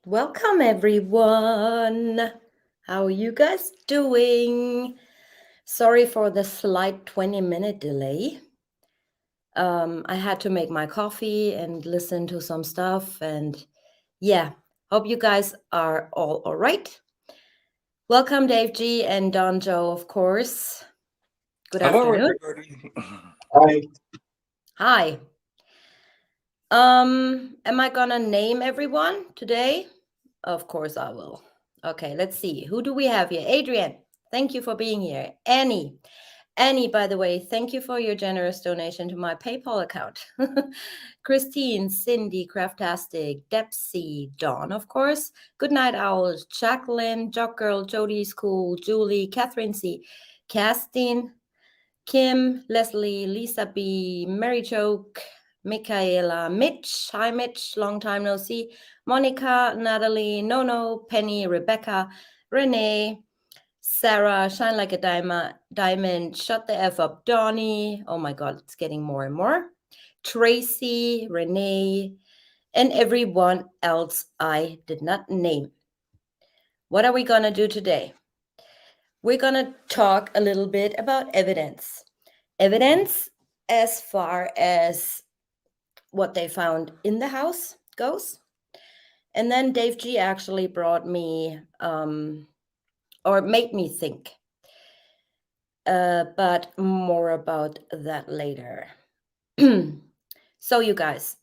Welcome, everyone. How are you guys doing? Sorry for the slight 20-minute delay. I had to make my coffee and listen to some stuff. And yeah, hope you guys are all right. Welcome, Dave G and Don Joe, of course. Good Hello, afternoon. everybody. Hi. Hi. Am I gonna name everyone today? Of course I will. Okay, let's see. Who do we have here? Adrian, thank you for being here. Annie, by the way, thank you for your generous donation to my PayPal account. Christine, Cindy, Craftastic, Depsy, Dawn, of course. Good night, Owl, Jacqueline, Jock Girl, Jody School, Julie, Catherine C, Castin, Kim, Leslie, Lisa B, Mary Choke, Michaela, Mitch. Hi, Mitch. Long time no see. Monica, Natalie, Nono, Penny, Rebecca, Renee, Sarah, Shine Like a Diamond, Shut the F Up, Donnie. Oh my God, it's getting more and more. Tracy, Renee, and everyone else I did not name. What are we going to do today? We're going to talk a little bit about evidence. Evidence as far as what they found in the house goes. And then Dave G actually brought me or made me think. But more about that later. So, you guys,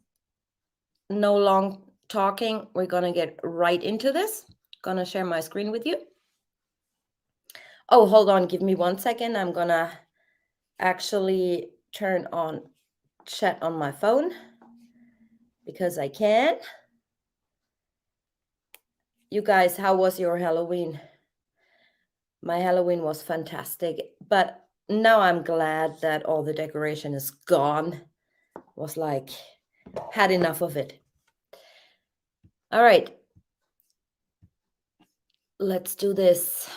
no long talking. We're going to get right into this. Going to share my screen with you. Oh, hold on. Give me 1 second. I'm going to actually turn on chat on my phone because I can. You guys, how was your Halloween? My Halloween was fantastic, but now I'm glad that all the decoration is gone. Was like, had enough of it. All right, let's do this.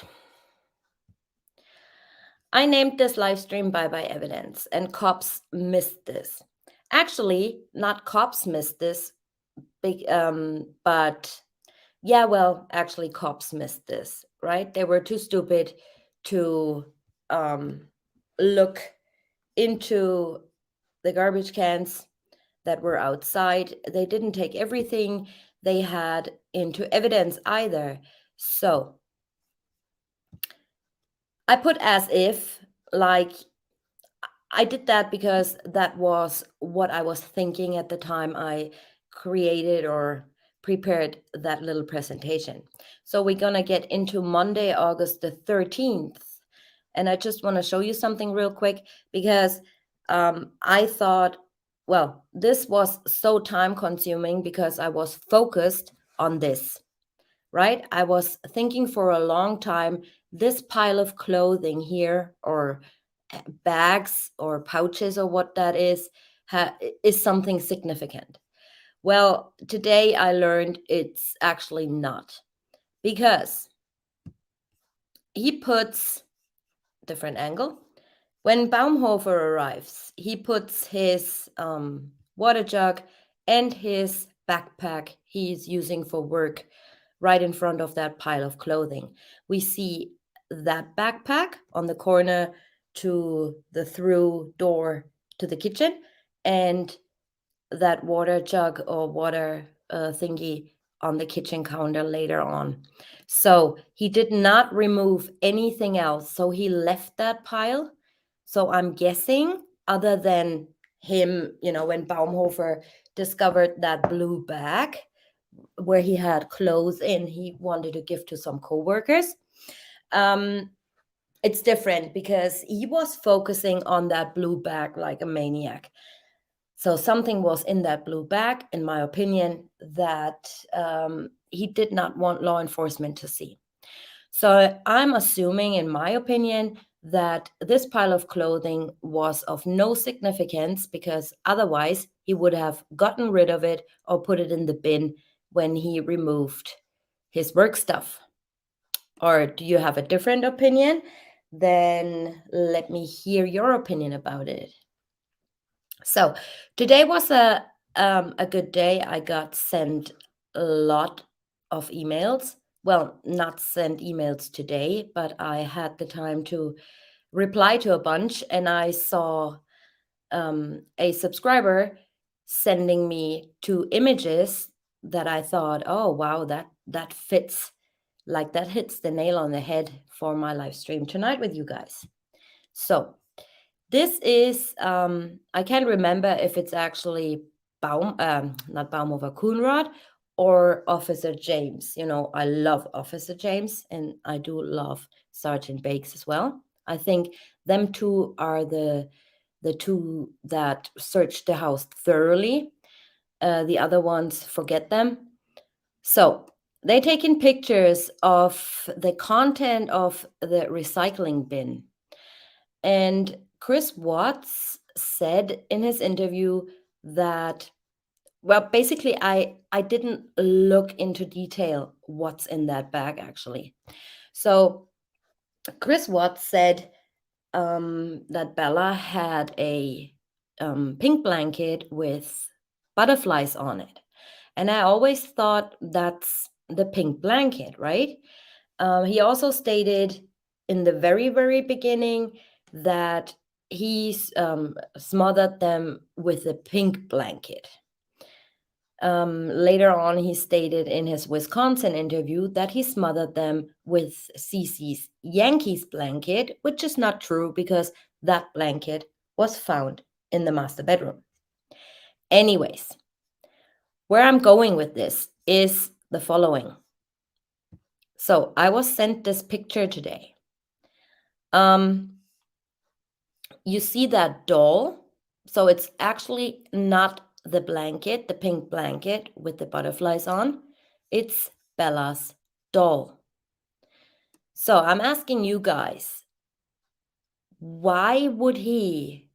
I named this live stream Bye Bye Evidence, and cops missed this. Actually, not cops missed this, but yeah, well, actually, cops missed this, right? They were too stupid to look into the garbage cans that were outside. They didn't take everything they had into evidence either. So I put as if, like, I did that because that was what I was thinking at the time I created or prepared that little presentation. So we're going to get into Monday, August the 13th. And I just want to show you something real quick because I thought, well, this was so time consuming because I was focused on this, right? I was thinking for a long time, this pile of clothing here or bags or pouches or what that is something significant. Well, today I learned it's actually not, because he puts different angle. When Baumhofer arrives, he puts his water jug and his backpack he's using for work right in front of that pile of clothing. We see that backpack on the corner to the through door to the kitchen, and that water jug or water thingy on the kitchen counter later on. So he did not remove anything else. So he left that pile. So I'm guessing, other than him, when Baumhofer discovered that blue bag where he had clothes in, he wanted to give to some coworkers. It's different because he was focusing on that blue bag like a maniac. So something was in that blue bag, in my opinion, that he did not want law enforcement to see. So I'm assuming, in my opinion, that this pile of clothing was of no significance, because otherwise he would have gotten rid of it or put it in the bin when he removed his work stuff. Or do you have a different opinion? Then let me hear your opinion about it. So today was a good day. I got sent a lot of emails. Well, not sent emails today, but I had the time to reply to a bunch, and I saw a subscriber sending me 2 images that I thought, oh wow, that fits, like that hits the nail on the head for my live stream tonight with you guys. So this is I can't remember if it's actually not Baumhofer Coonrod or Officer James. You know, I love Officer James, and I do love Sergeant Bakes as well. I think them two are the two that searched the house thoroughly. The other ones, forget them. So they taken pictures of the content of the recycling bin. And Chris Watts said in his interview that, well, basically, I didn't look into detail what's in that bag, actually. So Chris Watts said that Bella had a pink blanket with butterflies on it. And I always thought that's the pink blanket, right? He also stated in the very, very beginning that he smothered them with a pink blanket. Later on, he stated in his Wisconsin interview that he smothered them with Cece's Yankees blanket, which is not true because that blanket was found in the master bedroom. Anyways, where I'm going with this is the following. So I was sent this picture today. You see that doll? So it's actually not the blanket, the pink blanket with the butterflies on. It's Bella's doll. So I'm asking you guys, why would he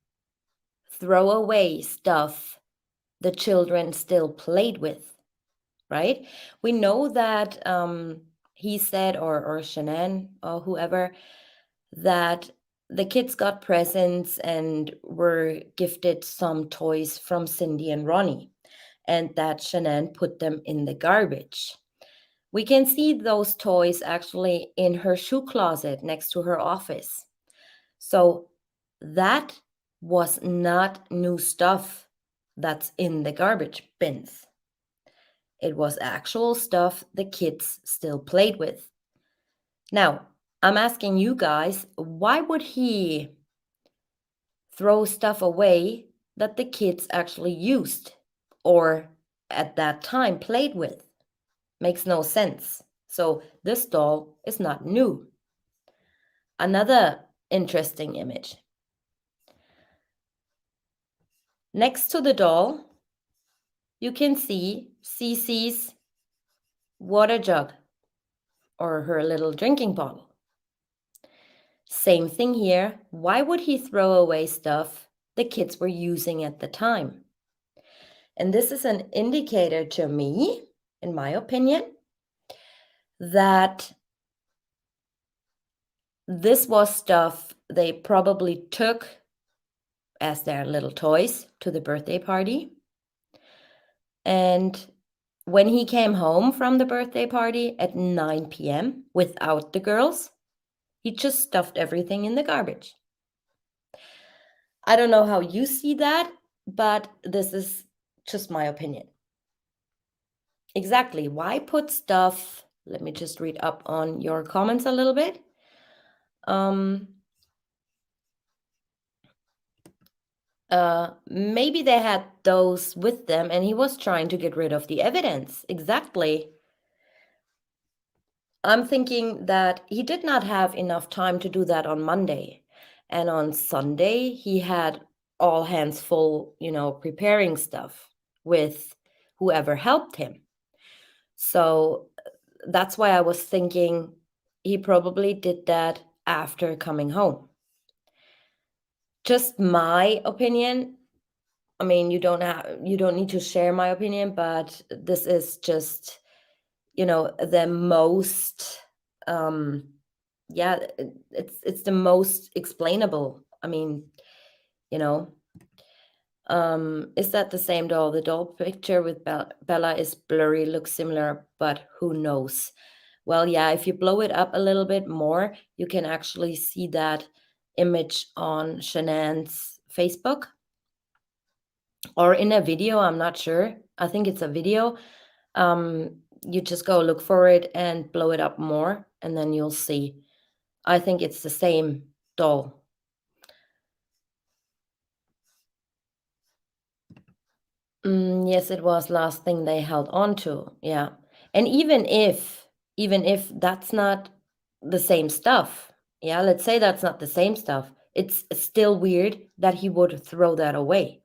throw away stuff the children still played with, right? We know that he said, or Shanann or whoever, that the kids got presents and were gifted some toys from Cindy and Ronnie, and that Shanann put them in the garbage. We can see those toys actually in her shoe closet next to her office. So that was not new stuff that's in the garbage bins. It was actual stuff the kids still played with. Now, I'm asking you guys, why would he throw stuff away that the kids actually used or at that time played with? Makes no sense. So this doll is not new. Another interesting image. Next to the doll, you can see Cece's water jug or her little drinking bottle. Same thing here. Why would he throw away stuff the kids were using at the time? And this is an indicator to me, in my opinion, that this was stuff they probably took as their little toys to the birthday party. And when he came home from the birthday party at 9 p.m. without the girls, he just stuffed everything in the garbage. I don't know how you see that, but this is just my opinion. Exactly. Why put stuff? Let me just read up on your comments a little bit. Maybe they had those with them and he was trying to get rid of the evidence. Exactly. I'm thinking that he did not have enough time to do that on Monday. And on Sunday, he had all hands full, preparing stuff with whoever helped him. So that's why I was thinking he probably did that after coming home. Just my opinion. I mean, you don't need to share my opinion, but this is just, the most it's the most explainable. I mean, Is that the same doll? The doll picture with Bella is blurry, looks similar, but who knows? Well, yeah, if you blow it up a little bit more, you can actually see that image on Shanann's Facebook or in a video. I'm not sure. I think it's a video. You just go look for it and blow it up more, and then you'll see. I think it's the same doll. Yes, it was last thing they held on to. Yeah. And even if that's not the same stuff, yeah, let's say that's not the same stuff, it's still weird that he would throw that away.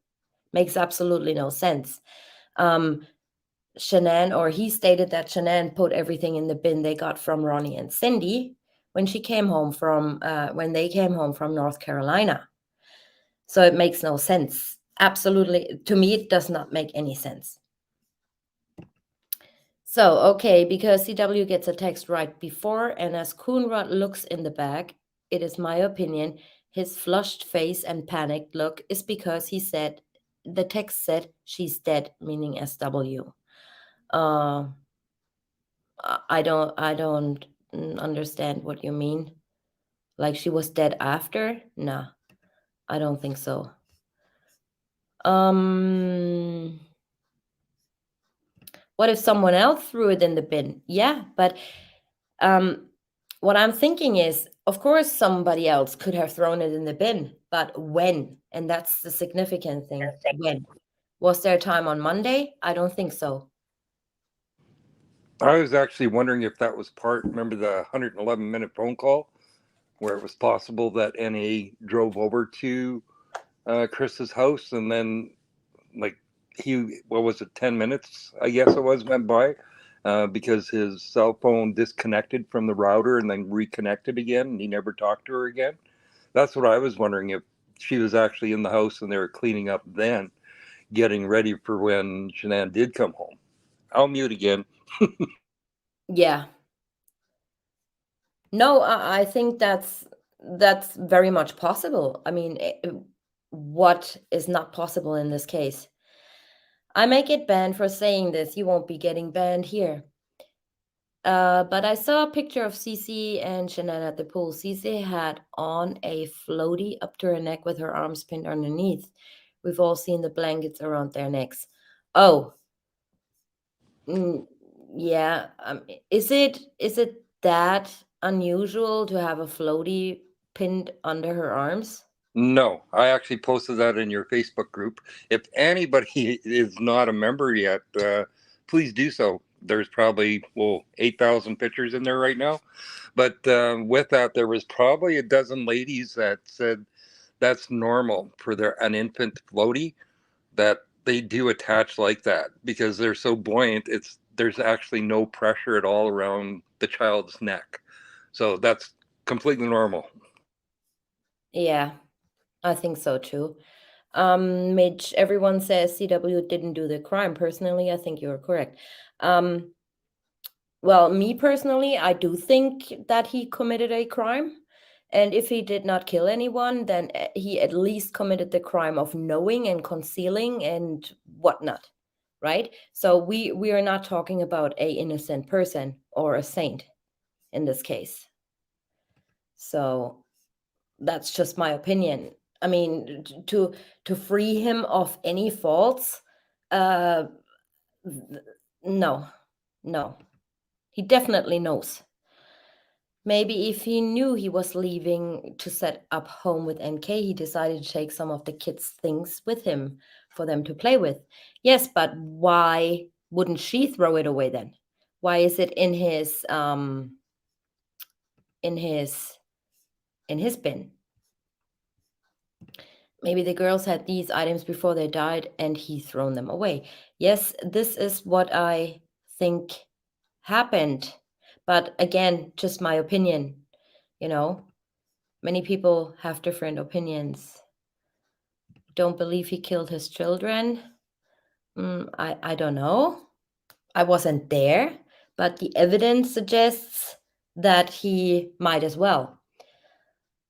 Makes absolutely no sense. Um, Shanann, or he stated that Shanann put everything in the bin they got from Ronnie and Cindy when when they came home from North Carolina. So it makes no sense. Absolutely, to me, it does not make any sense. So, okay, because CW gets a text right before, and as Coonrod looks in the bag, it is my opinion his flushed face and panicked look is because the text said she's dead, meaning SW. Uh, I don't understand what you mean. Like she was dead after? Nah, I don't think so. Um, what if someone else threw it in the bin? Yeah, but um, what I'm thinking is, of course, somebody else could have thrown it in the bin, but when? And that's the significant thing. When? Was there time on Monday? I don't think so. I was actually wondering if that was part. Remember the 111-minute phone call where it was possible that NA drove over to Chris's house, and then like what was it, 10 minutes? I guess it was went by because his cell phone disconnected from the router and then reconnected again, and he never talked to her again. That's what I was wondering, if she was actually in the house and they were cleaning up then, getting ready for when Shanann did come home. I'll mute again. Yeah. No, I think that's very much possible. I mean, what is not possible in this case? I may get banned for saying this. You won't be getting banned here. But I saw a picture of Cece and Shanann at the pool. Cece had on a floaty up to her neck with her arms pinned underneath. We've all seen the blankets around their necks. Oh, mm, yeah. Is it that unusual to have a floaty pinned under her arms? No, I actually posted that in your Facebook group. If anybody is not a member yet, please do so. There's probably 8,000 pictures in there right now. But with that, there was probably a dozen ladies that said that's normal for an infant floaty, that they do attach like that because they're so buoyant. There's actually no pressure at all around the child's neck, so that's completely normal. Yeah, I think so too. Midge, everyone says CW didn't do the crime. Personally, I think you're correct. Um, Well, me personally, I do think that he committed a crime. And if he did not kill anyone, then he at least committed the crime of knowing and concealing and whatnot, right? So we are not talking about a innocent person or a saint in this case. So that's just my opinion. I mean, to free him of any faults, uh, no, no, he definitely knows. Maybe if he knew he was leaving to set up home with NK, he decided to take some of the kids' things with him for them to play with. Yes, but why wouldn't she throw it away then? Why is it in his in his bin? Maybe the girls had these items before they died and he thrown them away. Yes, this is what I think happened. But again, just my opinion, you know. Many people have different opinions. Don't believe he killed his children. I don't know. I wasn't there, but the evidence suggests that he might as well.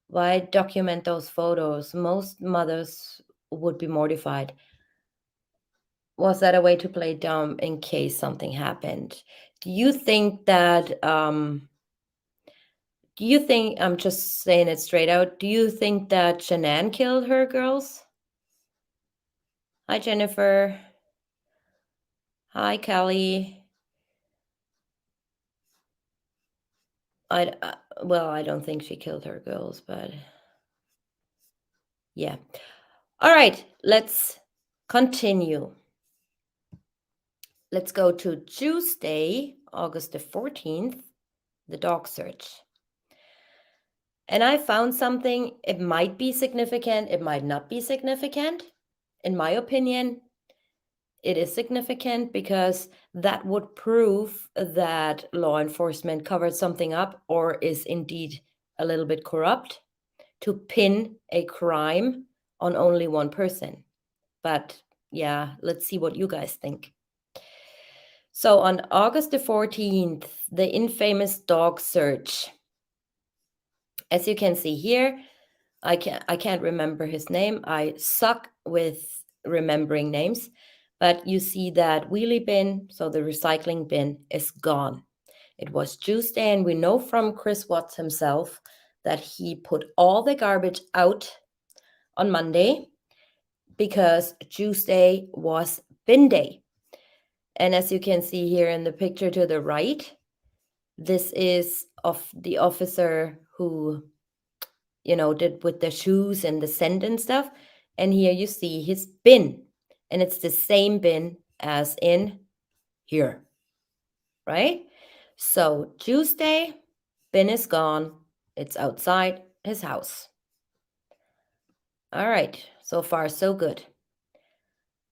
Why document those photos? Most mothers would be mortified. Was that a way to play dumb in case something happened? Do you think that, do you think, I'm just saying it straight out, do you think that Shanann killed her girls? Hi, Jennifer. Hi, Kelly. Well, I don't think she killed her girls, but yeah. All right, let's continue. Let's go to Tuesday, August the 14th, the dog search. And I found something, it might be significant, it might not be significant. In my opinion, it is significant because that would prove that law enforcement covered something up or is indeed a little bit corrupt to pin a crime on only one person. But yeah, let's see what you guys think. So on August the 14th, the infamous dog search. As you can see here, I can't remember his name. I suck with remembering names. But you see that wheelie bin, so the recycling bin, is gone. It was Tuesday, and we know from Chris Watts himself that he put all the garbage out on Monday because Tuesday was bin day. And as you can see here in the picture to the right, this is of the officer who, did with the shoes and the scent and stuff. And here you see his bin. And it's the same bin as in here, right? So Tuesday, bin is gone. It's outside his house. All right, so far so good.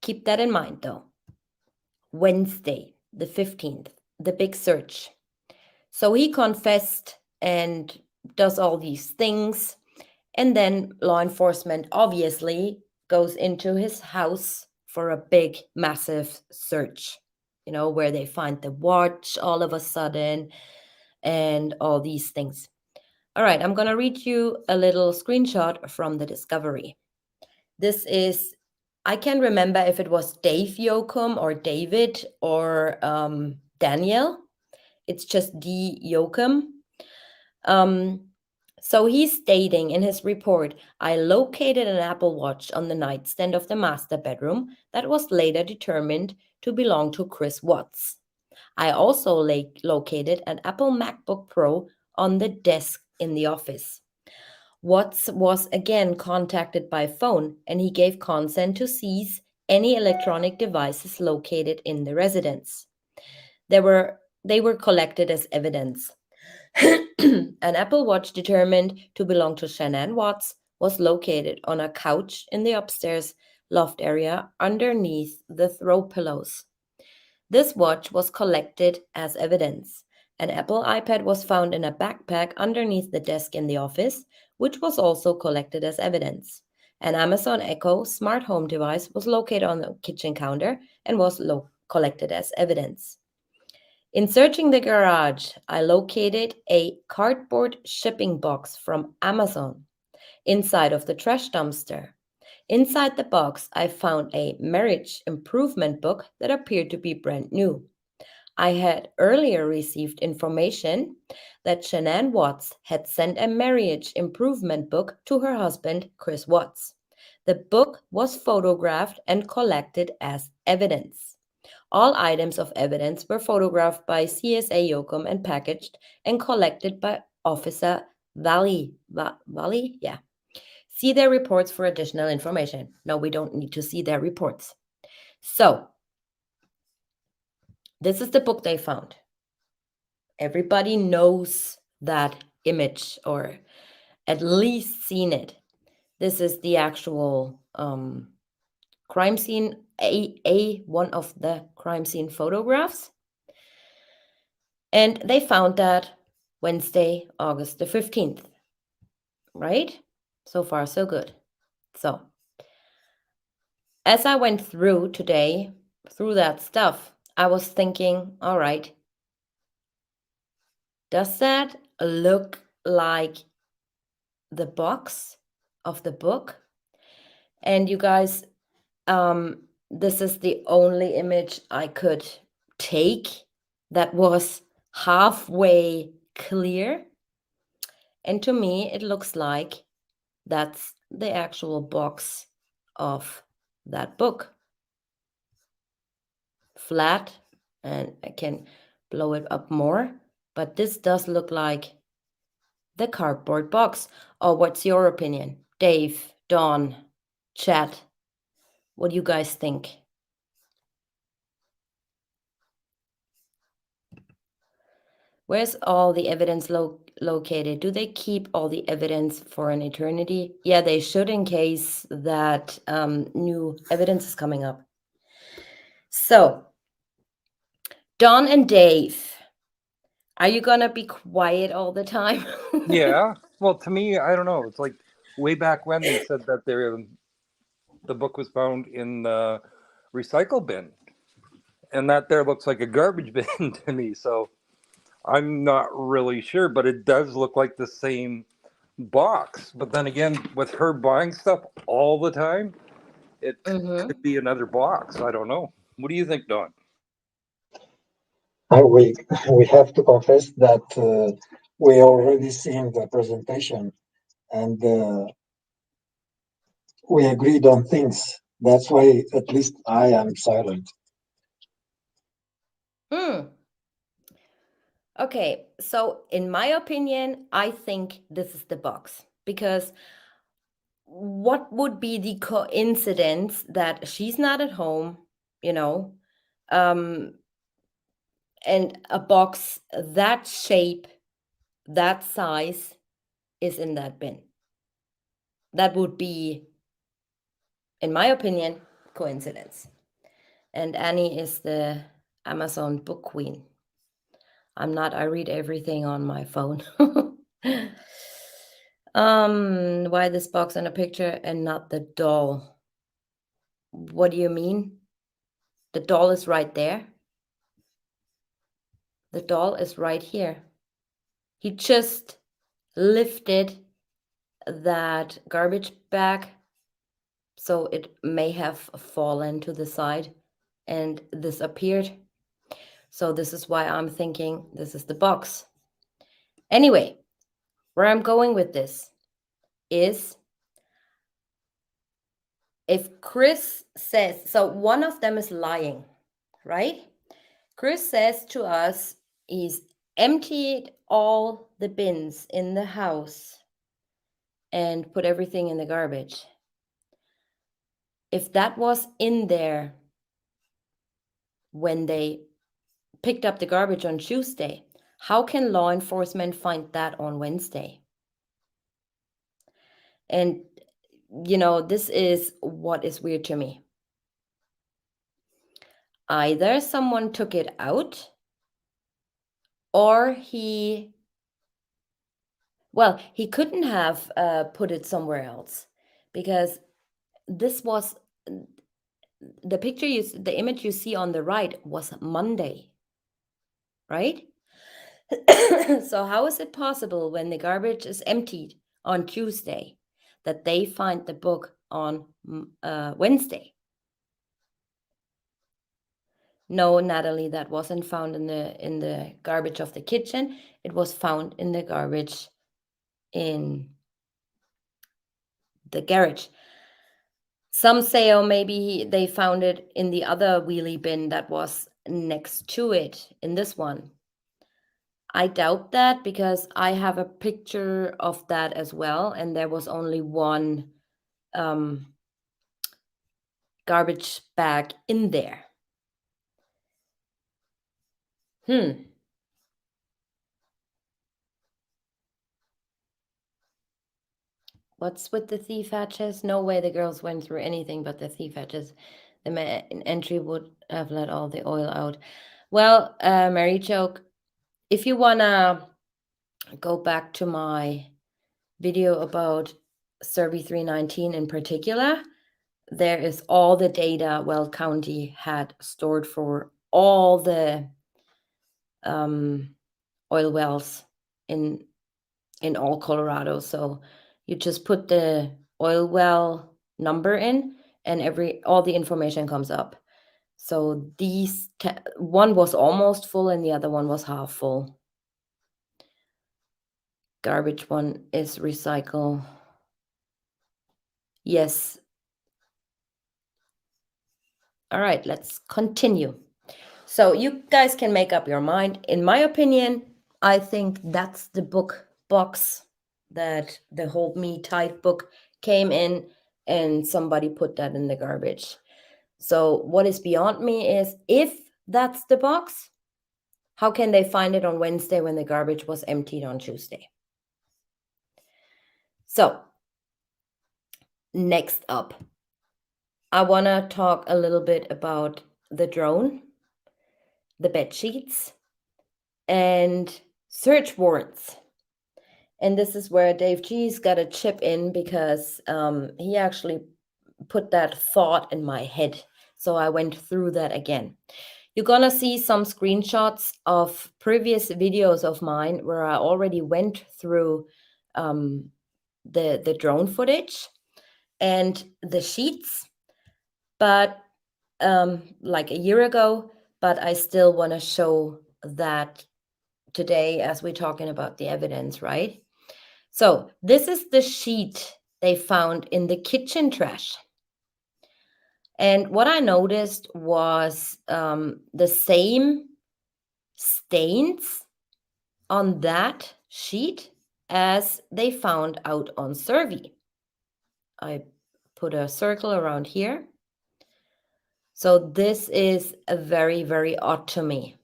Keep that in mind though. Wednesday, the 15th, the big search. So he confessed and does all these things. And then law enforcement obviously goes into his house for a big, massive search, where they find the watch all of a sudden and all these things. All right, I'm going to read you a little screenshot from the discovery. This is, I can't remember if it was Dave Yoakum or David or Daniel. It's just D. Yoakum. So he's stating in his report, I located an Apple Watch on the nightstand of the master bedroom that was later determined to belong to Chris Watts. I also located an Apple MacBook Pro on the desk in the office. Watts was again contacted by phone and he gave consent to seize any electronic devices located in the residence. They were collected as evidence. An Apple Watch determined to belong to Shanann Watts was located on a couch in the upstairs loft area underneath the throw pillows. This watch was collected as evidence. An Apple iPad was found in a backpack underneath the desk in the office, which was also collected as evidence. An Amazon Echo smart home device was located on the kitchen counter and was collected as evidence. In searching the garage, I located a cardboard shipping box from Amazon inside of the trash dumpster. Inside the box, I found a marriage improvement book that appeared to be brand new. I had earlier received information that Shanann Watts had sent a marriage improvement book to her husband, Chris Watts. The book was photographed and collected as evidence. All items of evidence were photographed by CSA Yoakum and packaged and collected by Officer Valley. Yeah. See their reports for additional information. No, we don't need to see their reports. So, this is the book they found. Everybody knows that image or at least seen it. This is the actual crime scene, one of the crime scene photographs. And they found that Wednesday, August the 15th, right? So far, so good. So, as I went through today, through that stuff, I was thinking, all right, does that look like the box of the book? And you guys, this is the only image I could take that was halfway clear. And to me, it looks like that's the actual box of that book. Flat, and I can blow it up more, but this does look like the cardboard box. Oh, what's your opinion? Dave, Dawn, chat, what do you guys think? Where's all the evidence located? Do they keep all the evidence for an eternity? Yeah, they should, in case that new evidence is coming up. So, Don and Dave, are you gonna be quiet all the time? Yeah. Well, to me, I don't know. It's like way back when they said that the book was found in the recycle bin, and that there looks like a garbage bin to me. So I'm not really sure, but it does look like the same box. But then again, with her buying stuff all the time, it Mm-hmm. could be another box. I don't know. What do you think, Don? We we have to confess that we already seen the presentation and we agreed on things. That's why at least I am silent. Hmm. Okay, so in my opinion, I think this is the box, because what would be the coincidence that she's not at home, you know, um, and a box that shape, that size is in that bin? That would be, in my opinion, coincidence. And Annie is the Amazon book queen. I'm not, I read everything on my phone. Why this box and a picture and not the doll? What do you mean? The doll is right there. The doll is right here. He just lifted that garbage bag, so it may have fallen to the side and disappeared. So this is why I'm thinking this is the box. Anyway, where I'm going with this is, if Chris says, so one of them is lying, right? Chris says to us he's emptied all the bins in the house and put everything in the garbage. If that was in there when they picked up the garbage on Tuesday, how can law enforcement find that on Wednesday? And, this is what is weird to me. Either someone took it out, or he couldn't have put it somewhere else, because this was the image you see on the right was Monday, right? So how is it possible, when the garbage is emptied on Tuesday, that they find the book on Wednesday? No, Natalie, that wasn't found in the garbage of the kitchen. It was found in the garbage in the garage. Some say, oh, maybe they found it in the other wheelie bin that was next to it, in this one. I doubt that, because I have a picture of that as well, and there was only one garbage bag in there. What's with the thief hatches? No way the girls went through anything but the thief hatches. The entry would have let all the oil out. Well, Mary Joke, if you wanna go back to my video about Survey 319 in particular, there is all the data Weld County had stored for all the oil wells in all Colorado. So you just put the oil well number in, and all the information comes up. So one was almost full and the other one was half full. Garbage one is recycle. Yes. All right, let's continue. So you guys can make up your mind. In my opinion, I think that's the box that the Hold Me Tight book came in, and somebody put that in the garbage. So what is beyond me is, if that's the box, how can they find it on Wednesday when the garbage was emptied on Tuesday? So next up, I want to talk a little bit about the drone, the bed sheets, and search warrants. And this is where Dave G's got to chip in, because he actually put that thought in my head. So I went through that again. You're going to see some screenshots of previous videos of mine where I already went through the drone footage and the sheets, but like a year ago, but I still want to show that today as we're talking about the evidence, right? So this is the sheet they found in the kitchen trash. And what I noticed was the same stains on that sheet as they found out on Survey. I put a circle around here. So this is a very, very odd to me.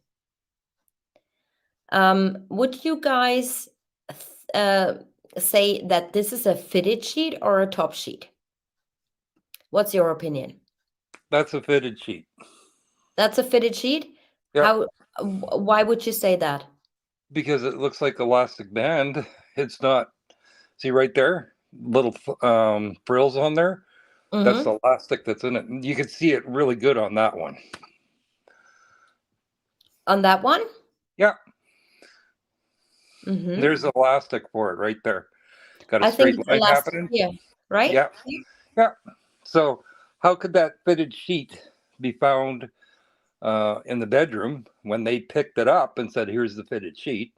Would you guys say that this is a fitted sheet or a top sheet? What's your opinion? That's a fitted sheet. That's a fitted sheet? Yeah. Why would you say that? Because it looks like elastic band. It's not. See right there, little frills on there. That's the elastic that's in it. You can see it really good on that one. On that one? Yeah. There's elastic for it right there. Got a straight line happening. Yeah, right? Yeah. Yeah. So how could that fitted sheet be found in the bedroom when they picked it up and said, here's the fitted sheet?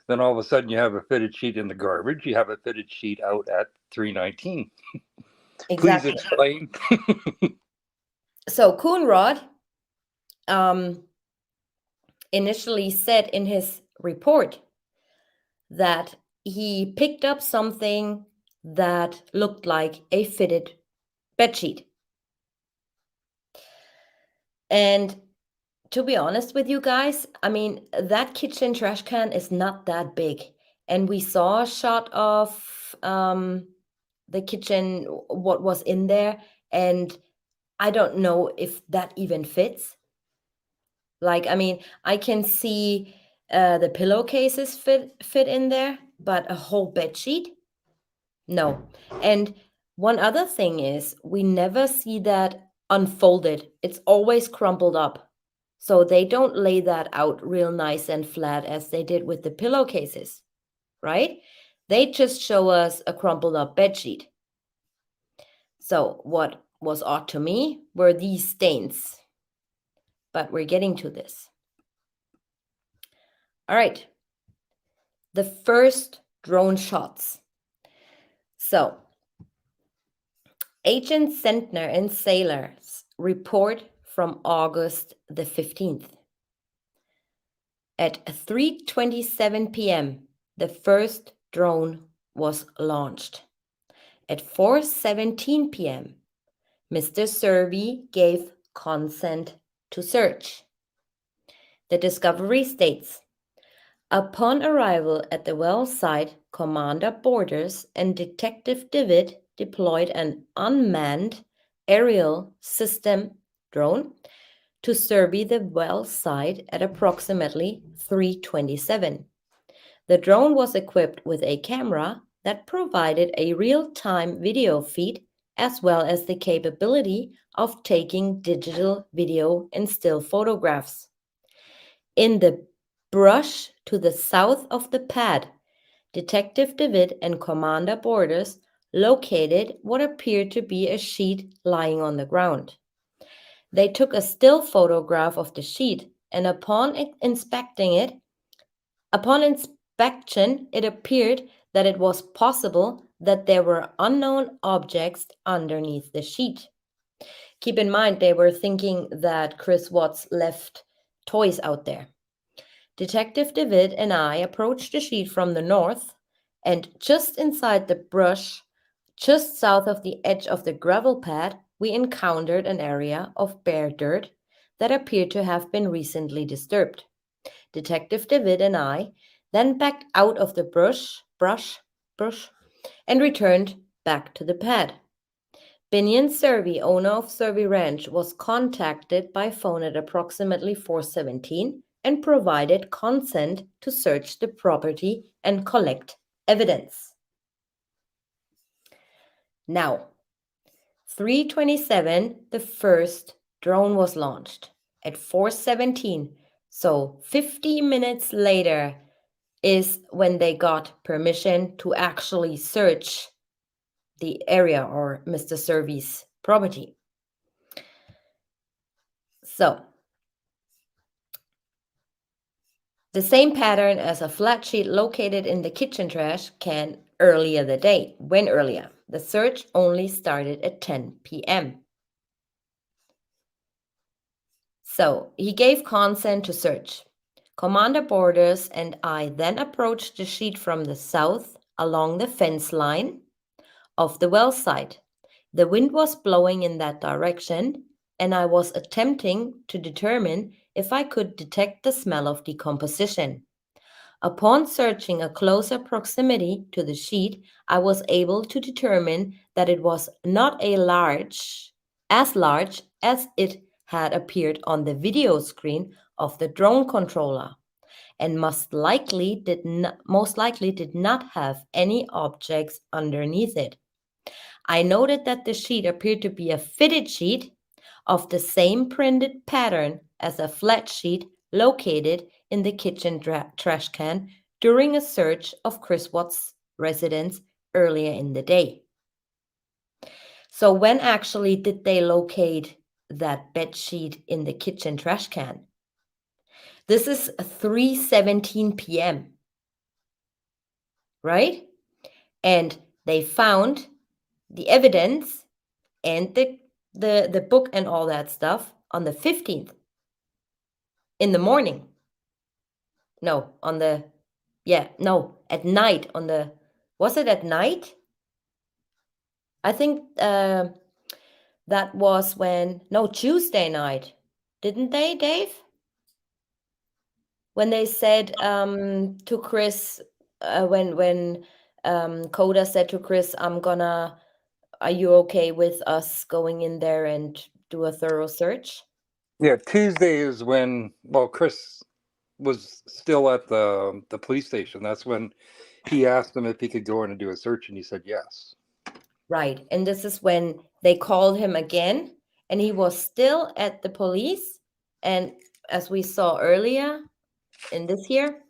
Then all of a sudden you have a fitted sheet in the garbage. You have a fitted sheet out at 319. Exactly. Please explain. So Coonrod initially said in his report that he picked up something that looked like a fitted bedsheet. And to be honest with you guys, I mean, that kitchen trash can is not that big. And we saw a shot of the kitchen, what was in there. And I don't know if that even fits. Like, I mean, I can see the pillowcases fit in there, but a whole bed sheet? No. And one other thing is, we never see that unfolded. It's always crumpled up. So they don't lay that out real nice and flat as they did with the pillowcases, right? They just show us a crumpled up bed sheet. So what was odd to me were these stains. But we're getting to this. All right. The first drone shots. So Agent Sentner and sailors report from August the 15th. At 3:27 p.m., the first drone was launched. At 4:17 p.m., Mr. Survey gave consent to search. The discovery states, upon arrival at the well site, Commander Borders and Detective Divitt deployed an unmanned aerial system drone to survey the well site at approximately 3:27. The drone was equipped with a camera that provided a real-time video feed as well as the capability of taking digital video and still photographs. In the brush to the south of the pad, Detective Divitt and Commander Borders located what appeared to be a sheet lying on the ground. They took a still photograph of the sheet, and upon inspection, it appeared that it was possible that there were unknown objects underneath the sheet. Keep in mind, they were thinking that Chris Watts left toys out there. Detective David and I approached the sheet from the north, and just inside the brush, just south of the edge of the gravel pad, we encountered an area of bare dirt that appeared to have been recently disturbed. Detective David and I then backed out of the brush, and returned back to the pad. Binion Survey, owner of Survey Ranch, was contacted by phone at approximately 4:17 and provided consent to search the property and collect evidence. Now, 3:27, the first drone was launched. At 4:17, so 50 minutes later, is when they got permission to actually search the area or Mr. Survey's property. So, the same pattern as a flat sheet located in the kitchen trash can earlier the day. When earlier? The search only started at 10 p.m. So he gave consent to search. Commander Borders and I then approached the sheet from the south along the fence line of the well site. The wind was blowing in that direction, and I was attempting to determine if I could detect the smell of decomposition. Upon searching a closer proximity to the sheet, I was able to determine that it was not as large as it had appeared on the video screen of the drone controller, and most likely did not have any objects underneath it. I noted that the sheet appeared to be a fitted sheet of the same printed pattern as a flat sheet located in the kitchen trash can during a search of Chris Watts' residence earlier in the day. So when actually did they locate that bed sheet in the kitchen trash can? This is 3:17 p.m., right? And they found the evidence and the book and all that stuff on the 15th in the morning. No, at night was it at night? I think that was Tuesday night. Didn't they, Dave? When they said to Chris, when Coda said to Chris, are you okay with us going in there and do a thorough search? Yeah, Tuesday is when, Chris was still at the police station. That's when he asked him if he could go in and do a search, and he said yes. Right. And this is when they called him again, and he was still at the police. And as we saw earlier in this year,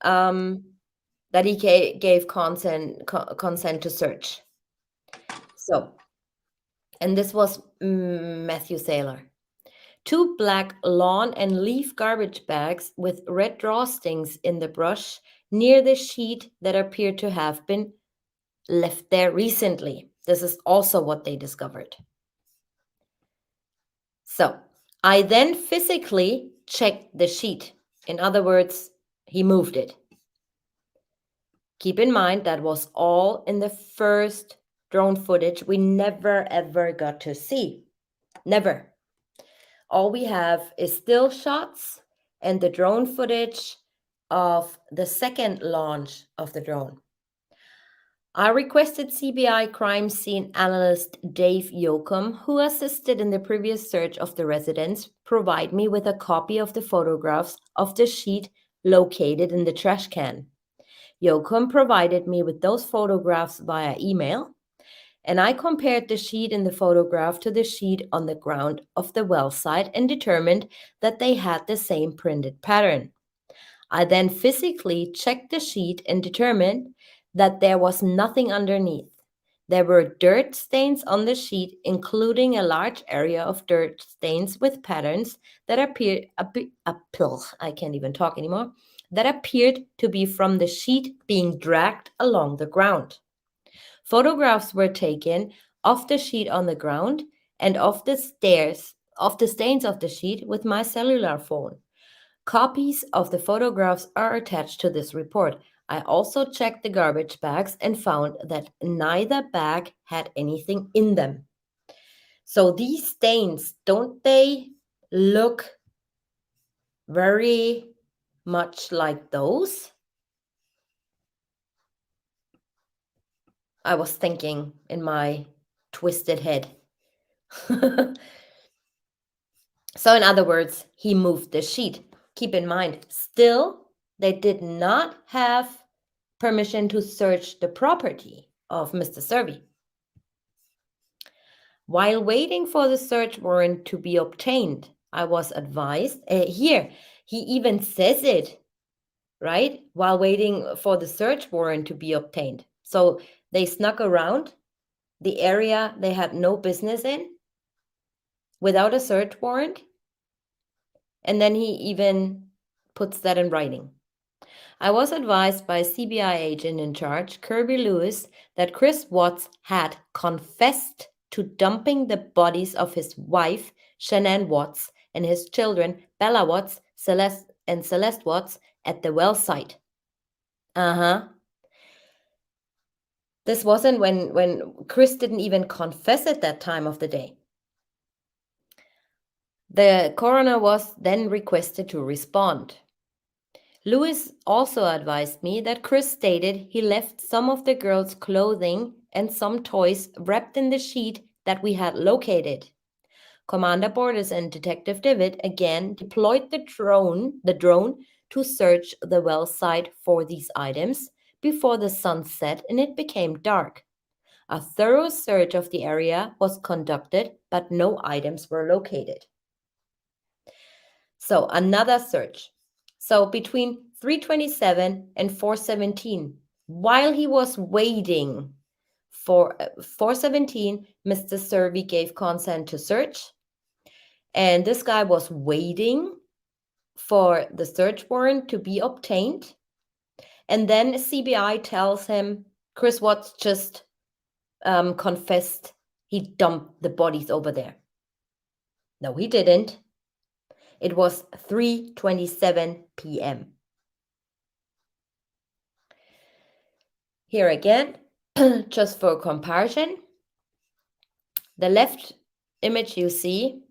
that he gave consent to search. So, and this was Matthew Saylor. 2 black lawn and leaf garbage bags with red drawstrings in the brush near the sheet that appeared to have been left there recently. This is also what they discovered. So I then physically checked the sheet. In other words, he moved it. Keep in mind that was all in the first drone footage we never ever got to see. Never. All we have is still shots and the drone footage of the second launch of the drone. I requested CBI crime scene analyst Dave Yoakum, who assisted in the previous search of the residence, provide me with a copy of the photographs of the sheet located in the trash can. Yoakum provided me with those photographs via email, and I compared the sheet in the photograph to the sheet on the ground of the well site and determined that they had the same printed pattern. I then physically checked the sheet and determined that there was nothing underneath. There were dirt stains on the sheet, including a large area of dirt stains with patterns that appeared I can't even talk anymore, that appeared to be from the sheet being dragged along the ground. Photographs were taken of the sheet on the ground and of the stains of the sheet with my cellular phone. Copies of the photographs are attached to this report. I also checked the garbage bags and found that neither bag had anything in them. So these stains, don't they look very much like those? I was thinking in my twisted head. So in other words, he moved the sheet. Keep in mind, still, they did not have permission to search the property of Mr. Servi. While waiting for the search warrant to be obtained, I was advised, here, he even says it, right? While waiting for the search warrant to be obtained. So they snuck around the area they had no business in without a search warrant. And then he even puts that in writing. I was advised by a CBI agent in charge, Kirby Lewis, that Chris Watts had confessed to dumping the bodies of his wife, Shanann Watts, and his children, Bella Watts, Celeste Watts, at the well site. This wasn't when Chris didn't even confess at that time of the day. The coroner was then requested to respond. Lewis also advised me that Chris stated he left some of the girls' clothing and some toys wrapped in the sheet that we had located. Commander Borders and Detective David again deployed the drone to search the well site for these items before the sun set and it became dark. A thorough search of the area was conducted, but no items were located. So another search. So between 3:27 and 4:17, while he was waiting for 4:17, Mr. Servi gave consent to search. And this guy was waiting for the search warrant to be obtained. And then CBI tells him Chris Watts just confessed he dumped the bodies over there. No, he didn't. It was 3:27 p.m. Here again, just for comparison, the left image you see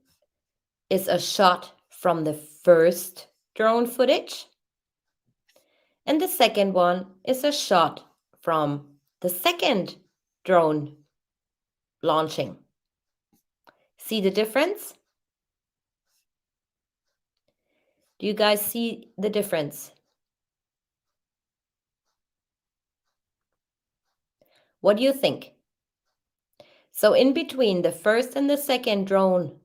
is a shot from the first drone footage. And the second one is a shot from the second drone launching. See the difference? Do you guys see the difference? What do you think? So in between the first and the second drone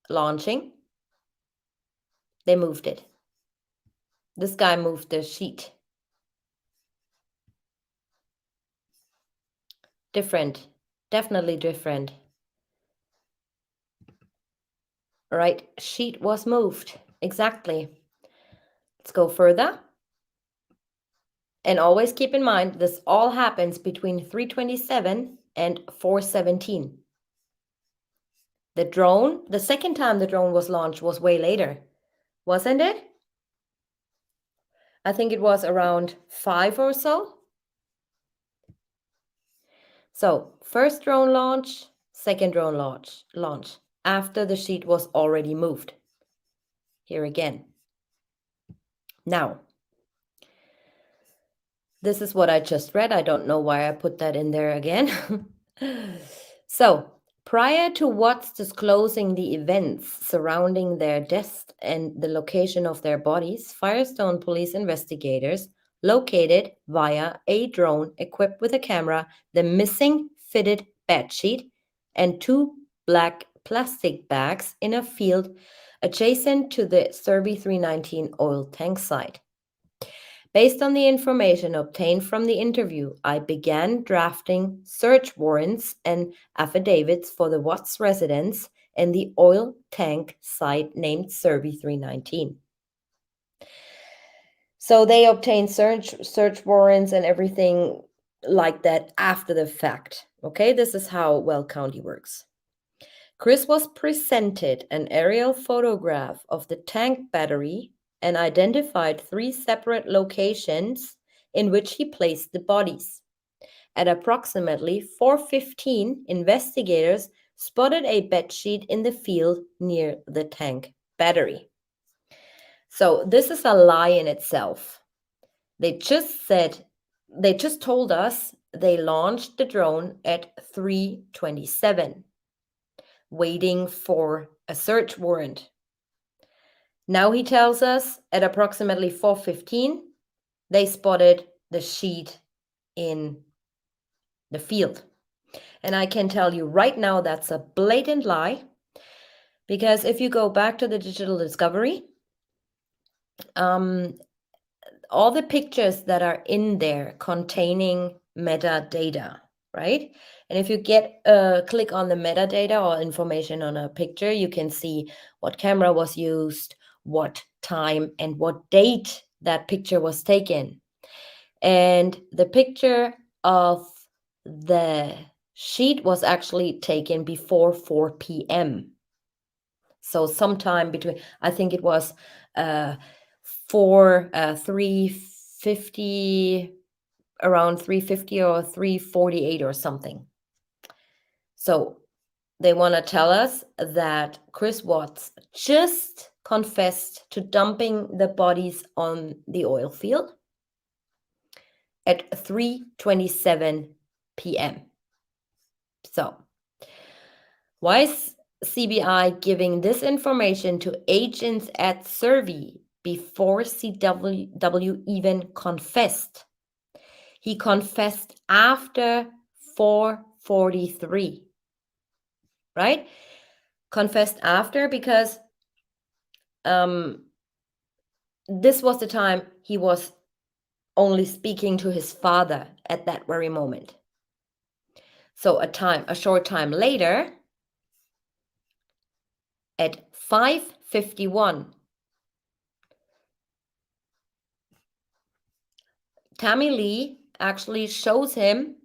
launching, they moved it. This guy moved the sheet. Different, definitely different. Right, sheet was moved, exactly. Let's go further. And always keep in mind, this all happens between 3:27 and 4:17. The second time the drone was launched was way later, wasn't it? I think it was around 5 or so. So first drone launch, second drone launch after the sheet was already moved. Here again. Now, this is what I just read. I don't know why I put that in there again. So, prior to Watts disclosing the events surrounding their deaths and the location of their bodies, Firestone police investigators located via a drone equipped with a camera the missing fitted bedsheet and 2 black plastic bags in a field adjacent to the Servi 319 oil tank site. Based on the information obtained from the interview, I began drafting search warrants and affidavits for the Watts residence and the oil tank site named Serby 319. So they obtained search warrants and everything like that after the fact. Okay, this is how Weld County works. Chris was presented an aerial photograph of the tank battery and identified 3 separate locations in which he placed the bodies. At approximately 4:15, investigators spotted a bedsheet in the field near the tank battery. So this is a lie in itself. They just told us they launched the drone at 3:27, waiting for a search warrant. Now he tells us at approximately 4:15, they spotted the sheet in the field. And I can tell you right now that's a blatant lie, because if you go back to the digital discovery, all the pictures that are in there containing metadata, right? And if you click on the metadata or information on a picture, you can see what camera was used, what time, and what date that picture was taken. And the picture of the sheet was actually taken before 4 p.m. So sometime between, I think it was 3:50, around 3:50 or 3:48 or something. So they want to tell us that Chris Watts just confessed to dumping the bodies on the oil field at 3:27 p.m. So why is CBI giving this information to agents at Serby before CW even confessed? He confessed after 4:43, right? Confessed after because this was the time he was only speaking to his father at that very moment. So a short time later, at 5:51, Tammy Lee actually shows him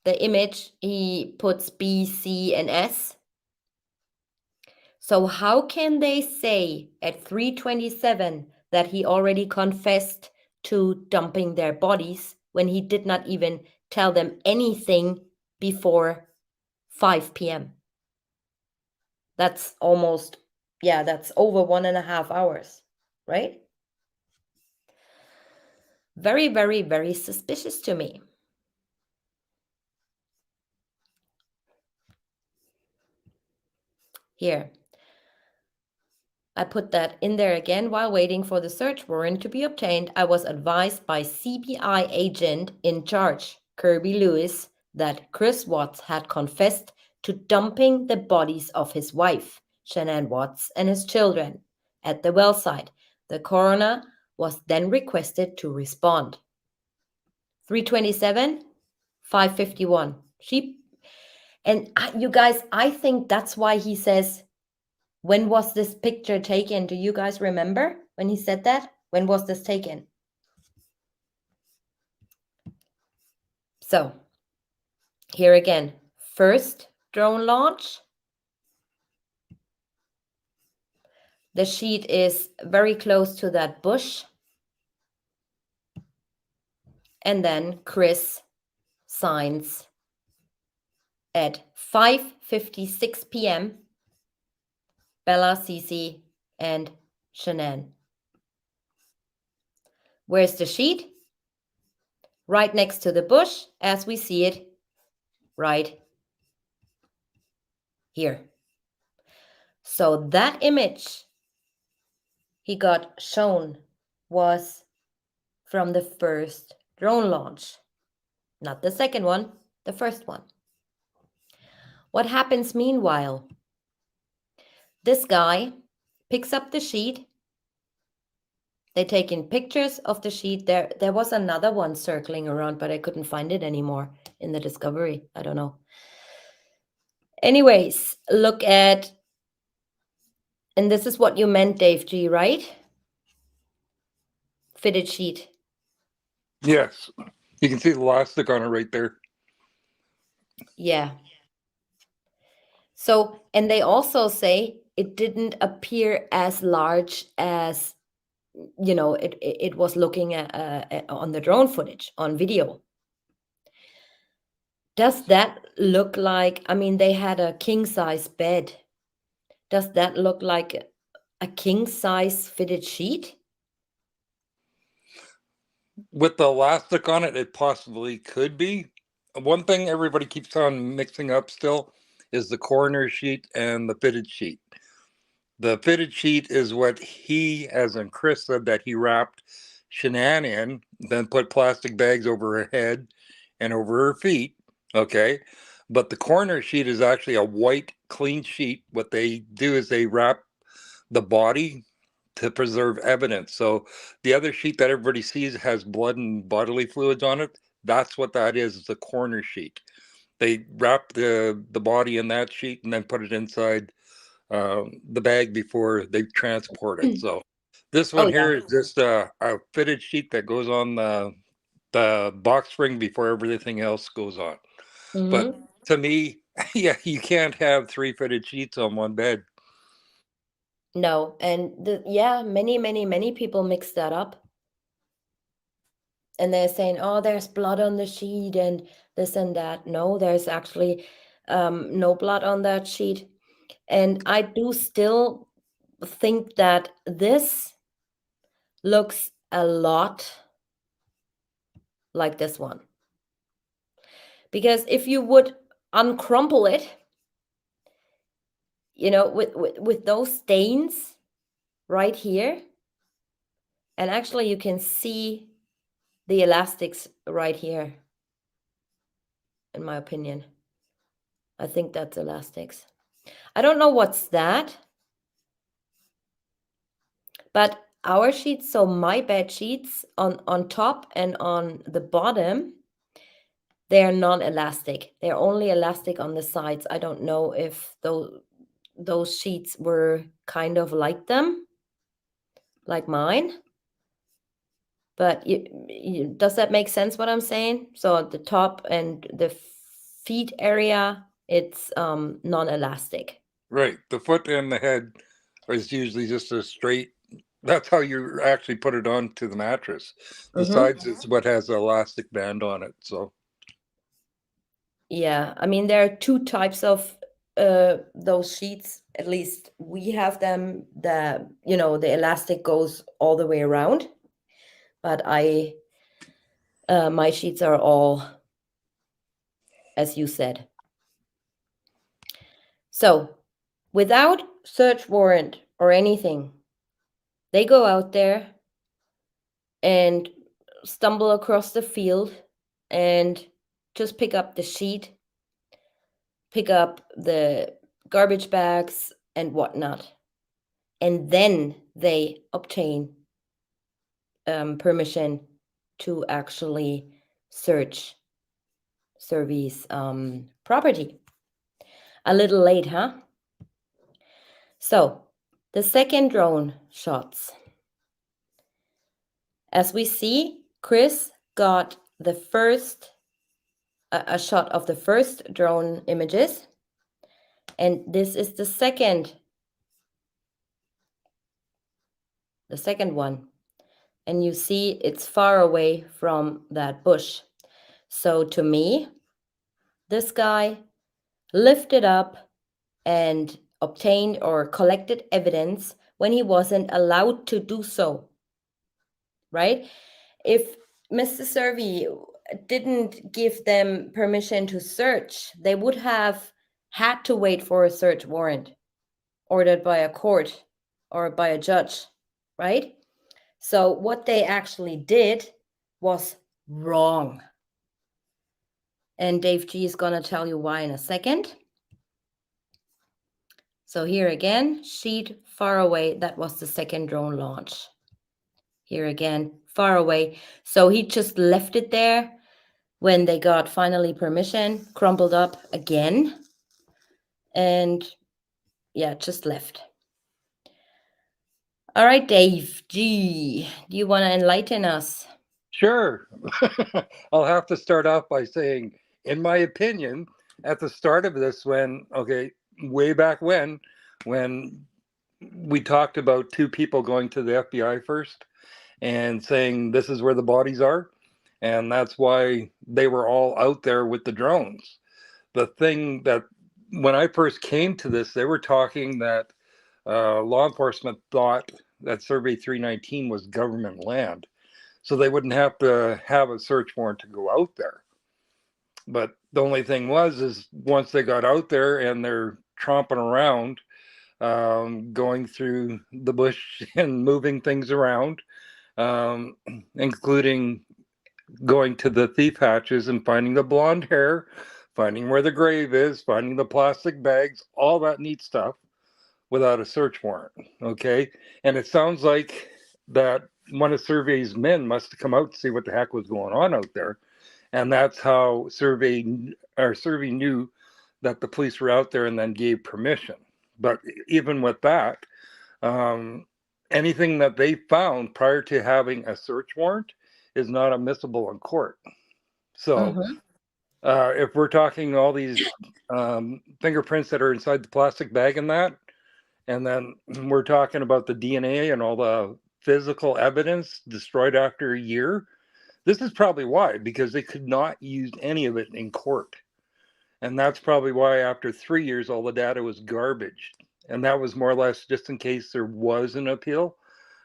the image. He puts B, C, and S. So how can they say at 3:27 that he already confessed to dumping their bodies when he did not even tell them anything before 5 p.m.? That's that's over 1.5 hours, right? Very, very, very suspicious to me. Here, I put that in there again. While waiting for the search warrant to be obtained, I was advised by CBI agent in charge, Kirby Lewis, that Chris Watts had confessed to dumping the bodies of his wife, Shanann Watts, and his children at the well site. The coroner was then requested to respond. 3:27, 5:51. You guys, I think that's why he says, when was this picture taken? Do you guys remember when he said that? When was this taken? So here again, first drone launch. The sheet is very close to that bush. And then Chris signs at 5:56 p.m. Bella, Cece, and Shanann. Where's the sheet? Right next to the bush, as we see it right here. So that image he got shown was from the first drone launch, not the second one, the first one. What happens meanwhile? This guy picks up the sheet. They taken pictures of the sheet. There was another one circling around, but I couldn't find it anymore in the discovery. I don't know. Anyways, look at, and this is what you meant, Dave G, right? Fitted sheet. Yes. You can see the elastic on it right there. Yeah. So, and they also say it didn't appear as large as, you know, it was looking at on the drone footage, on video. Does that look like, I mean, they had a king size bed. Does that look like a king size fitted sheet? With the elastic on it, it possibly could be. One thing everybody keeps on mixing up still is the coroner sheet and the fitted sheet. The fitted sheet is what he, as in Chris, said that he wrapped Shanann in, then put plastic bags over her head and over her feet. Okay. But the coroner sheet is actually a white, clean sheet. What they do is they wrap the body to preserve evidence. So the other sheet that everybody sees has blood and bodily fluids on it. That's what that is the coroner sheet. They wrap the body in that sheet and then put it inside the bag before they transport it. So this one here is just a fitted sheet that goes on the box spring before everything else goes on. But to me, yeah, you can't have 3 fitted sheets on one bed. No, and many people mix that up. And they're saying, oh, there's blood on the sheet and this and that. No, there's actually no blood on that sheet. And I do still think that this looks a lot like this one. Because if you would uncrumple it, you know, with those stains right here, and actually you can see the elastics right here, in my opinion. I think that's elastics. I don't know what's that, but our sheets, so my bed sheets on top and on the bottom, they're non-elastic. They're only elastic on the sides. I don't know if those sheets were kind of like them, like mine. But does that make sense what I'm saying? So at the top and the feet area, it's non-elastic. Right. The foot and the head is usually just a straight. That's how you actually put it onto the mattress. The sides is what has the elastic band on it. So yeah, I mean, there are 2 types of those sheets. At least we have them. The elastic goes all the way around, but my sheets are all, as you said. So without search warrant or anything, they go out there and stumble across the field and just pick up the sheet, pick up the garbage bags and whatnot. And then they obtain permission to actually search Survey's property. A little late, huh? So the second drone shots. As we see, Chris got the first a shot of the first drone images, and this is the second one. And you see it's far away from that bush. So to me, this guy lifted up and obtained or collected evidence when he wasn't allowed to do so, right? If Mr. Survey didn't give them permission to search, they would have had to wait for a search warrant ordered by a court or by a judge, right? So what they actually did was wrong. And Dave G is going to tell you why in a second. So here again, sheet far away, that was the second drone launch. here again, far away. So he just left it there when they got finally permission, crumpled up again, and yeah, just left. All right, Dave G, do you want to enlighten us? Sure. I'll have to start off by saying, in my opinion, at the start of this, way back when we talked about two people going to the FBI first and saying this is where the bodies are, and that's why they were all out there with the drones. The thing that when I first came to this, they were talking that law enforcement thought that Survey 319 was government land, so they wouldn't have to have a search warrant to go out there. But the only thing is once they got out there and they're tromping around, going through the bush and moving things around, including going to the thief hatches and finding the blonde hair, finding where the grave is, finding the plastic bags, all that neat stuff without a search warrant. Okay. And it sounds like that one of Survey's men must have come out to see what the heck was going on out there. And that's how Survey knew that the police were out there and then gave permission. But even with that, anything that they found prior to having a search warrant is not admissible in court. So if we're talking all these fingerprints that are inside the plastic bag and then we're talking about the DNA and all the physical evidence destroyed after a year, this is probably why, because they could not use any of it in court. And that's probably why after 3 years, all the data was garbage. And that was more or less just in case there was an appeal.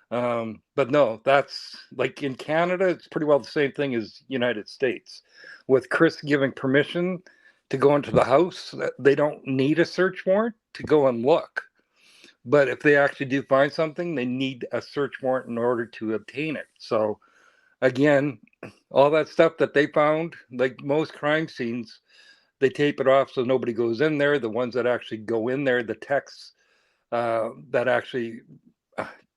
But no, that's like in Canada, it's pretty well the same thing as United States. With Chris giving permission to go into the house, they don't need a search warrant to go and look. But if they actually do find something, they need a search warrant in order to obtain it. So again, all that stuff that they found, like most crime scenes, they tape it off so nobody goes in there. The ones that actually go in there, the techs that actually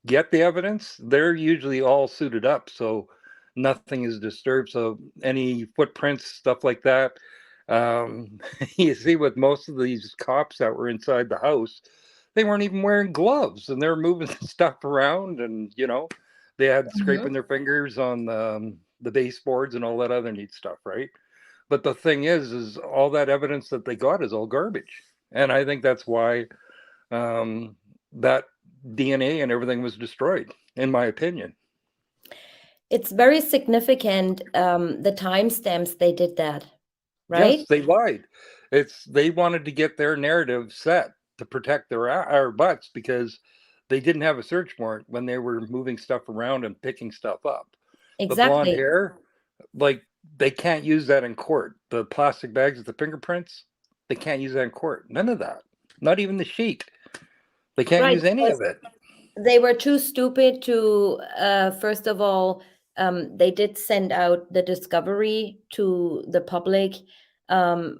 get the evidence, they're usually all suited up, so nothing is disturbed. So any footprints, stuff like that, you see with most of these cops that were inside the house, they weren't even wearing gloves and they're moving stuff around, and they had scraping their fingers on the baseboards and all that other neat stuff, right? But the thing is all that evidence that they got is all garbage, and I think that's why that DNA and everything was destroyed, in my opinion. It's very significant, the timestamps they did that, right? Yes, they lied. They wanted to get their narrative set to protect our butts because they didn't have a search warrant when they were moving stuff around and picking stuff up. The blonde Exactly. hair, like they can't use that in court. The plastic bags with the fingerprints, they can't use that in court. None of that. Not even the sheet. They can't Right, use any of it. they were too stupid to, first of all, they did send out the discovery to the public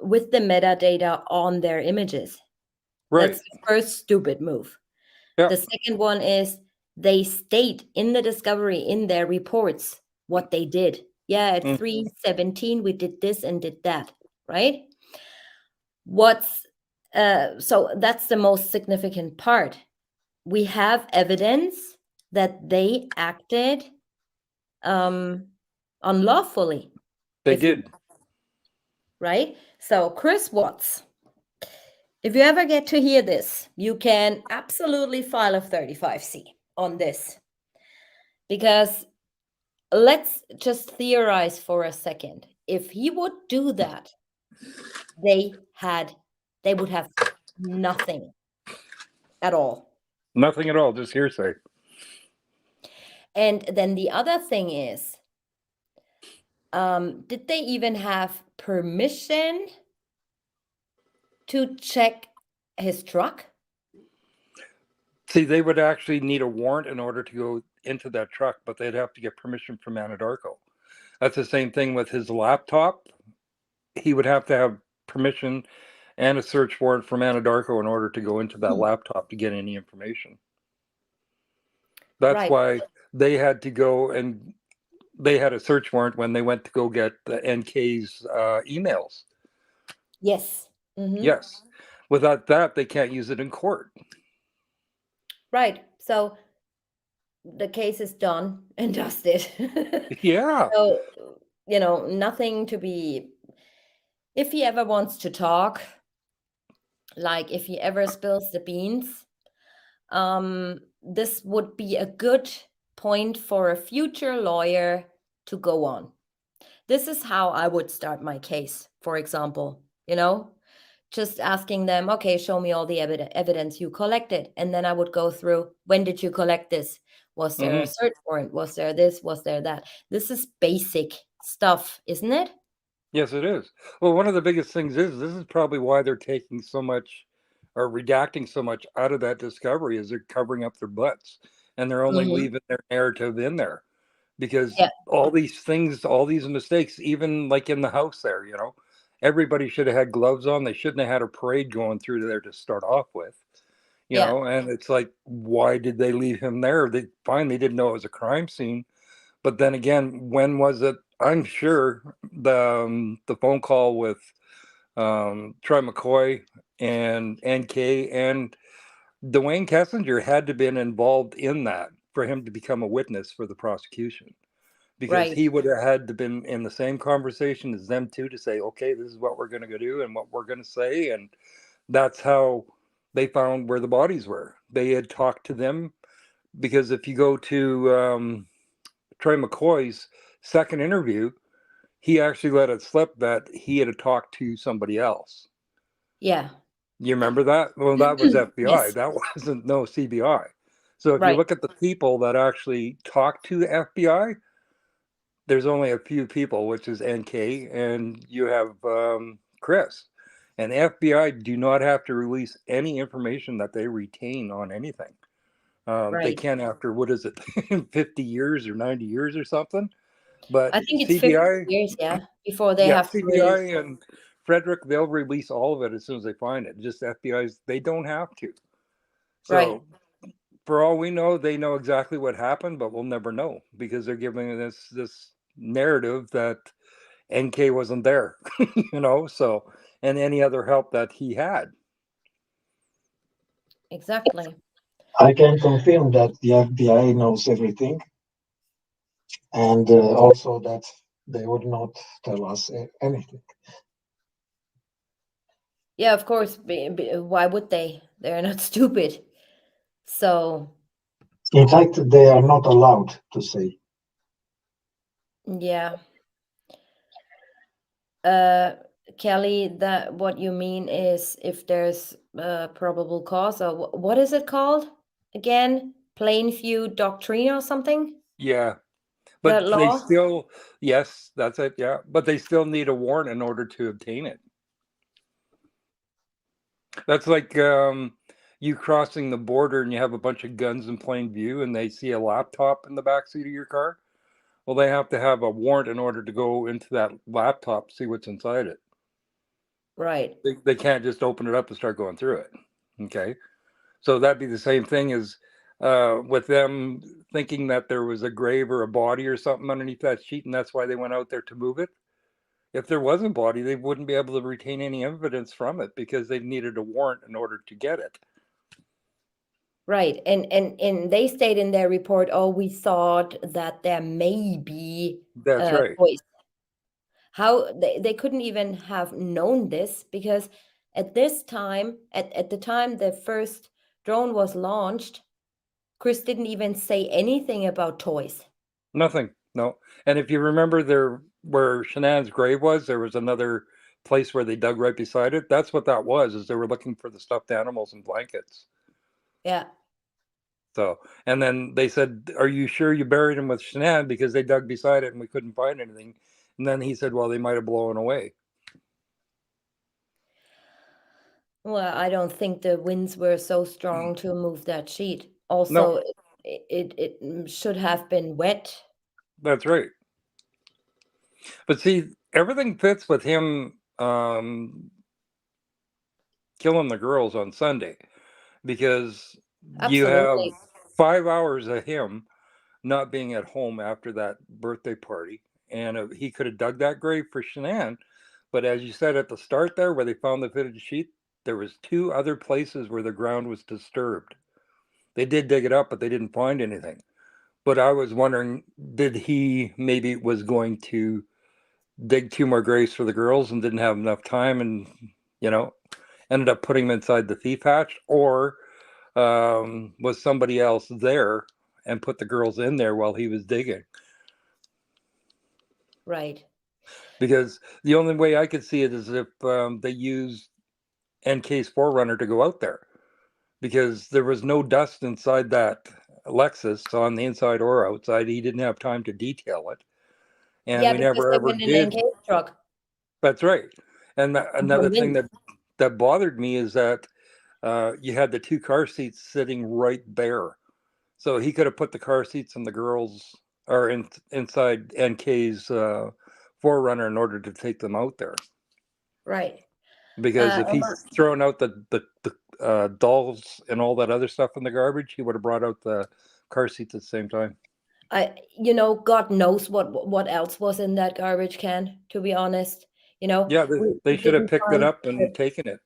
with the metadata on their images. Right. That's the first stupid move. Yeah. The second one is they state in the discovery, in their reports, what they did. Yeah, at 3:17, we did this and did that, right? So that's the most significant part. We have evidence that they acted unlawfully. They did. Right? So, Chris Watts, if you ever get to hear this, you can absolutely file a 35C on this. Because let's just theorize for a second. If he would do that, they would have nothing at all. Nothing at all, just hearsay. And then the other thing is, did they even have permission to check his truck? See, they would actually need a warrant in order to go into that truck, but they'd have to get permission from Anadarko. That's the same thing with his laptop. He would have to have permission and a search warrant from Anadarko in order to go into that laptop to get any information. That's Right. why they had to go and they had a search warrant when they went to go get the NK's emails. Yes. Mm-hmm. Yes. Without that, they can't use it in court. Right. So the case is done and dusted. Yeah. So, nothing to be, if he ever wants to talk, like if he ever spills the beans, this would be a good point for a future lawyer to go on. This is how I would start my case, for example, just asking them, okay, show me all the evidence you collected. And then I would go through, when did you collect this? Was there a search warrant? Was there this? Was there that? This is basic stuff, isn't it? Yes, it is. Well, one of the biggest things is this is probably why they're taking so much or redacting so much out of that discovery is they're covering up their butts and they're only leaving their narrative in there because Yeah, all these things, all these mistakes, even like in the house there, everybody should have had gloves on. They shouldn't have had a parade going through there to start off with, yeah, and it's like, why did they leave him there? They finally didn't know it was a crime scene. But then again, when was it? I'm sure the phone call with Troy McCoy and NK and Dwayne Kessinger had to been involved in that for him to become a witness for the prosecution because right, he would have had to been in the same conversation as them two to say, okay, this is what we're going to go do and what we're going to say, and that's how they found where the bodies were. They had talked to them because if you go to Troy McCoy's second interview, he actually let it slip that he had talked to somebody else. yeah. You remember that? Well, that was FBI. Yes, That wasn't no CBI. So if you right, look at the people that actually talked to the FBI, there's only a few people, which is NK and you have Chris. And the FBI do not have to release any information that they retain on anything. They right. can after, what is it, 50 years or 90 years or something. But I think it's 50 CBI, years, yeah, before they yeah, have to release. CBI and Frederick, they'll release all of it as soon as they find it. Just FBI's, they don't have to. Right, So for all we know, they know exactly what happened, but we'll never know because they're giving this narrative that NK wasn't there, so and any other help that he had. exactly. I can confirm that the FBI knows everything, and also that they would not tell us anything. Yeah, of course. Why would they? They're not stupid. So, In fact, they are not allowed to say. yeah. Kelly, that what you mean is if there's probable cause, or what is it called again? Plainview doctrine or something? Yeah, That but they law? still, yes, that's it. Yeah, but they still need a warrant in order to obtain it. That's like you crossing the border and you have a bunch of guns in plain view and they see a laptop in the backseat of your car. Well, they have to have a warrant in order to go into that laptop, see what's inside it. Right, They can't just open it up and start going through it. Okay. So that'd be the same thing as with them thinking that there was a grave or a body or something underneath that sheet, and that's why they went out there to move it. If there wasn't a body, they wouldn't be able to retain any evidence from it because they needed a warrant in order to get it. right. And they state in their report, oh, we thought that there may be That's right. voice. How they couldn't even have known this because at this time, at the time the first drone was launched, Chris didn't even say anything about toys. Nothing. No. And if you remember there where Shanann's grave was, there was another place where they dug right beside it. That's what that was, is they were looking for the stuffed animals and blankets. Yeah. So, and then they said, "Are you sure you buried him with Shanann?" Because they dug beside it and we couldn't find anything. And then he said, "Well, they might have blown away." Well, I don't think the winds were so strong to move that sheet. No, Also, it should have been wet. that's right. But see, everything fits with him killing the girls on Sunday because you have Absolutely. 5 hours of him not being at home after that birthday party, and he could have dug that grave for Shanann. But as you said at the start there, where they found the fitted sheet, there was 2 other places where the ground was disturbed. They did dig it up, but they didn't find anything. But I was wondering, did he maybe was going to dig 2 more graves for the girls and didn't have enough time, and ended up putting them inside the thief hatch, or was somebody else there and put the girls in there while he was digging? Right. Because the only way I could see it is if they used NK's Forerunner to go out there, because there was no dust inside that Lexus on the inside or outside. He didn't have time to detail it, and Yeah, we because never they ever went in did. NK truck. That's right. And I'm another thing convinced. that bothered me is that you had the 2 car seats sitting right there. So he could have put the car seats in the girls or inside NK's Forerunner in order to take them out there. Right. Because if Emma, he's throwing out the dolls and all that other stuff in the garbage, he would have brought out the car seats at the same time. God knows what else was in that garbage can, to be honest. Yeah, We they should have didn't picked it find up and taken it.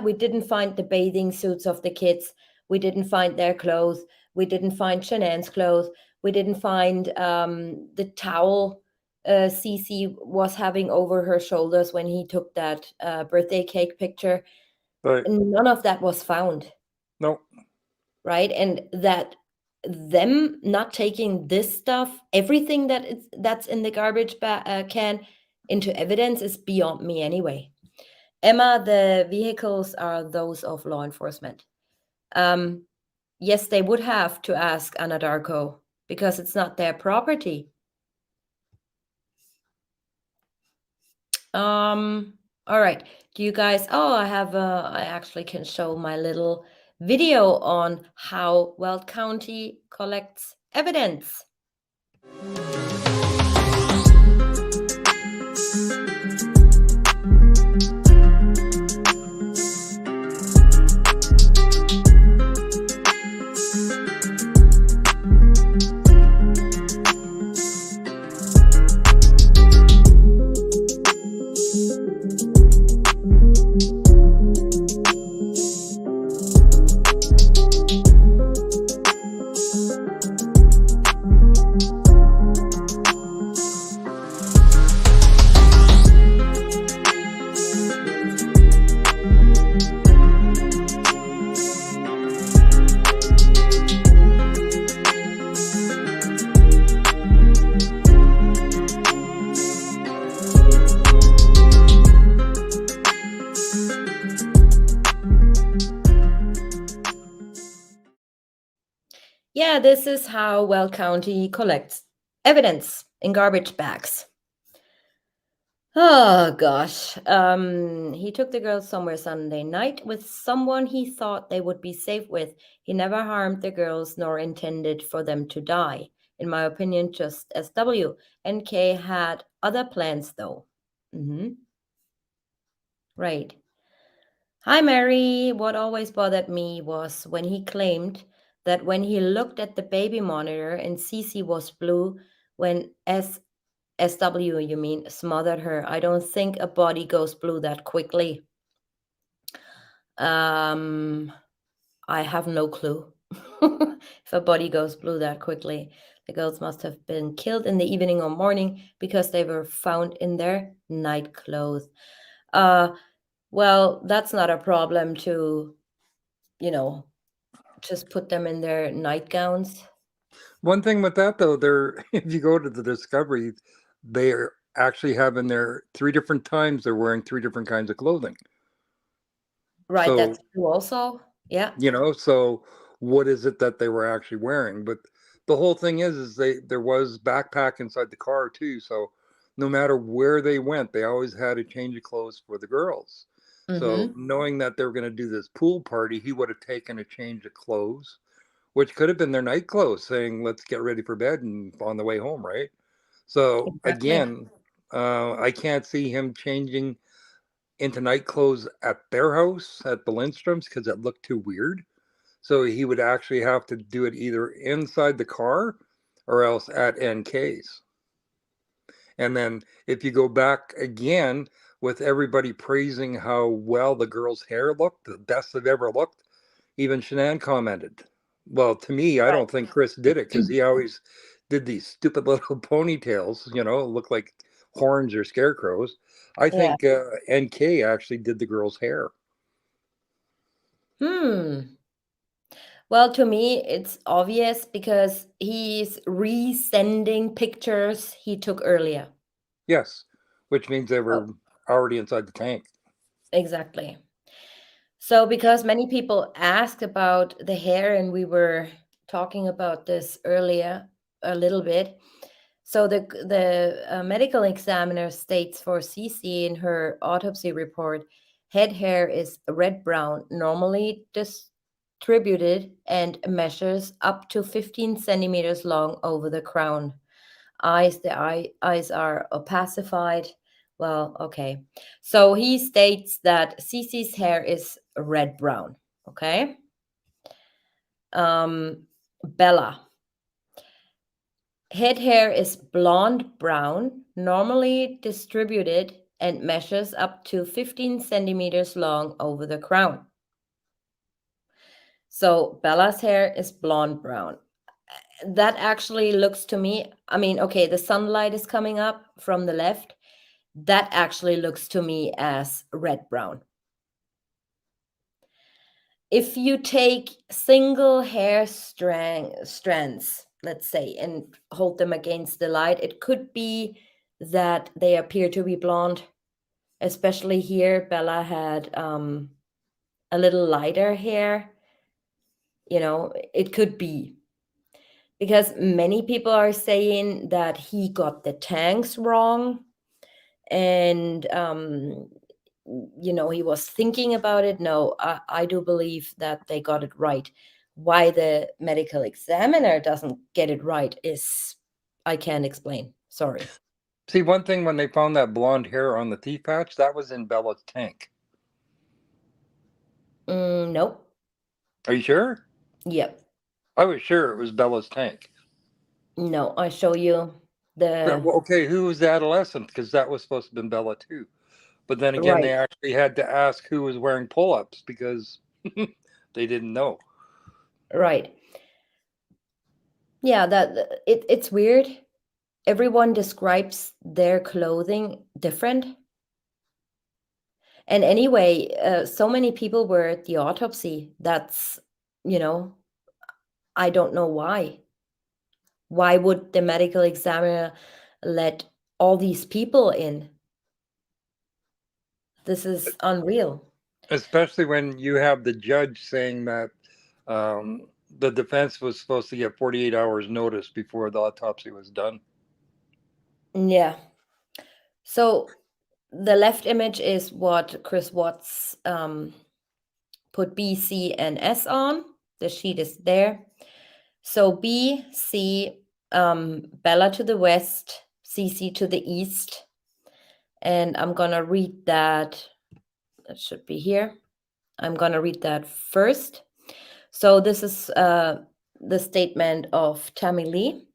we didn't find the bathing suits of the kids. We didn't find their clothes. We didn't find Shanann's clothes. We didn't find the towel Cece was having over her shoulders when he took that birthday cake picture. But None of that was found, no, right? And that them not taking this stuff, everything that's in the garbage can into evidence is beyond me anyway. Emma, the vehicles are those of law enforcement. Yes, they would have to ask Anadarko because it's not their property. All right. Do you guys? Oh, I actually can show my little video on how Weld County collects evidence. Yeah, this is how Weld County collects evidence in garbage bags. Oh gosh. He took the girls somewhere Sunday night with someone he thought they would be safe with. He never harmed the girls nor intended for them to die. In my opinion, just SW. NK had other plans though. Right. Hi, Mary. What always bothered me was when he claimed that when he looked at the baby monitor and Cece was blue, when SW, you mean, smothered her. I don't think a body goes blue that quickly. I have no clue if a body goes blue that quickly. The girls must have been killed in the evening or morning because they were found in their night clothes. Well, that's not a problem to, just put them in their nightgowns. one thing with that though, if you go to the Discovery, they're actually having their 3 different times they're wearing 3 different kinds of clothing. Right, So that's true also. Yeah. so what is it that they were actually wearing? But the whole thing is there was backpack inside the car too. So no matter where they went, they always had a change of clothes for the girls. So knowing that they were going to do this pool party, he would have taken a change of clothes, which could have been their night clothes, saying, let's get ready for bed and on the way home, right? So Exactly. again, I can't see him changing into night clothes at their house at the Lindstroms because it looked too weird. So he would actually have to do it either inside the car or else at NK's. And then if you go back again with everybody praising how well the girl's hair looked, the best they've ever looked, even Shanann commented. Well, to me, I don't think Chris did it because he always did these stupid little ponytails, look like horns or scarecrows. I think NK actually did the girl's hair. Well, to me, it's obvious because he's resending pictures he took earlier. Yes, which means they were already inside the tank. Exactly. So because many people asked about the hair, and we were talking about this earlier a little bit. So the medical examiner states for CC in her autopsy report, head hair is red-brown, normally distributed, and measures up to 15 centimeters long over the crown. Eyes are opacified. Well, okay. So he states that CC's hair is red-brown. Okay. Bella. Head hair is blonde brown, normally distributed, and measures up to 15 centimeters long over the crown. So Bella's hair is blonde brown. That actually looks to me, okay, the sunlight is coming up from the left. That actually looks to me as red brown. If you take single hair strands, let's say, and hold them against the light, it could be that they appear to be blonde. Especially here, Bella had a little lighter hair. It could be. Because many people are saying that he got the tanks wrong. And he was thinking about it. No, I do believe that they got it right. Why the medical examiner doesn't get it right is I can't explain. Sorry. See, one thing, when they found that blonde hair on the teeth patch, that was in Bella's tank. Nope. Are you sure? Yep. I was sure it was Bella's tank. No, I show you the... Okay, who was the adolescent? Because that was supposed to have been Bella too. But then again, Right. they actually had to ask who was wearing pull-ups because they didn't know. Right. Yeah, it's weird. Everyone describes their clothing different. And anyway, so many people were at the autopsy. That's, I don't know why. Why would the medical examiner let all these people in? This is unreal. Especially when you have the judge saying that the defense was supposed to get 48 hours notice before the autopsy was done. Yeah. So the left image is what Chris Watts put B, C, and S on. The sheet is there. So B, C, Bella to the west, CC to the east. And I'm going to read that. That should be here. I'm going to read that first. So this is the statement of Tammy Lee.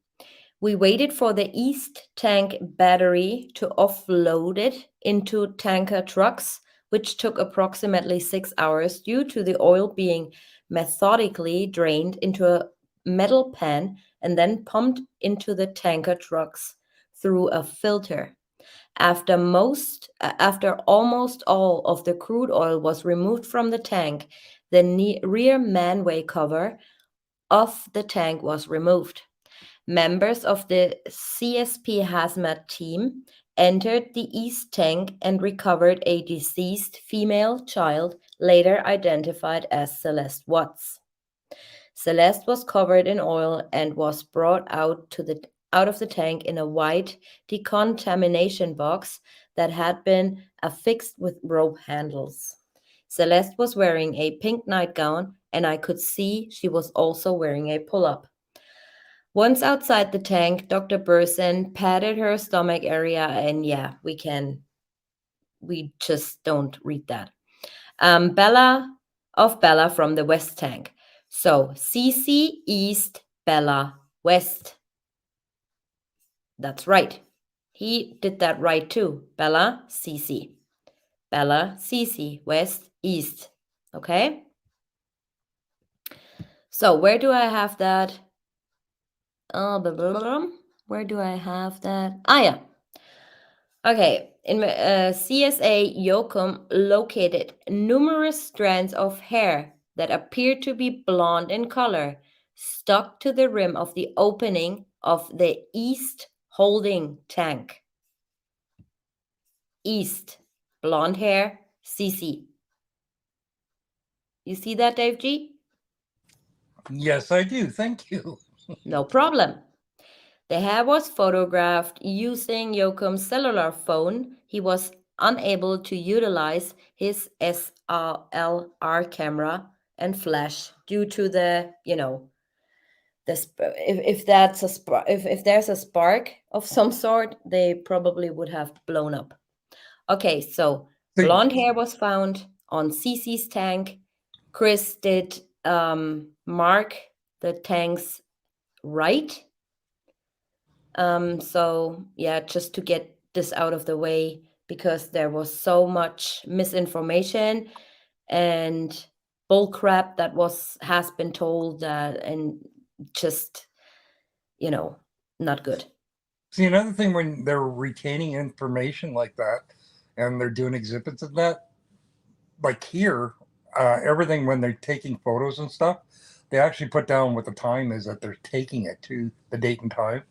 We waited for the east tank battery to offload it into tanker trucks, which took approximately 6 hours due to the oil being methodically drained into a metal pan and then pumped into the tanker trucks through a filter. After almost all of the crude oil was removed from the tank, the rear manway cover of the tank was removed. Members of the CSP hazmat team entered the east tank and recovered a deceased female child, later identified as Celeste Watts. Celeste was covered in oil and was brought out of the tank in a white decontamination box that had been affixed with rope handles. Celeste was wearing a pink nightgown, and I could see she was also wearing a pull-up. Once outside the tank, Dr. Burson patted her stomach area, and yeah, we just don't read that. Bella from the west tank. So CC east, Bella west. That's right. He did that right too. Bella, CC. Bella, CC, west, east. Okay? So where do I have that? Where do I have that? Ah, yeah. Okay, in CSA, Yoakum located numerous strands of hair that appeared to be blonde in color, stuck to the rim of the opening of the east holding tank. East, blonde hair, CC. You see that, Dave G? Yes, I do. Thank you. No problem. The hair was photographed using Yoakum's cellular phone. He was unable to utilize his SLR camera and flash due to the, if that's a if there's a spark of some sort, they probably would have blown up. Okay, so blonde hair was found on CC's tank. Chris did mark the tank's right. So yeah, just to get this out of the way, because there was so much misinformation and bull crap that has been told, and just, not good. See, another thing, when they're retaining information like that and they're doing exhibits of that, like here, everything, when they're taking photos and stuff, they actually put down what the time is that they're taking it to, the date and time,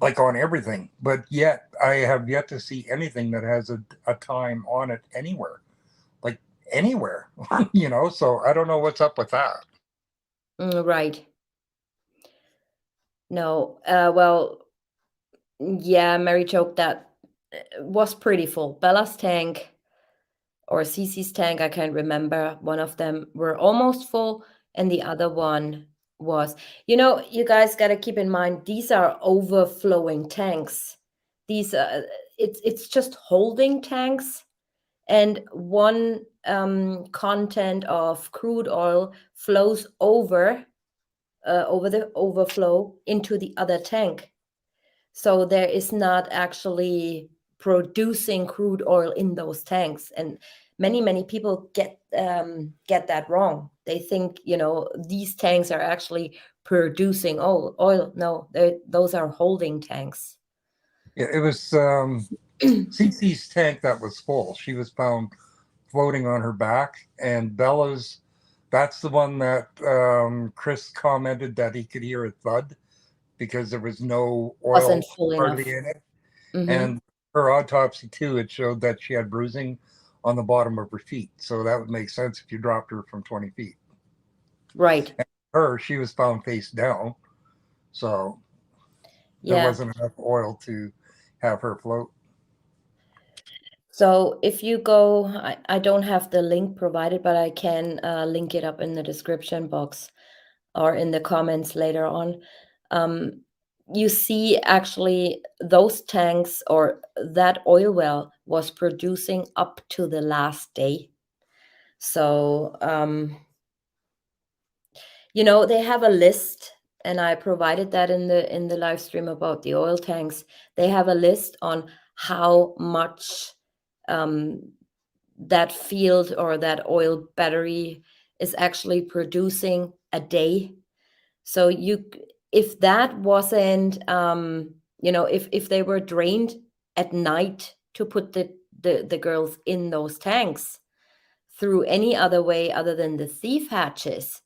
like on everything. But yet, I have yet to see anything that has a time on it anywhere, like anywhere, so I don't know what's up with that. Right. No, well, yeah, Mary joked that was pretty full. Bella's tank or CC's tank, I can't remember. One of them were almost full, and the other one was. You guys got to keep in mind, these are overflowing tanks. These it's just holding tanks, and one content of crude oil flows over the overflow into the other tank. So there is not actually producing crude oil in those tanks, and many people get that wrong. They think these tanks are actually producing oil. No, those are holding tanks. Yeah, it was CC's tank that was full. She was found floating on her back, and Bella's, that's the one that Chris commented that he could hear a thud because there was no oil Wasn't full hardly enough. in it. Mm-hmm. And her autopsy too, it showed that she had bruising on the bottom of her feet. So that would make sense if you dropped her from 20 feet. Right. And she was found face down. So there wasn't enough oil to have her float. So if you go, I don't have the link provided, but I can link it up in the description box or in the comments later on. You see, actually, those tanks or that oil well was producing up to the last day. So, they have a list, and I provided that in the live stream about the oil tanks. They have a list on how much that field or that oil battery is actually producing a day. So if that wasn't, if they were drained at night to put the girls in those tanks through any other way other than the thief hatches,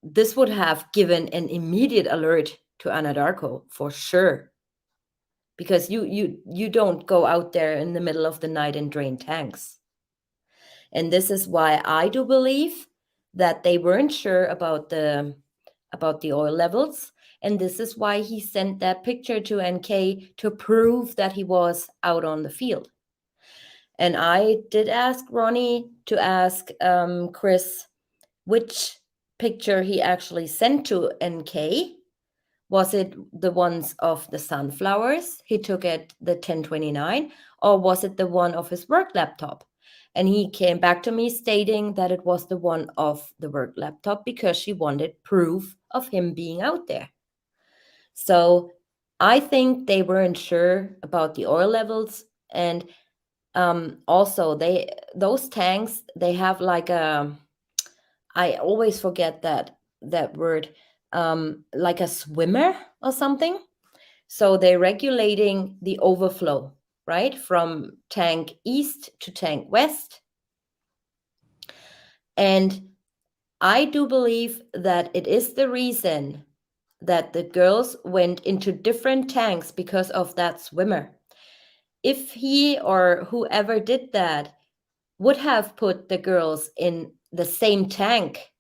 this would have given an immediate alert to Anadarko for sure. Because you don't go out there in the middle of the night and drain tanks. And this is why I do believe that they weren't sure about the oil levels. And this is why he sent that picture to NK to prove that he was out on the field. And I did ask Ronnie to ask Chris which picture he actually sent to NK. Was it the ones of the sunflowers he took at the 1029, or was it the one of his work laptop? And he came back to me stating that it was the one of the work laptop because she wanted proof of him being out there. So I think they weren't sure about the oil levels, and also those tanks, they have like I always forget that word, like a swimmer or something. So they're regulating the overflow, right, from tank east to tank west. And I do believe that it is the reason that the girls went into different tanks because of that swimmer. If he or whoever did that would have put the girls in the same tank,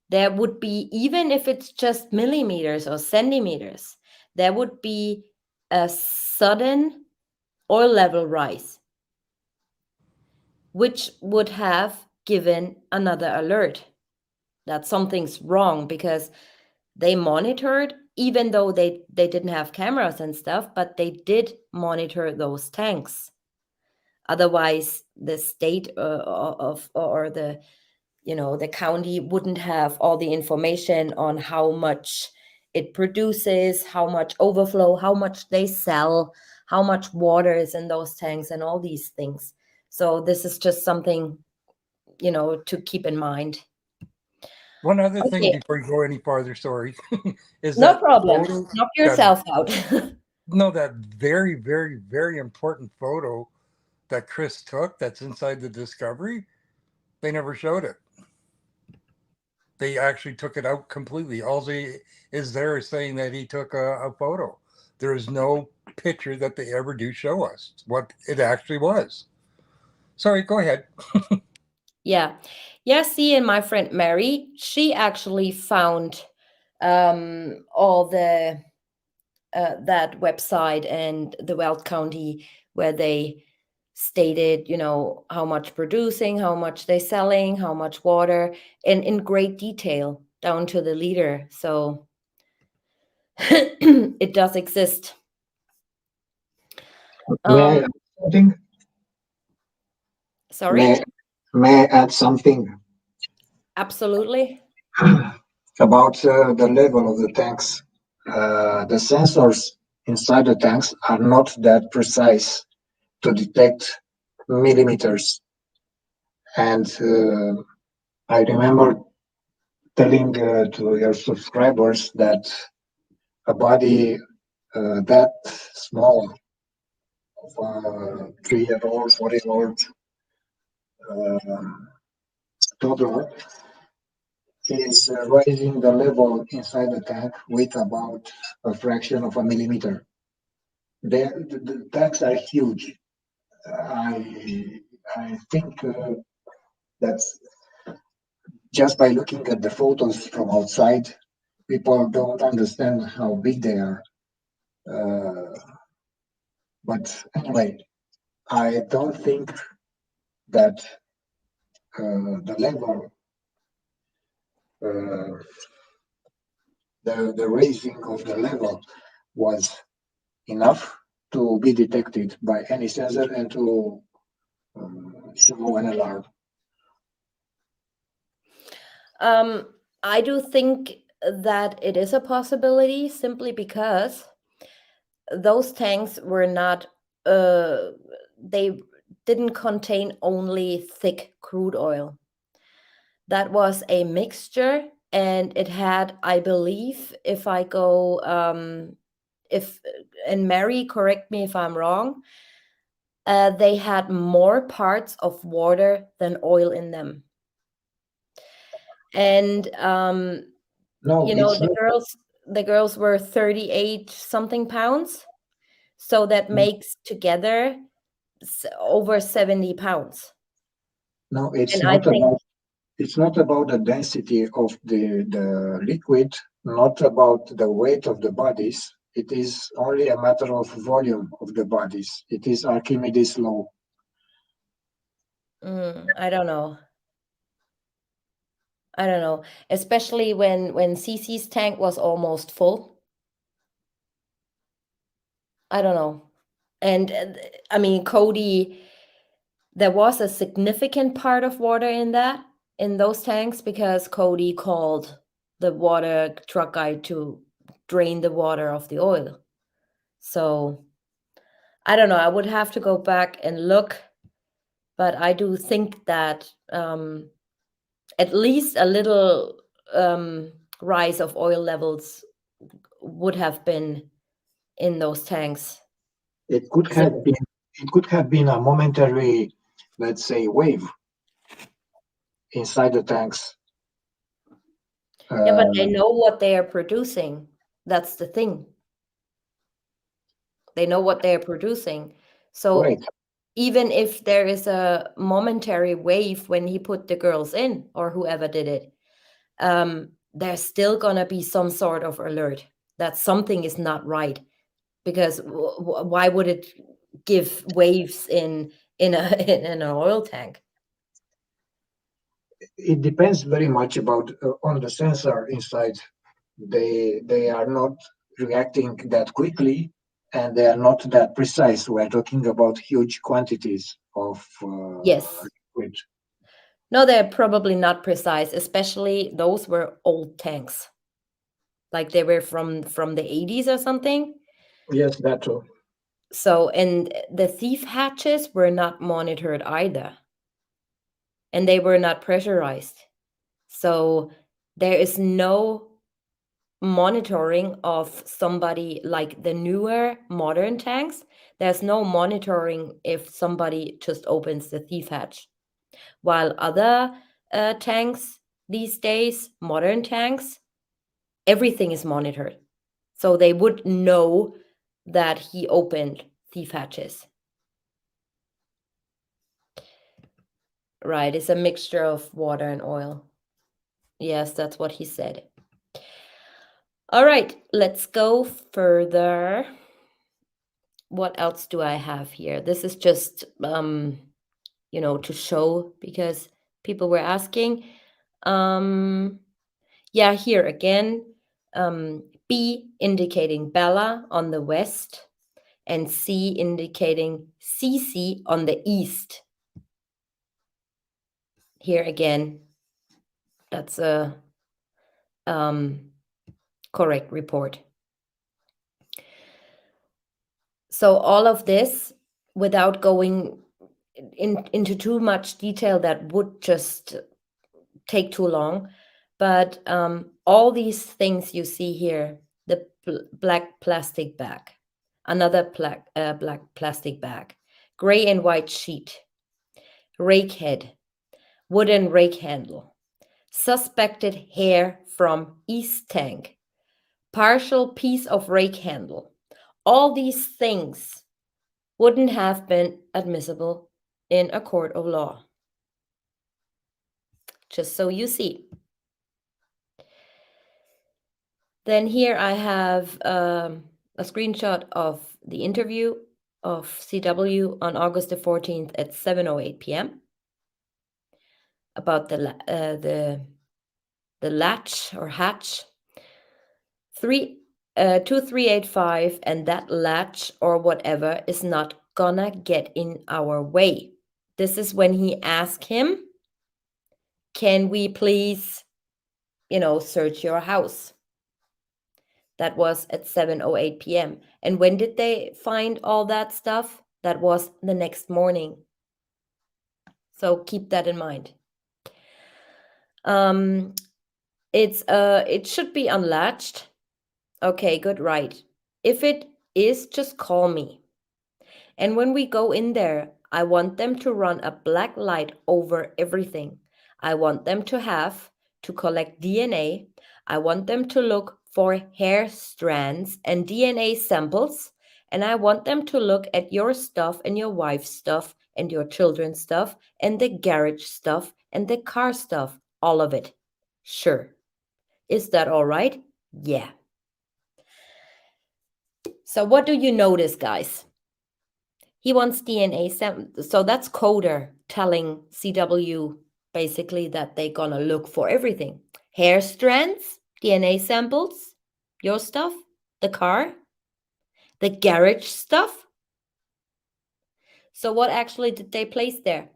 there would be, even if it's just millimeters or centimeters, there would be a sudden oil level rise, which would have given another alert that something's wrong, because they monitored, even though they didn't have cameras and stuff, but they did monitor those tanks. Otherwise, the state of or the the county wouldn't have all the information on how much it produces, how much overflow, how much they sell, how much water is in those tanks, and all these things. So this is just something to keep in mind. One other thing Okay, before you go any farther, sorry, is no that problem. photo, Knock that yourself out. no, that very, very, very important photo that Chris took that's inside the Discovery, they never showed it. They actually took it out completely. All they is there is saying that he took a photo. There is no picture that they ever do show us what it actually was. Sorry, go ahead. Yeah. Yeah, see, and my friend Mary, she actually found all the that website and the Weld County, where they stated, how much producing, how much they selling, how much water, and in great detail down to the liter. So it does exist. May I Um, add something? sorry? May I add something Absolutely. about the level of the tanks? The sensors inside the tanks are not that precise to detect millimeters. And I remember telling to your subscribers that a body that small, of a 3-year-old, 4-year-old toddler, is raising the level inside the tank with about a fraction of a millimeter. The tanks are huge. I think that's just by looking at the photos from outside, people don't understand how big they are. But anyway, I don't think that the level, uh, the raising of the level was enough to be detected by any sensor and to show an alarm. I do think that it is a possibility, simply because those tanks were not they didn't contain only thick crude oil. That was a mixture, and it had, I believe, if I go if and Mary, correct me if I'm wrong, they had more parts of water than oil in them. And No, it's not. the girls were 38 something pounds, so that makes together over 70 pounds. No, And I think it's not about the density of the liquid, not about the weight of the bodies. It is only a matter of volume of the bodies. It is Archimedes' law. I don't know. Especially when CC's tank was almost full. I don't know. And I mean, Cody, there was a significant part of water in those tanks, because Cody called the water truck guy to drain the water of the oil. So I don't know. I would have to go back and look, but I do think that at least a little rise of oil levels would have been in those tanks. It could have been a momentary, let's say, wave inside the tanks. Yeah, but they know what they are producing. That's the thing. They know what they are producing. So Right. even if there is a momentary wave when he put the girls in or whoever did it, there's still gonna be some sort of alert that something is not right, because why would it give waves in in an oil tank? It depends very much about on the sensor inside. They are not reacting that quickly, and they are not that precise. We're talking about huge quantities of Yes. liquid. No, they're probably not precise, especially those were old tanks. Like they were from the 80s or something. Yes, that too. So, and the thief hatches were not monitored either. And they were not pressurized. So there is no monitoring of somebody like the newer modern tanks. There's no monitoring if somebody just opens the thief hatch. While other tanks these days, modern tanks, everything is monitored. So they would know that he opened thief hatches. Right, it's a mixture of water and oil. Yes, that's what he said. All right, let's go further. What else do I have here? This is just, to show, because people were asking. Yeah, here again, B indicating Bella on the west, and C indicating CC on the east. Here again, that's a correct report. So all of this, without going into too much detail, that would just take too long. But all these things you see here, the black plastic bag, another black plastic bag, gray and white sheet, rake head, wooden rake handle, suspected hair from east tank, partial piece of rake handle. All these things wouldn't have been admissible in a court of law. Just so you see. Then here I have a screenshot of the interview of CW on August the 14th at 7:08 p.m. about the latch or hatch 2385, and that latch or whatever is not gonna get in our way. This is when he asked him, can we please, search your house? That was at 7:08 p.m. And when did they find all that stuff? That was the next morning. So keep that in mind. It should be unlatched. Okay, good, right. If it is, just call me. And when we go in there, I want them to run a black light over everything. I want them to collect DNA. I want them to look for hair strands and DNA samples. And I want them to look at your stuff and your wife's stuff and your children's stuff and the garage stuff and the car stuff, all of it. Sure. Is that all right? Yeah. So what do you notice, guys? He wants DNA samples. So that's Coder telling CW basically that they're gonna look for everything. Hair strands, DNA samples, your stuff, the car, the garage stuff. So what actually did they place there?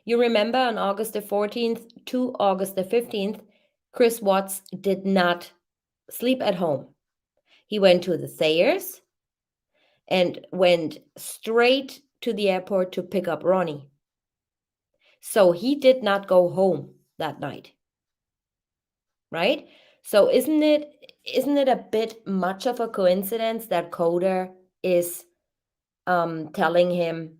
You remember on August the 14th to August the 15th, Chris Watts did not sleep at home. He went to the THIIS and went straight to the airport to pick up Ronnie. So he did not go home that night. Right? So isn't it a bit much of a coincidence that Coder is telling him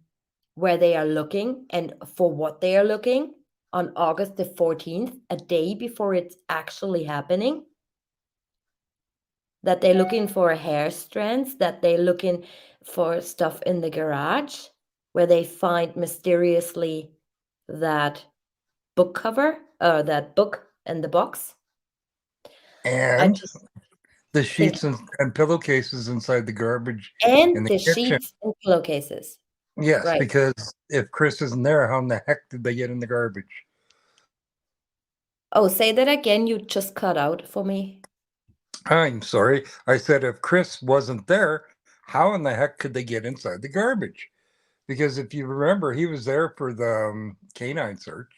where they are looking and for what they are looking on August the 14th, a day before it's actually happening? That they're looking for hair strands, that they're looking for stuff in the garage, where they find mysteriously that book cover, that book in the box. I And just the think, sheets and pillowcases inside the garbage in and the the kitchen. sheets and pillowcases. Yes, Right. because if Chris isn't there, how in the heck did they get in the garbage? Oh, say that again. You just cut out for me. I'm sorry. I said if Chris wasn't there, how in the heck could they get inside the garbage? Because if you remember, he was there for the canine search,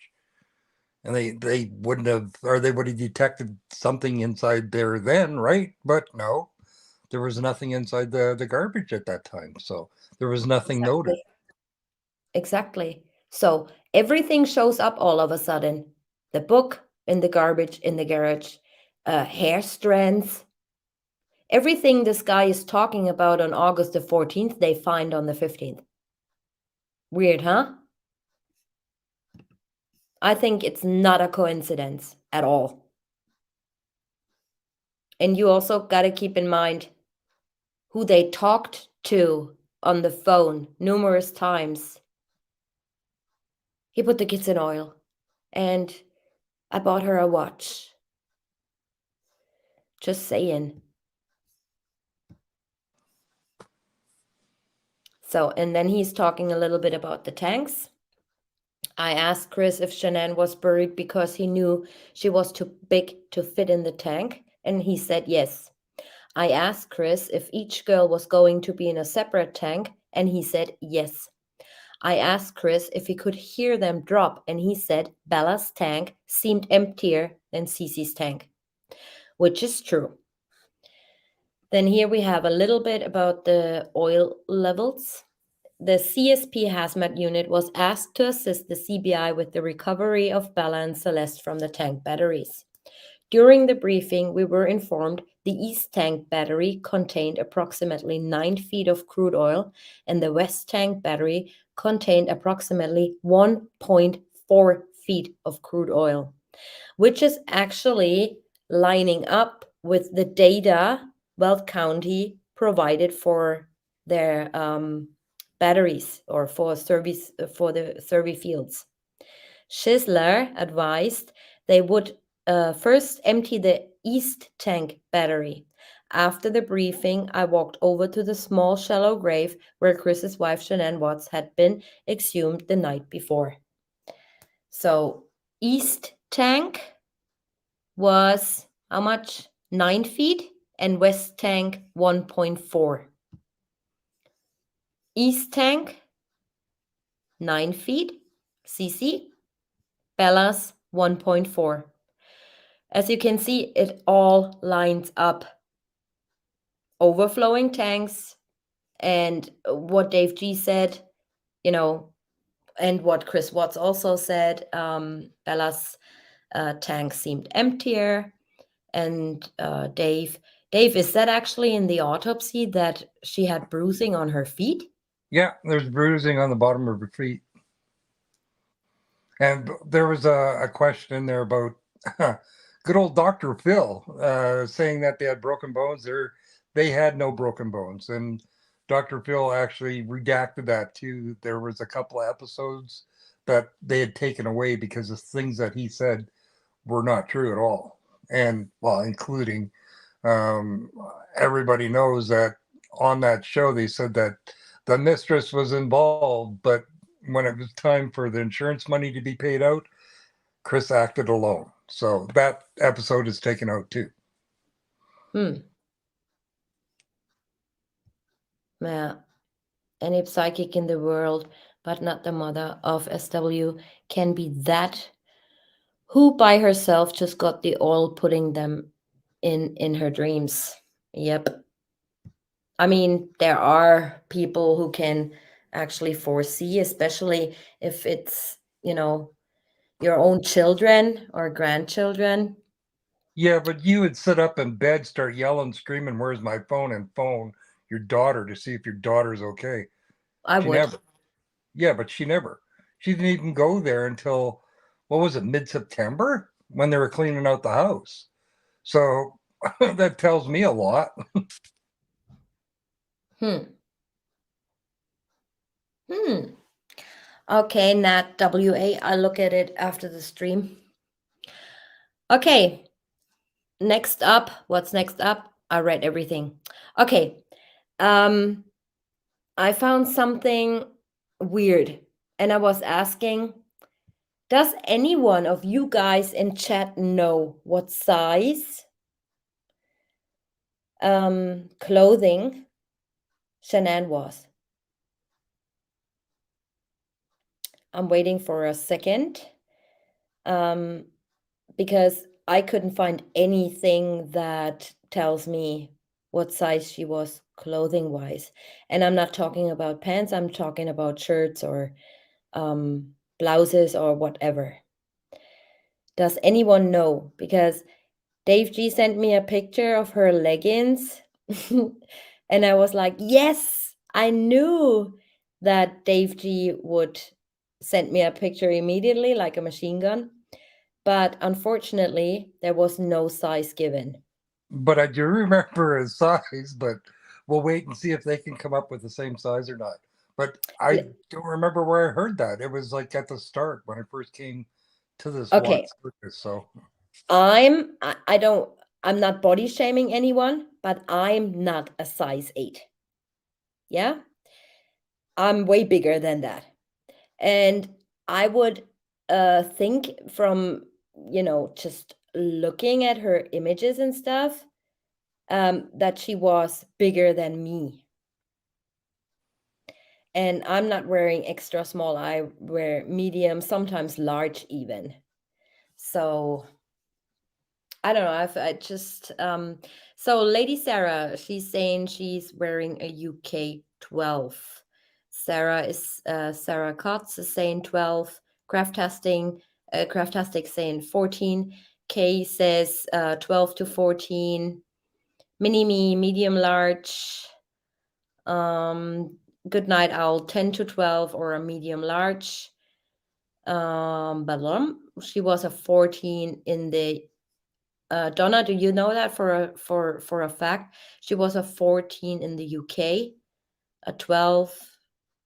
and they wouldn't have, or they would have detected something inside there then, right? But no, there was nothing inside the garbage at that time, so there was nothing noted. Exactly. So everything shows up all of a sudden. The book in the garbage in the garage, hair strands. Everything this guy is talking about on August the 14th, they find on the 15th. Weird, huh? I think it's not a coincidence at all. And you also got to keep in mind who they talked to on the phone numerous times. He put the kids in oil, and I bought her a watch. Just saying. So, and then he's talking a little bit about the tanks. I asked Chris if Shanann was buried because he knew she was too big to fit in the tank, and he said yes. I asked Chris if each girl was going to be in a separate tank, and he said yes. I asked Chris if he could hear them drop, and he said Bella's tank seemed emptier than Cece's tank, which is true. Then here we have a little bit about the oil levels. The CSP hazmat unit was asked to assist the CBI with the recovery of Bella and Celeste from the tank batteries. During the briefing, we were informed the east tank battery contained approximately 9 feet of crude oil, and the west tank battery contained approximately 1.4 feet of crude oil, which is actually lining up with the data Weld County provided for their batteries or for service for the survey fields. Schisler advised they would first empty the east tank battery. After the briefing, I walked over to the small shallow grave where Chris's wife Shanann Watts had been exhumed the night before. So east tank was how much? 9 feet, and west tank 1.4. East tank 9 feet, cc. Bella's 1.4. As you can see, it all lines up. Overflowing tanks, and what Dave G said, and what Chris Watts also said, Bella's tank seemed emptier. And Dave, is that actually in the autopsy that she had bruising on her feet? Yeah, there's bruising on the bottom of her feet. And there was a question in there about good old Dr. Phil saying that they had broken bones. They had no broken bones. And Dr. Phil actually redacted that too. There was a couple of episodes that they had taken away because the things that he said were not true at all. And well, including everybody knows that on that show they said that the mistress was involved, but when it was time for the insurance money to be paid out, Chris acted alone. So that episode is taken out too. Yeah. Any psychic in the world, but not the mother of SW, can be that who by herself just got the oil putting them in her dreams. Yep. I mean, there are people who can actually foresee, especially if it's, your own children or grandchildren. Yeah, but you would sit up in bed, start yelling, screaming, "Where's my phone?" and phone your daughter to see if your daughter's okay. I She would. never. Yeah, but she never. She didn't even go there until, what was it, mid-September when they were cleaning out the house. So that tells me a lot. Hmm. Okay, Nat WA. I'll look at it after the stream. Okay. Next up. What's next up? I read everything. Okay. I found something weird, and I was asking, does any one of you guys in chat know what size clothing Shanann was? I'm waiting for a second, because I couldn't find anything that tells me what size she was clothing wise. And I'm not talking about pants, I'm talking about shirts or blouses or whatever. Does anyone know? Because Dave G sent me a picture of her leggings. And I was like, yes, I knew that Dave G would send me a picture immediately, like a machine gun. But unfortunately, there was no size given. But I do remember his size, but we'll wait and see if they can come up with the same size or not. But I don't remember where I heard that. It was like at the start when I first came to this Okay, Watts circus. So I'm not body shaming anyone, but I'm not a size 8. Yeah? I'm way bigger than that. And I would think from, just looking at her images and stuff, that she was bigger than me. And I'm not wearing extra small, I wear medium, sometimes large even. So I don't know. I just so Lady Sarah, she's saying she's wearing a UK 12. Sarah Kotz is saying 12. Craftastic saying 14. Kay says 12 to 14. Mini me, medium large. Good night owl 10 to 12 or a medium large. But she was a 14 in the Donna, do you know that for a fact? She was a 14 in the UK, a 12.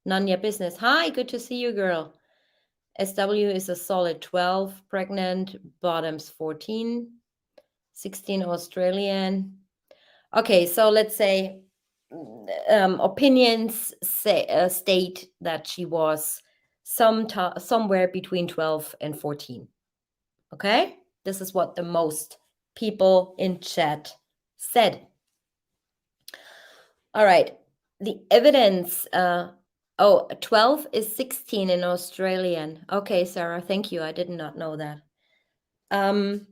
None your business. Hi, good to see you, girl. SW is a solid 12, pregnant, bottoms 14, 16 Australian. Okay, so let's say opinions state that she was somewhere between 12 and 14. Okay, this is what the most people in chat said. All right, the evidence. 12 is 16 in Australian. Okay, Sarah, thank you. I did not know that. I'm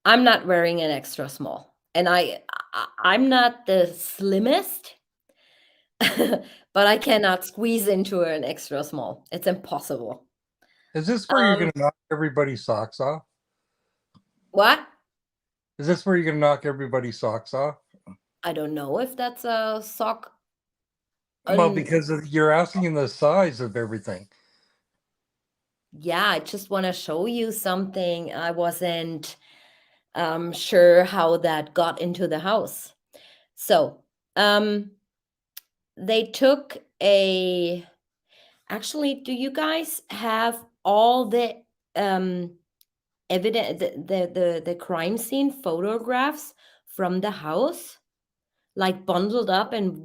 not wearing an extra small, and I'm not the slimmest, but I cannot squeeze into an extra small. It's impossible. is this where you're going to knock everybody's socks off? What? Is this where you're going to knock everybody's socks off? I don't know if that's a sock. Well, because you're asking the size of everything. Yeah, I just want to show you something. I wasn't sure how that got into the house. So they took a. Actually, do you guys have all the evidence, the crime scene photographs from the house, like bundled up in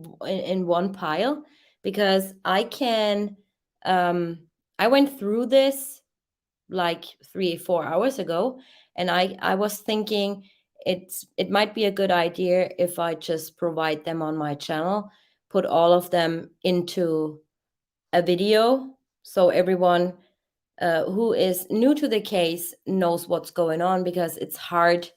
one pile? Because I can. I went through this like 3-4 hours ago, and I was thinking it might be a good idea if I just provide them on my channel, put all of them into a video, so everyone who is new to the case knows what's going on, because it's hard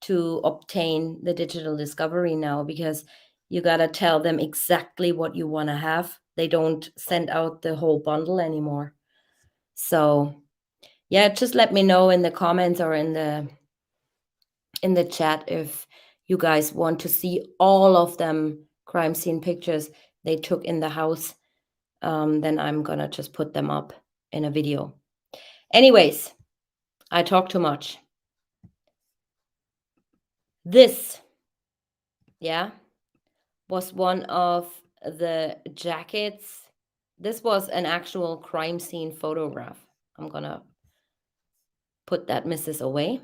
to obtain the digital discovery now, because you got to tell them exactly what you want to have. They don't send out the whole bundle anymore. So yeah, just let me know in the comments or in the chat if you guys want to see all of them crime scene pictures they took in the house. Then I'm gonna just put them up in a video. Anyways, I talk too much. This, yeah, was one of the jackets. This was an actual crime scene photograph. I'm gonna put that missus away.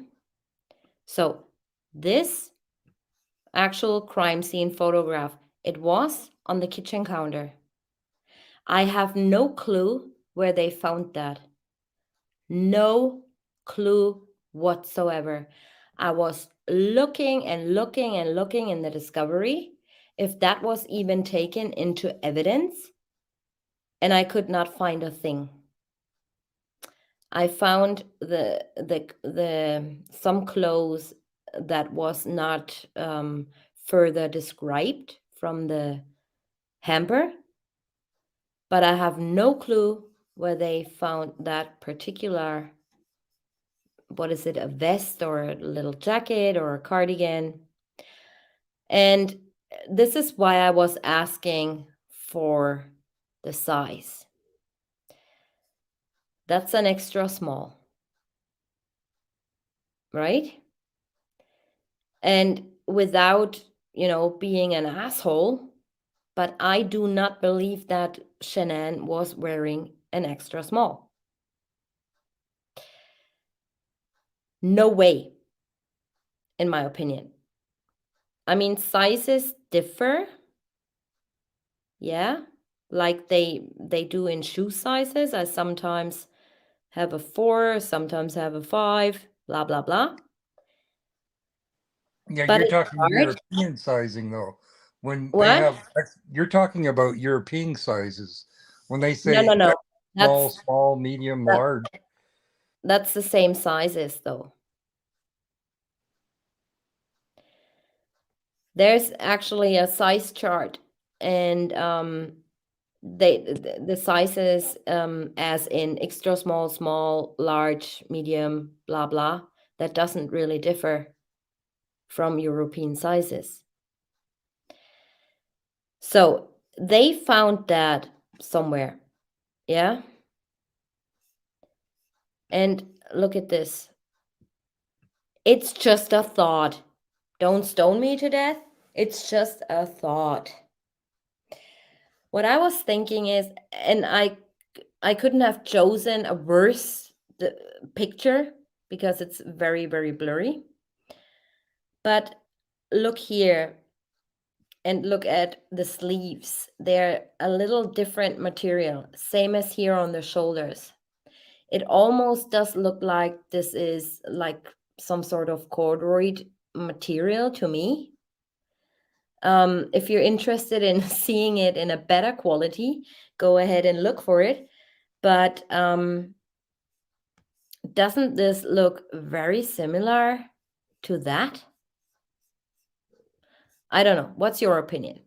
So this actual crime scene photograph, it was on the kitchen counter. I have no clue where they found that. No clue whatsoever. I was looking and looking and looking in the discovery if that was even taken into evidence, and I could not find a thing. I found the some clothes that was not further described from the hamper, but I have no clue where they found that particular, what is it, a vest or a little jacket or a cardigan. And this is why I was asking for the size. That's an extra small, right? And without, being an asshole, but I do not believe that Shanann was wearing an extra small. No way, in my opinion. I mean, sizes differ. Yeah, like they do in shoe sizes. I sometimes have a 4, sometimes have a 5, blah blah blah. Yeah, But you're it's talking hard. European sizing though. When they What? have, you're talking about European sizes. When they No, no, say no. small, That's small, medium, that, large. that's the same sizes though. There's actually a size chart, and the sizes, as in extra small, small, large, medium, blah blah, that doesn't really differ from European sizes. So they found that somewhere, yeah. And look at this. It's just a thought. Don't stone me to death. It's just a thought. What I was thinking is, and I couldn't have chosen a worse picture because it's very, very blurry. But look here and look at the sleeves. They're a little different material, same as here on the shoulders. It almost does look like this is like some sort of corduroy material to me. If you're interested in seeing it in a better quality, go ahead and look for it. But doesn't this look very similar to that? I don't know. What's your opinion?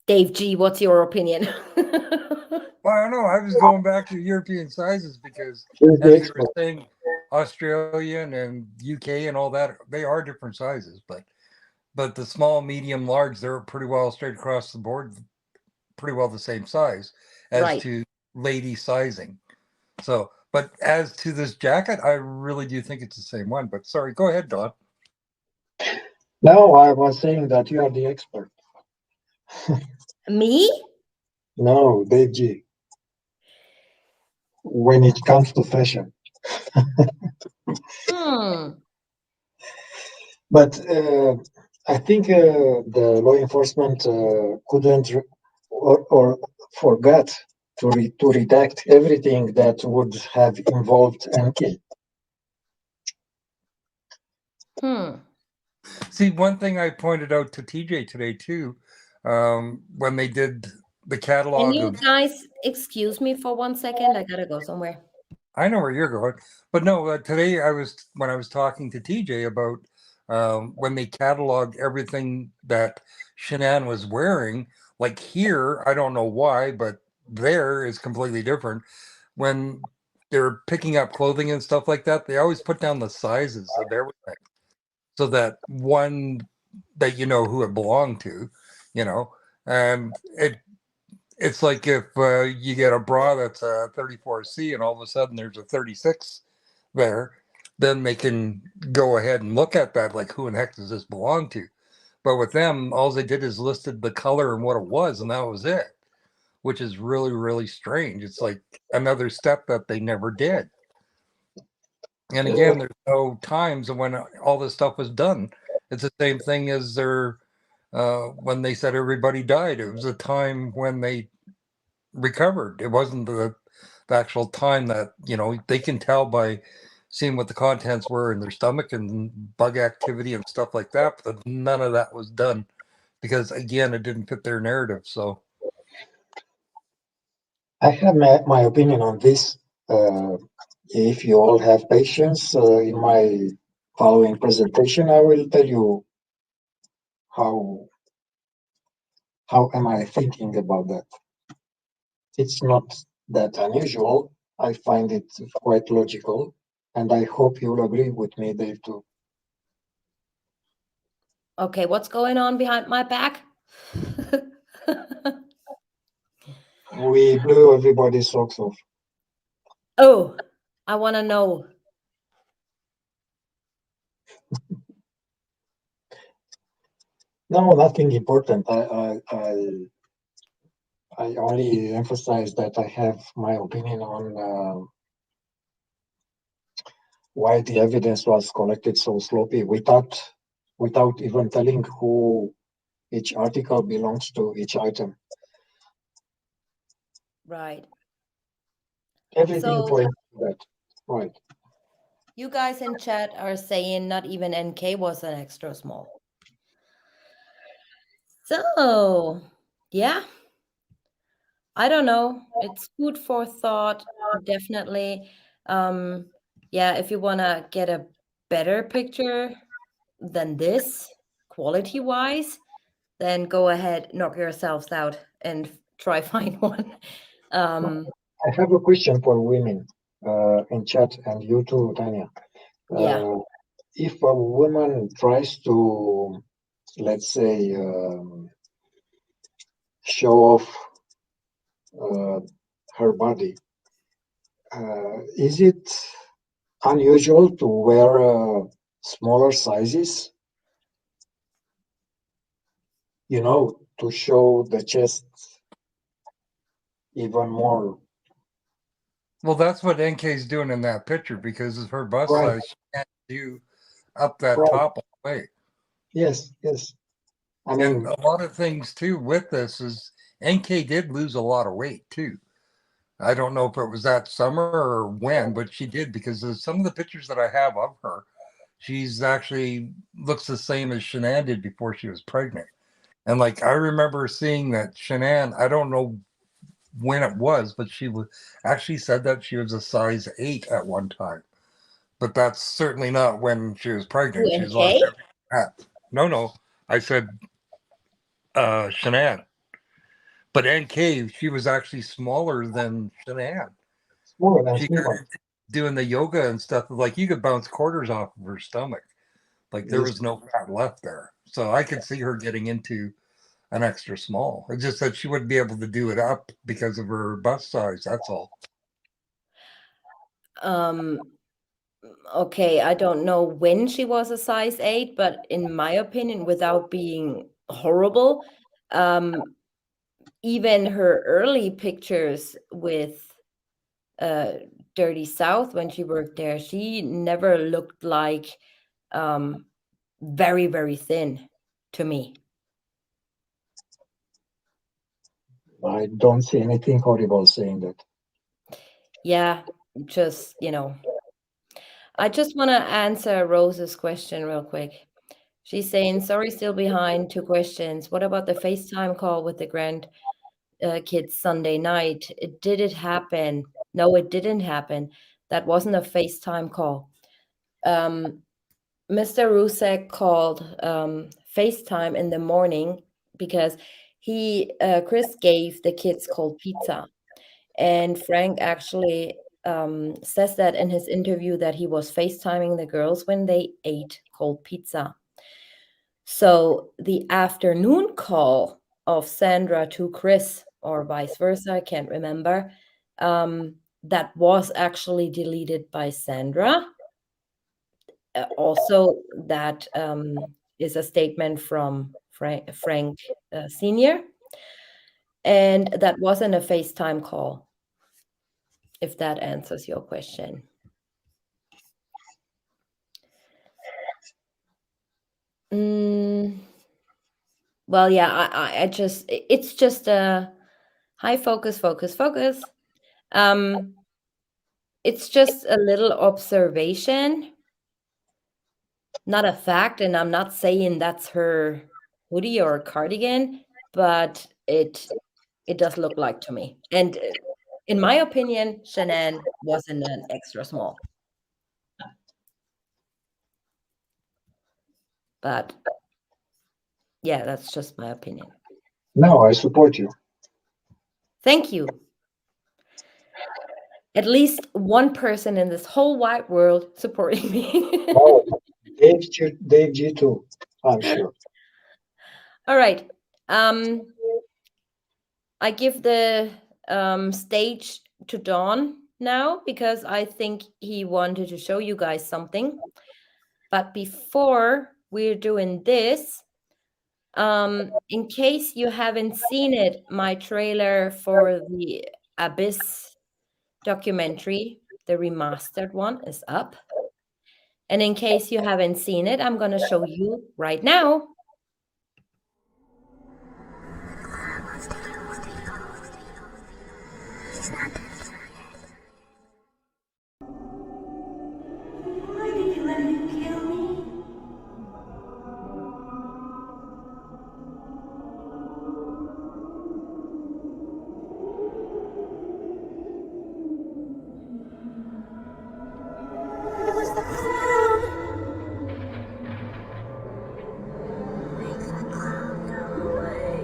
Dave G, what's your opinion? Well, I don't know. I was going back to European sizes because, Who's the as you were expert? saying, Australian and UK and all that, they are different sizes. But the small, medium, large, they're pretty well straight across the board, pretty well the same size as Right. to lady sizing. So, but as to this jacket, I really do think it's the same one. But sorry, go ahead, Don. No, I was saying that you are the expert. Me? No, Dave G. When it comes to fashion. But I think the law enforcement couldn't or forgot to redact everything that would have involved NK. See, one thing I pointed out to TJ today too, when they did the Can catalog you of. guys excuse me for 1 second? I gotta go somewhere. I know where you're going, but no. Today when I was talking to TJ about when they cataloged everything that Shanann was wearing. Like here, I don't know why, but there is completely different. When they're picking up clothing and stuff like that, they always put down the sizes of everything, so that one that you know who it belonged to, you know, and it's like if you get a bra that's a 34C and all of a sudden there's a 36 there, then they can go ahead and look at that like, who in heck does this belong to? But with them, all they did is listed the color and what it was, and that was it, which is really, really strange. It's like another step that they never did. And again, there's no times when all this stuff was done. It's the same thing as when they said everybody died. It was a time when they recovered. It wasn't the actual time that, you know, they can tell by seeing what the contents were in their stomach and bug activity and stuff like that, but none of that was done because, again, it didn't fit their narrative. So I have my opinion on this. If you all have patience, in my following presentation, I will tell you how am I thinking about that. It's not that unusual. I find it quite logical, and I hope you'll agree with me, Dave, too. Okay, what's going on behind my back? We blew everybody's socks off. Oh, I want to know. No, nothing important. I only emphasize that I have my opinion on why the evidence was collected so sloppy without even telling who each article belongs to, each item. Right. Everything So points to that. Right. you guys in chat are saying not even NK was an extra small. So, yeah, I don't know. It's food for thought, definitely. Yeah, if you want to get a better picture than this, quality-wise, then go ahead, knock yourselves out and try find one. I have a question for women in chat, and you too, Tanya. Yeah, If a woman tries to, let's say, show off her body, is it unusual to wear smaller sizes? You know, to show the chest even more. well, that's what NK's doing in that picture because of her bust Right, size. She can't do up that right. top all the way. Yes, yes. I And mean, a lot of things too with this is NK did lose a lot of weight too. I don't know if it was that summer or when, but she did because of some of the pictures that I have of her. She's actually looks the same as Shanann did before she was pregnant. And like I remember seeing that Shanann, I don't know when it was, but she actually said that she was a size 8 at one time. But that's certainly not when she was pregnant. She's lost NK? everything. No. I said Shanann. But NK, she was actually smaller than Shanann. smaller than She Sneeman. doing the yoga and stuff. Like you could bounce quarters off of her stomach. Like there Yes. was no fat left there. So I could see her getting into an extra small. It's just that she wouldn't be able to do it up because of her bust size. That's all. Okay, I don't know when she was a size 8, but in my opinion, without being horrible, even her early pictures with Dirty South when she worked there, she never looked like very, very thin to me. I don't see anything horrible saying that. Yeah, just, I just want to answer Rose's question real quick. She's saying, sorry, still behind. 2 questions. What about the FaceTime call with the kids Sunday night? Did it happen? No, it didn't happen. That wasn't a FaceTime call. Mr. Rusek called FaceTime in the morning because Chris gave the kids cold pizza. And Frank actually says that in his interview that he was FaceTiming the girls when they ate cold pizza. So the afternoon call of Sandra to Chris, or vice versa, I can't remember, that was actually deleted by Sandra. Also, that is a statement from Frank Sr. And that wasn't a FaceTime call, if that answers your question. Well, yeah, it's just a high focus. It's just a little observation, not a fact, and I'm not saying that's her hoodie or cardigan, but it does look like to me. And in my opinion, Shanann wasn't an extra small. But yeah, that's just my opinion. No, I support you. Thank you. At least one person in this whole wide world supporting me. Oh, Dave G2, I'm sure. All right. I give the stage to Dawn now because I think he wanted to show you guys something. But before we're doing this, in case you haven't seen it, my trailer for the Abyss documentary, the remastered one, is up. And in case you haven't seen it, I'm going to show you right now. Why did you let him kill me? It was the clown. Make the clown go away.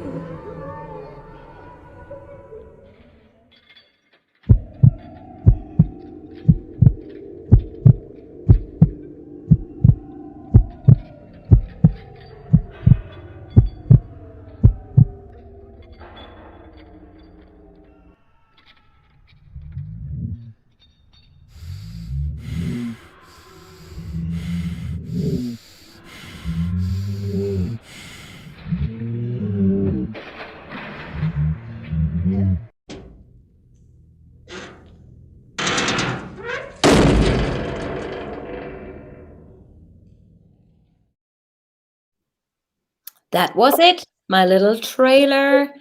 That was it, my little trailer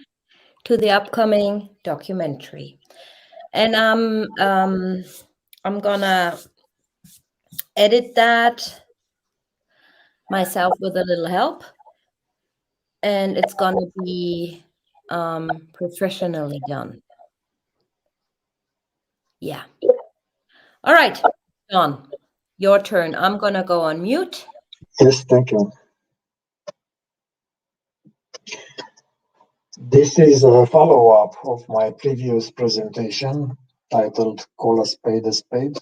to the upcoming documentary. And I'm gonna edit that myself with a little help. And it's gonna be professionally done. Yeah. All right, John, your turn. I'm gonna go on mute. Yes, thank you. This is a follow-up of my previous presentation titled Call a Spade a Spade.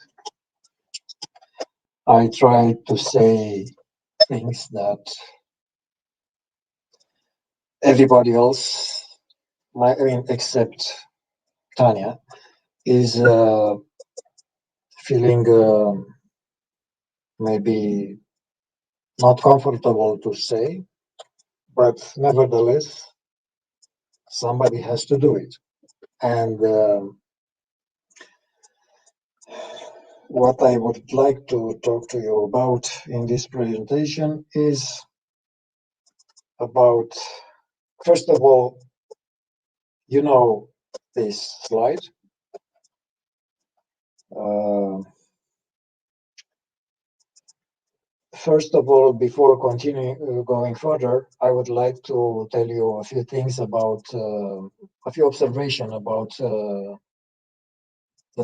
I tried to say things that everybody else, except Tanya, is feeling maybe not comfortable to say, but nevertheless, somebody has to do it. And what I would like to talk to you about in this presentation is about, first of all, you know this slide. First of all, before continuing going further, I would like to tell you a few things about, a few observations about the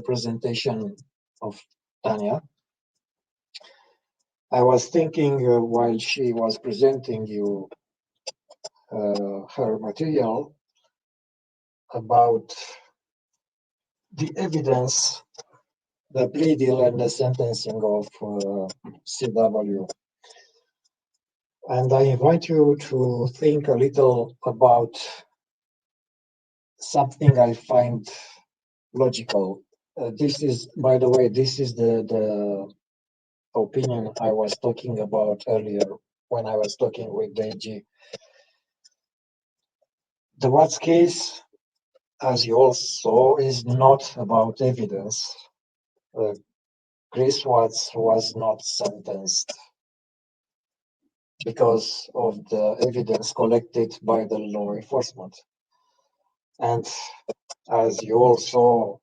presentation of Tanya. I was thinking while she was presenting you her material about the evidence, the plea deal and the sentencing of CW. And I invite you to think a little about something I find logical. This is, by the way, this is the opinion I was talking about earlier when I was talking with DG. The Watts case, as you all saw, is not about evidence. Chris Watts was not sentenced because of the evidence collected by the law enforcement. And as you all saw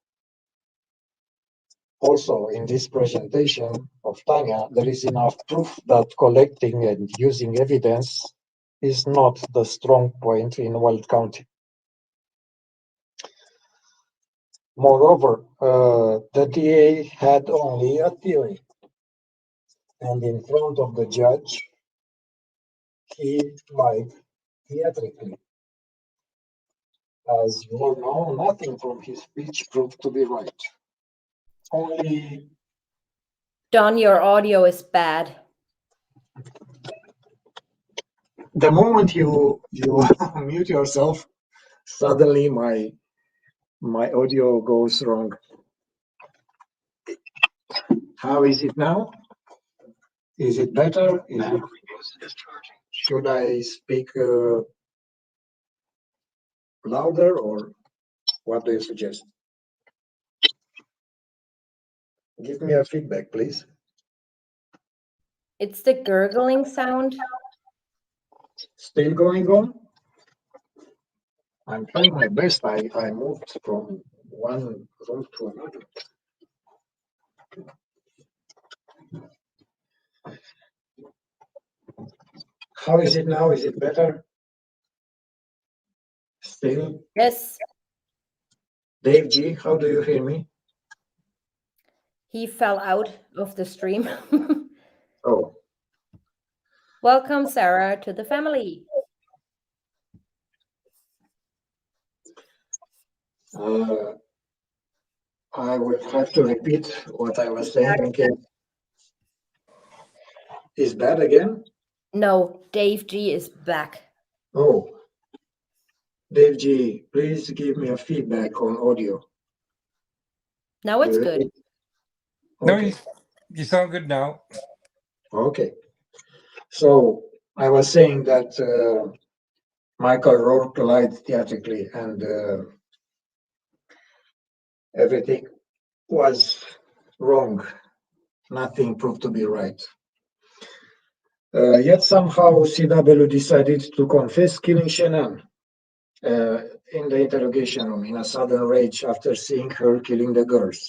also in this presentation of Tanya, there is enough proof that collecting and using evidence is not the strong point in Weld County. Moreover, the DA had only a theory, and in front of the judge, he lied theatrically. As you all know, nothing from his speech proved to be right. Only Don, your audio is bad. the moment you mute yourself, suddenly my audio goes wrong. How is it now? Is it better? Should I speak louder, or what do you suggest? Give me a feedback, please. It's the gurgling sound. Still going on? I'm trying my best. I moved from one room to another. How is it now? Is it better? Still? Yes, Dave G, how do you hear me? he fell out of the stream. Oh, Welcome, Sarah, to the family. I would have to repeat what I was saying in case. Is bad again? No, Dave G is back. Oh, Dave G, please give me a feedback on audio. Now it's good. No, Okay. you sound good now. Okay. So I was saying that Michael Rourke lied theatrically, and everything was wrong. Nothing proved to be right. Yet somehow CW decided to confess killing Shanann in the interrogation room in a sudden rage after seeing her killing the girls.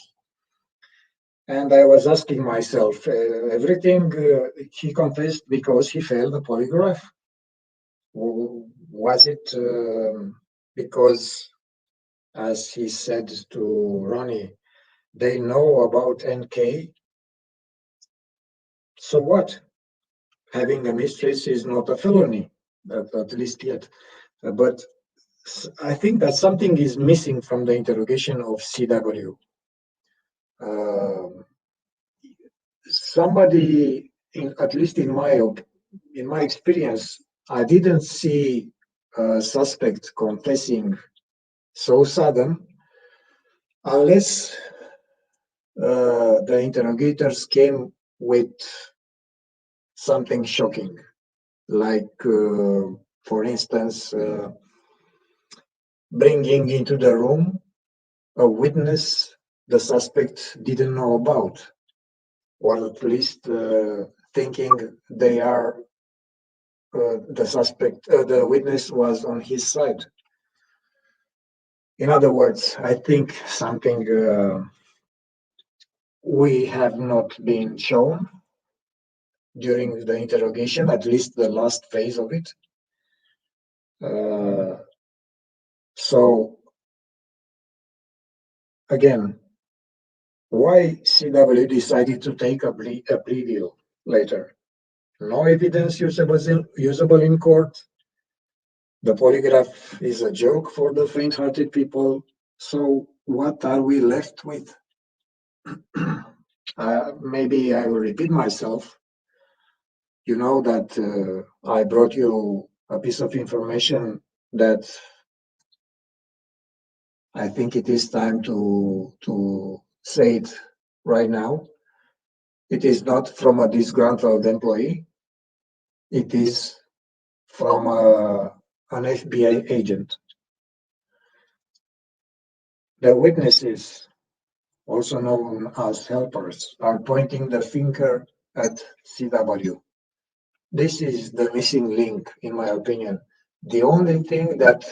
And I was asking myself, everything he confessed because he failed the polygraph? Was it because, as he said to Ronnie, they know about NK? So what? Having a mistress is not a felony, at least yet. But I think that something is missing from the interrogation of CW. Somebody, at least in my experience, I didn't see a suspect confessing so sudden, unless the interrogators came with something shocking, like, for instance, bringing into the room a witness the suspect didn't know about, or at least thinking they are the suspect, the witness was on his side. In other words, I think something we have not been shown during the interrogation, at least the last phase of it. So again, Why CW decided to take a plea deal later? No evidence usable in court. The polygraph is a joke for the faint-hearted people. So what are we left with? Maybe I will repeat myself. You know that I brought you a piece of information that I think it is time to say it right now. It is not from a disgruntled employee. It is from an FBI agent. The witnesses, also known as helpers, are pointing the finger at CW. This is the missing link, in my opinion. The only thing that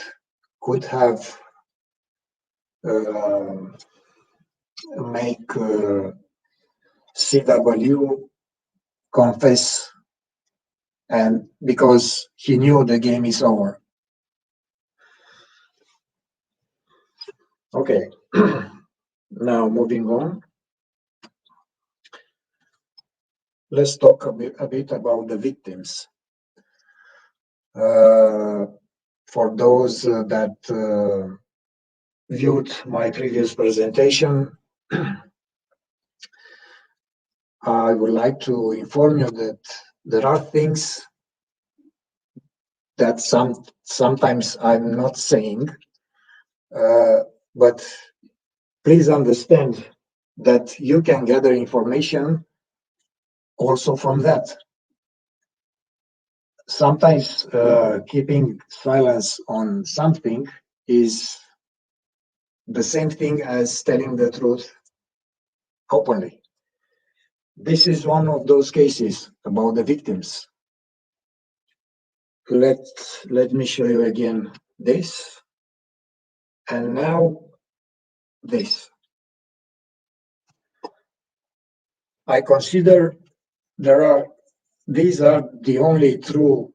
could have make CW confess, and because he knew the game is over. Okay, now moving on. Let's talk a bit about the victims. For those that viewed my previous presentation, I would like to inform you that there are things that sometimes I'm not saying, but please understand that you can gather information also from that. Sometimes keeping silence on something is the same thing as telling the truth openly. This is one of those cases about the victims. Let me show you again this, and now this. I consider these are the only true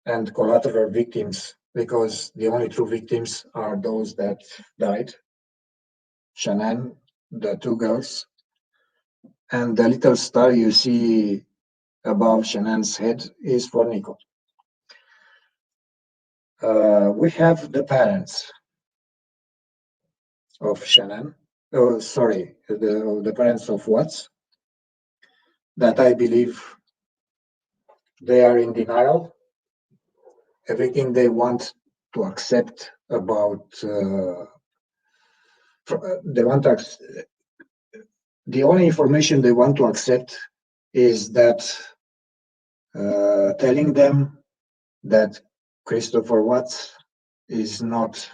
and collateral victims, because the only true victims are those that died. Shanann, the two girls, and the little star you see above Shanann's head is for Nico. We have the parents of Shanann. Oh, sorry, the parents of Watts, that I believe they are in denial. Everything they want to accept about the only information they want to accept is that telling them that Christopher Watts is not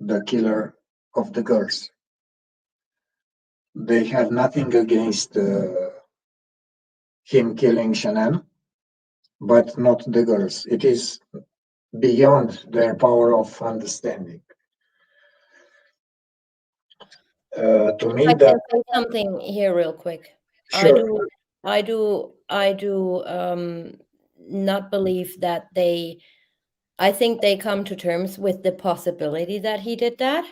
the killer of the girls. They have nothing against him killing Shanann, but not the girls. It is beyond their power of understanding. To me, I that can say something here real quick. sure. I do not believe that I think they come to terms with the possibility that he did that.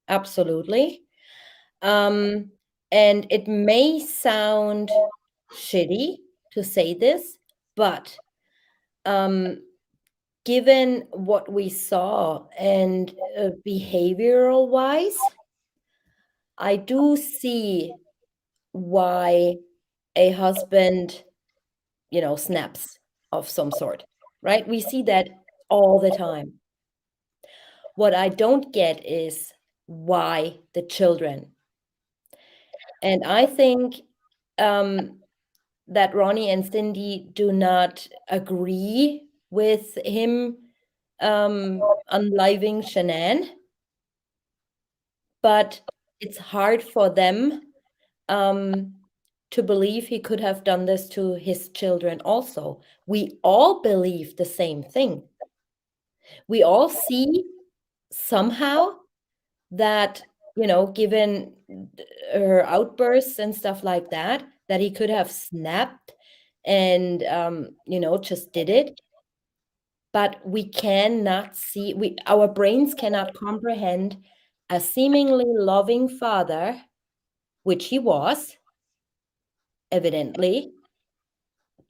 Absolutely. And it may sound shitty to say this, but given what we saw and behavioral wise, I do see why a husband, snaps of some sort, right? We see that all the time. What I don't get is why the children. And I think that Ronnie and Cindy do not agree with him unliving Shanann, but it's hard for them to believe he could have done this to his children also. We all believe the same thing. We all see somehow that, given her outbursts and stuff like that, that he could have snapped and, just did it. But we cannot see, our brains cannot comprehend a seemingly loving father which he was, evidently,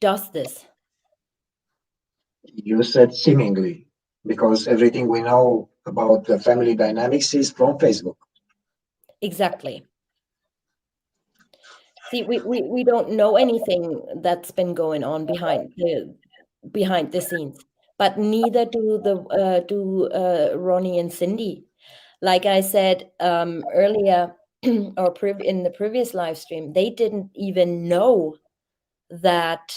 does this. You said seemingly, because everything we know about the family dynamics is from Facebook. Exactly. See, we don't know anything that's been going on behind the scenes, but neither do Ronnie and Cindy. Like I said earlier, or in the previous live stream, they didn't even know that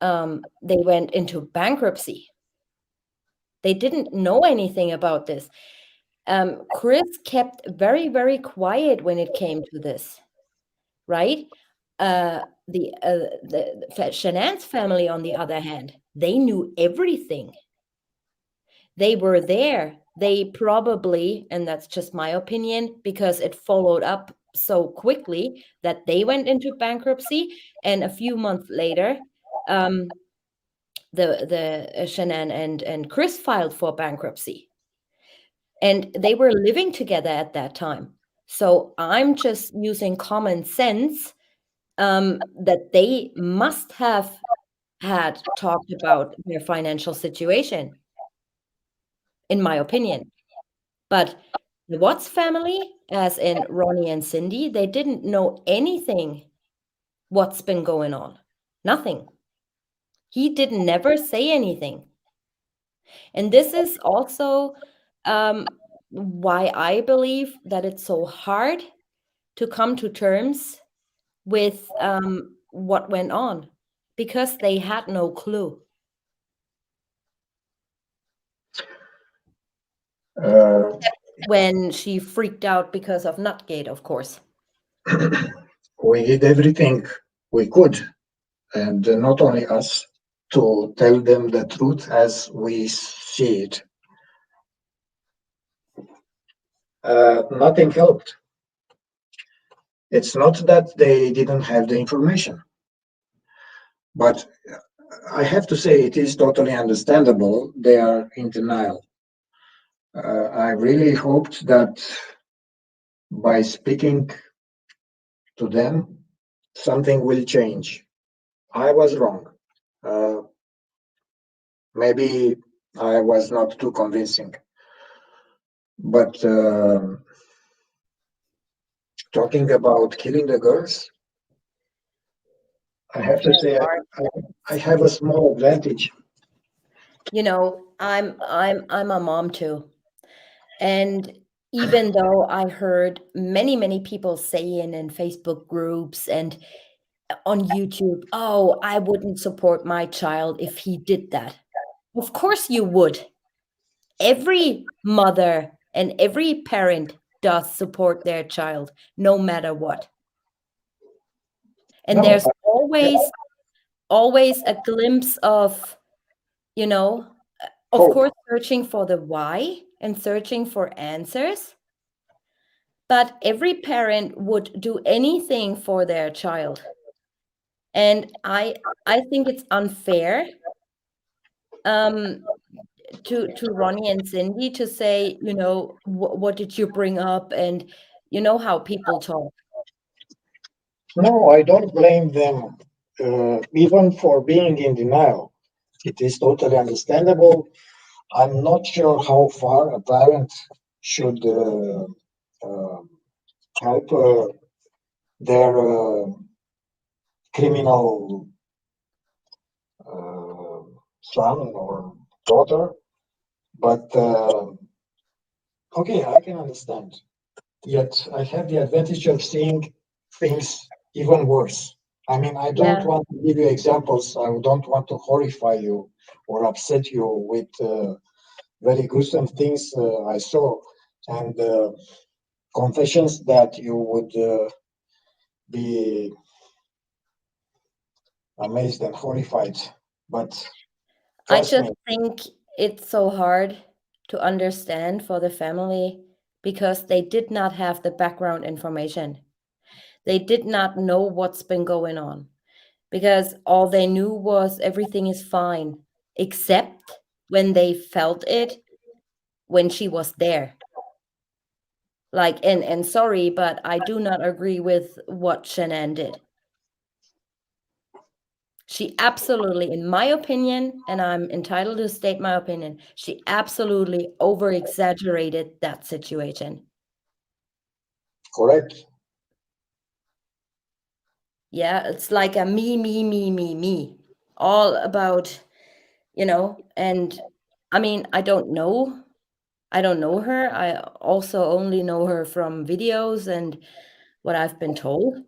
they went into bankruptcy. They didn't know anything about this. Chris kept very, very quiet when it came to this, right? The Shanann's family, on the other hand, they knew everything. They were there. They probably, and that's just my opinion, because it followed up so quickly, that they went into bankruptcy, and a few months later, the Shanann and Chris filed for bankruptcy, and they were living together at that time. So I'm just using common sense, that they must have had talked about their financial situation, in my opinion. But the Watts family, as in Ronnie and Cindy, they didn't know anything what's been going on. Nothing. He did never say anything. And this is also why I believe that it's so hard to come to terms with what went on, because they had no clue. When she freaked out because of Nutgate, of course. We did everything we could, and not only us, to tell them the truth as we see it. Nothing helped. It's not that they didn't have the information, but I have to say it is totally understandable. They are in denial. I really hoped that by speaking to them, something will change. I was wrong. Maybe I was not too convincing. But talking about killing the girls, I have to say I have a small advantage. You know, I'm a mom too. And even though I heard many people saying in Facebook groups and on YouTube, oh, I wouldn't support my child if he did that. Of course you would. Every mother and every parent does support their child, no matter what. And No, there's always a glimpse of, you know, of hope. course, searching for the why and searching for answers. But every parent would do anything for their child. And I think it's unfair to Ronnie and Cindy to say, you know, what did you bring up? And you know how people talk. No, I don't blame them, even for being in denial. It is totally understandable. I'm not sure how far a parent should help their criminal son or daughter, but okay, I can understand. Yet I have the advantage of seeing things even worse. I mean, I don't Yeah. want to give you examples. I don't want to horrify you or upset you with very gruesome things I saw and confessions that you would be amazed and horrified. But I trust just me, think it's so hard to understand for the family because they did not have the background information. They did not know what's been going on because all they knew was everything is fine, except when they felt it when she was there. Like, and sorry, but I do not agree with what Shanann did. She absolutely, in my opinion, and I'm entitled to state my opinion, she absolutely over-exaggerated that situation. Correct. Yeah, it's like a me. All about, and I mean, I don't know her. I also only know her from videos and what I've been told.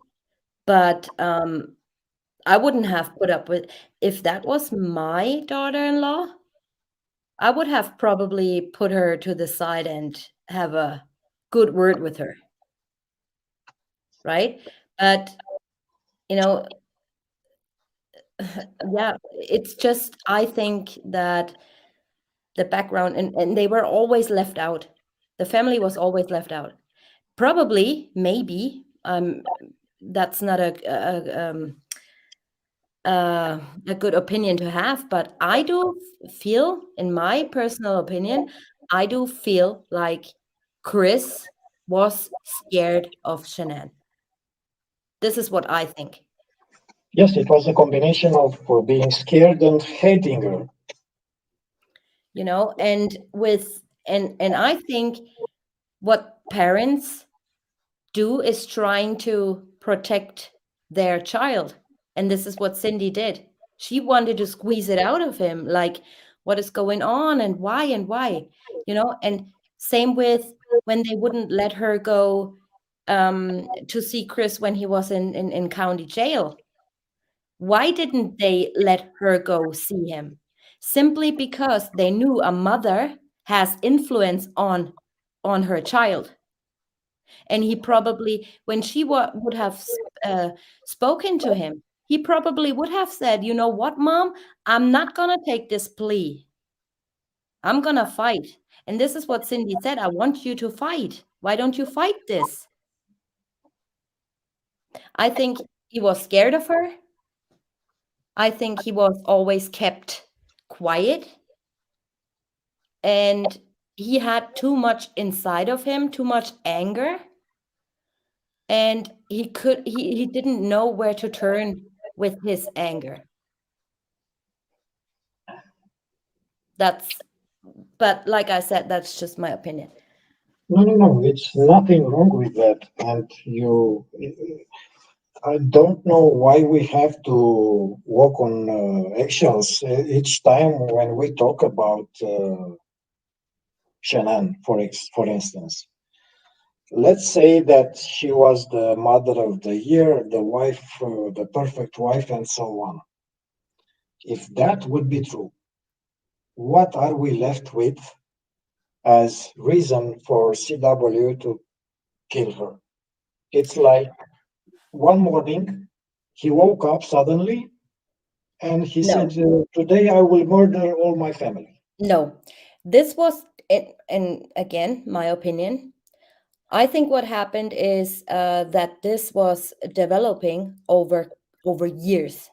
But I wouldn't have put up with, if that was my daughter-in-law, I would have probably put her to the side and have a good word with her. Right? But, yeah, it's just, I think that the background, and they were always left out. The family was always left out. Probably, maybe, that's not a good opinion to have, but I do feel, in my personal opinion, I do feel like Chris was scared of Shanann. This is what I think. Yes, it was a combination of being scared and hating her. And I think what parents do is trying to protect their child. And this is what Cindy did. She wanted to squeeze it out of him, like, what is going on and why and why, and same with when they wouldn't let her go to see Chris when he was in county jail. Why didn't they let her go see him? Simply because they knew a mother has influence on her child. And he probably, when she would have spoken to him, he probably would have said, "You know what, Mom? I'm not going to take this plea. I'm going to fight." And this is what Cindy said. "I want you to fight. Why don't you fight this?" I think he was scared of her. I think he was always kept quiet. And he had too much inside of him, too much anger. And he didn't know where to turn with his anger. But like I said, that's just my opinion. No, it's nothing wrong with that. And I don't know why we have to walk on eggshells each time when we talk about Shanann, for instance. Let's say that she was the mother of the year, the wife, the perfect wife, and so on. If that would be true, what are we left with as reason for CW to kill her? It's like one morning he woke up suddenly and he No, said, "Today I will murder all my family." no. This was, and again, my opinion. I think what happened is that this was developing over years.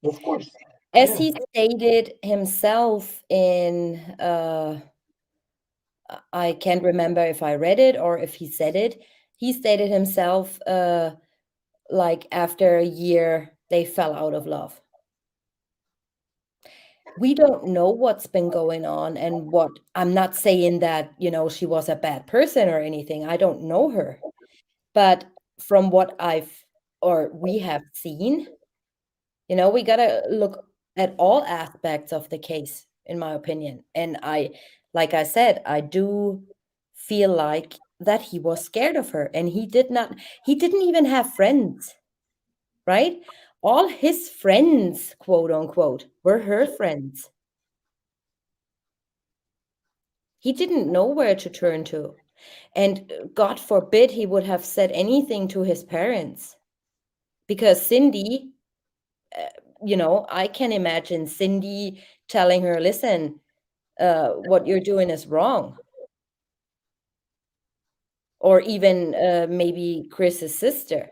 Of course. As Yeah. he stated himself in, I can't remember if I read it or if he said it. He stated himself, like after a year, they fell out of love. We don't know what's been going on and what, I'm not saying that, she was a bad person or anything. I don't know her. But from what we have seen, we got to look at all aspects of the case, in my opinion. And like I said, I do feel like that he was scared of her, and he didn't even have friends, right? All his friends, quote unquote, were her friends. He didn't know where to turn to. And God forbid he would have said anything to his parents. Because Cindy, I can imagine Cindy telling her, "Listen, what you're doing is wrong." Or even maybe Chris's sister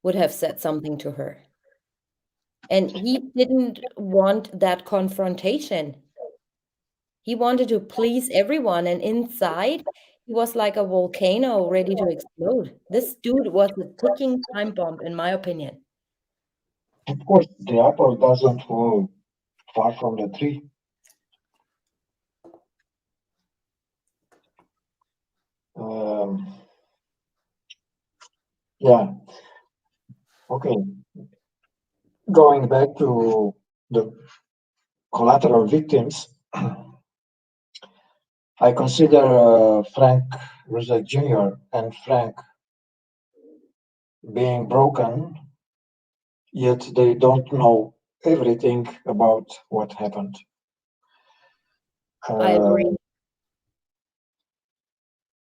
would have said something to her. And he didn't want that confrontation. He wanted to please everyone. And inside, He was like a volcano ready to explode. This dude was a ticking time bomb, in my opinion. Of course, the apple doesn't fall far from the tree. Yeah. Okay. Going back to the collateral victims, I consider Frank Ruzek Jr. and Frank being broken, yet they don't know everything about what happened. I agree.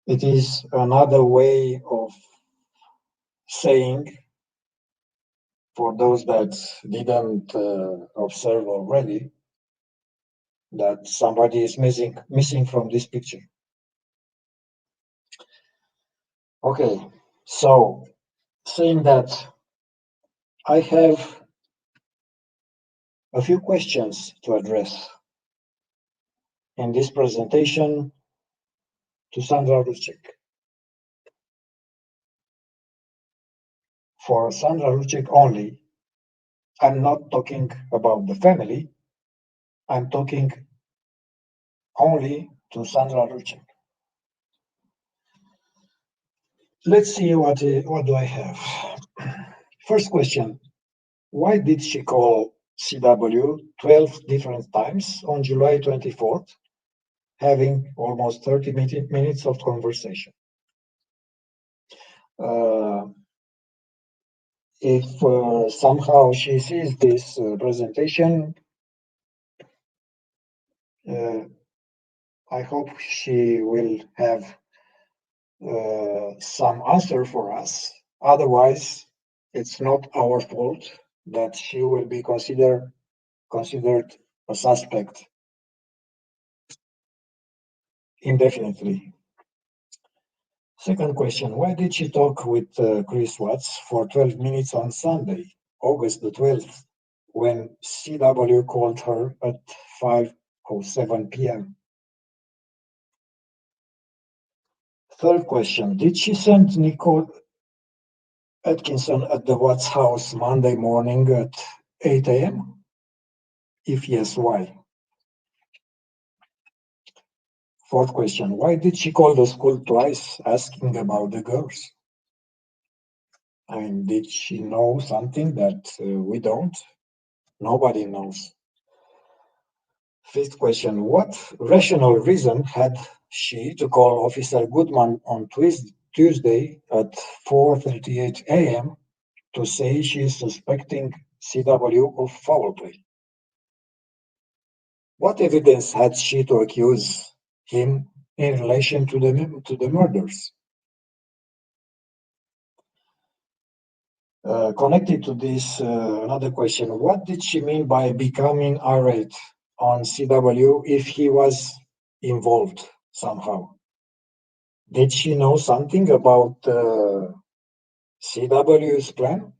It is another way of saying, for those that didn't observe already, that somebody is missing from this picture. Okay, so saying that, I have a few questions to address in this presentation to Sandra Rucek. For Sandra Rucek only, I'm not talking about the family, I'm talking only to Sandra Rucek. Let's see what do I have. First question, why did she call CW 12 different times on July 24th, having almost 30 minutes of conversation? If somehow she sees this presentation, I hope she will have some answer for us. Otherwise, it's not our fault that she will be considered a suspect indefinitely. Second question, why did she talk with Chris Watts for 12 minutes on Sunday, August the 12th, when CW called her at 5:07 p.m.? Third question, did she send Nicole Atkinson at the Watts house Monday morning at 8 a.m.? If yes, why? Fourth question, why did she call the school twice asking about the girls? I mean, did she know something that we don't? Nobody knows. Fifth question, what rational reason had she to call Officer Goodman on Tuesday at 4:38 a.m. to say she is suspecting CW of foul play? What evidence had she to accuse him in relation to the murders? Connected to this, another question, what did she mean by becoming irate on CW if he was involved somehow? Did she know something about CW's plan?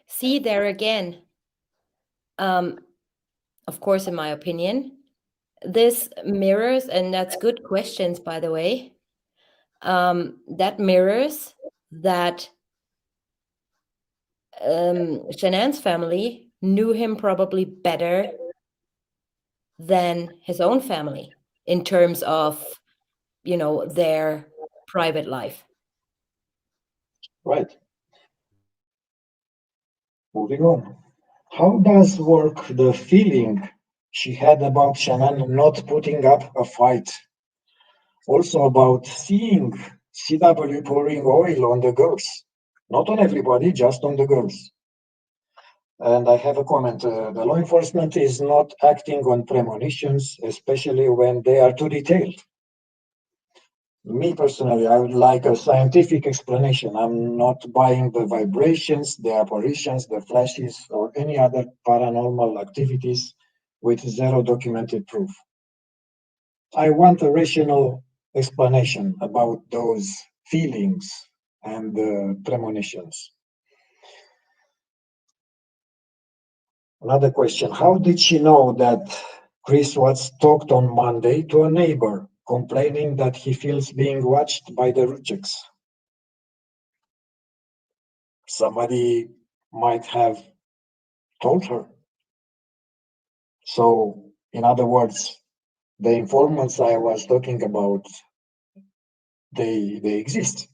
See, there again, of course, in my opinion, this mirrors, and that's good questions, by the way, that mirrors that Shanann's family knew him probably better than his own family in terms of, their private life. Right. Moving on. How does work the feeling she had about Shanann not putting up a fight? Also about seeing CW pouring oil on the girls. Not on everybody, just on the girls. And I have a comment. The law enforcement is not acting on premonitions, especially when they are too detailed. Me personally, I would like a scientific explanation. I'm not buying the vibrations, the apparitions, the flashes, or any other paranormal activities with zero documented proof. I want a rational explanation about those feelings and premonitions. Another question, how did she know that Chris was talked on Monday to a neighbor, complaining that he feels being watched by the Rucheks. Somebody might have told her. So, in other words, the informants I was talking about, they exist.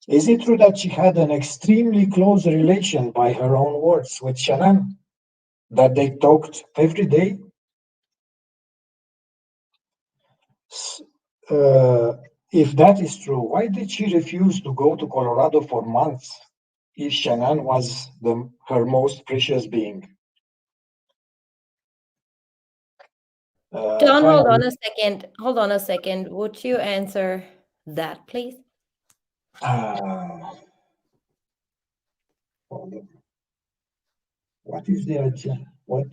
Is it true that she had an extremely close relation, by her own words, with Shanann? That they talked every day? If that is true, why did she refuse to go to Colorado for months if Shanann was her most precious being? John, hold on Finally, a second. Hold on a second. Would you answer that, please? what is the agenda? What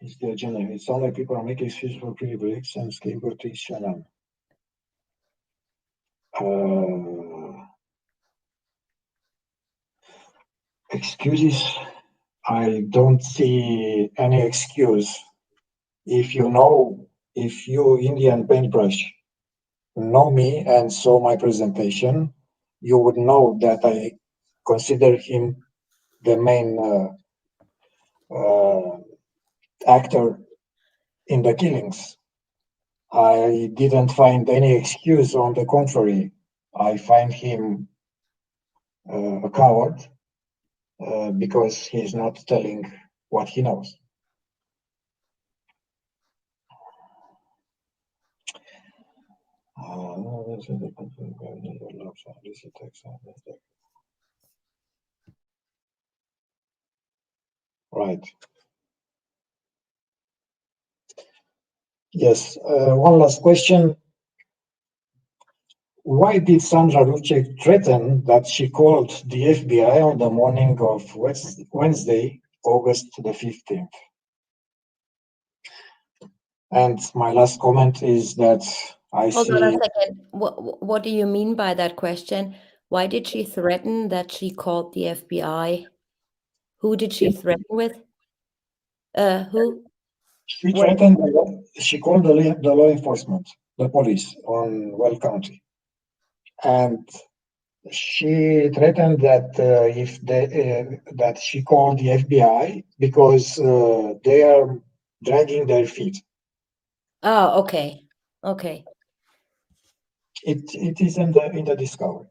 is the agenda? It sounds like people are making excuses for privilege and scapegoat is Shanann. Excuses? I don't see any excuse. If you Indian paintbrush know me and saw my presentation, you would know that I consider him the main actor in the killings. I didn't find any excuse. On the contrary, I find him a coward because he's not telling what he knows. Right. Yes. One last question. Why did Sandra Ruchek threaten that she called the FBI on the morning of Wednesday, August the 15th? And my last comment is that Hold on a second. What do you mean by that question? Why did she threaten that she called the FBI? Who did she threaten with? Who? She threatened, she called the law enforcement, the police on Well County. And she threatened that that she called the FBI because they are dragging their feet. Oh, okay. Okay. It is in the discovery.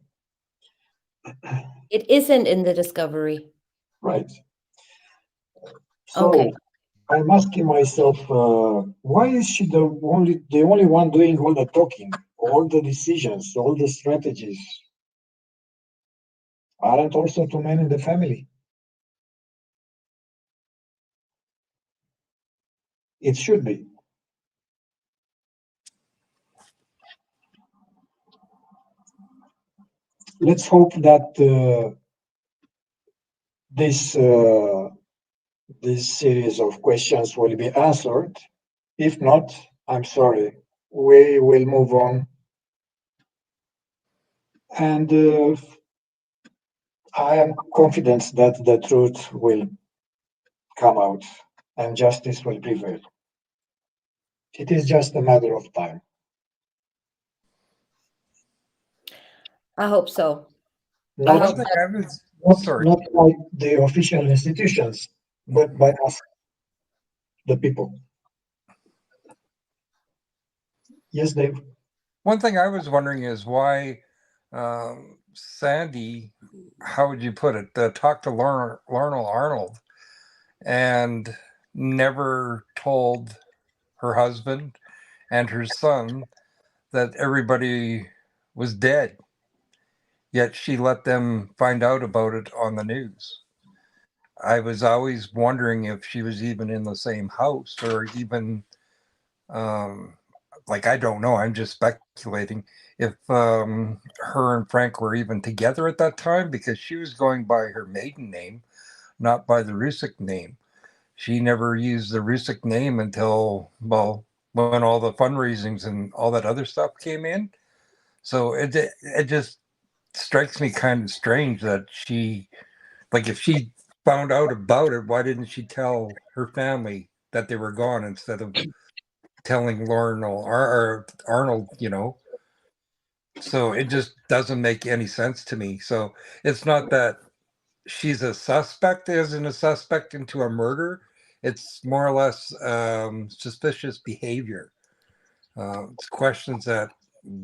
It isn't in the discovery. Right. So Okay. I'm asking myself, why is she the only one doing all the talking, all the decisions, all the strategies? Aren't also two men in the family? It should be. Let's hope that this series of questions will be answered. If not, I'm sorry. We will move on. And I am confident that the truth will come out and justice will prevail. It is just a matter of time. I hope so. Not, One thing I was not by the official institutions, but by us, the people. Yes, Dave. One thing I was wondering is why Sandy, how would you put it, talked to Lorna Arnold and never told her husband and her son that everybody was dead. Yet she let them find out about it on the news. I was always wondering if she was even in the same house or even, like, I don't know, I'm just speculating, if her and Frank were even together at that time, because she was going by her maiden name, not by the Rusick name. She never used the Rusick name until, well, when all the fundraisings and all that other stuff came in. So it just strikes me kind of strange that she, like, if she found out about it, why didn't she tell her family that they were gone instead of telling Lauren or Arnold, you know. So it just doesn't make any sense to me. So it's not that she's a suspect, isn't a suspect into a murder. It's more or less suspicious behavior. It's questions that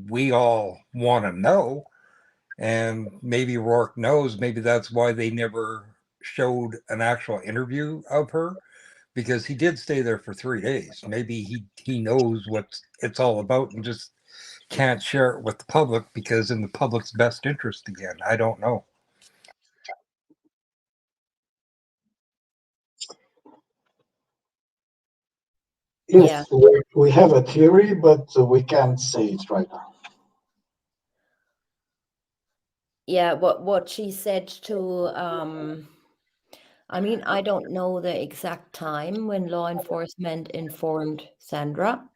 we all want to know, and maybe Rourke knows. Maybe that's why they never showed an actual interview of her, because he did stay there for 3 days. Maybe he knows what it's all about and just can't share it with the public because in the public's best interest again. I don't know. Yes, we have a theory, but we can't say it right now. Yeah, what she said to I mean, I don't know the exact time when law enforcement informed Sandra,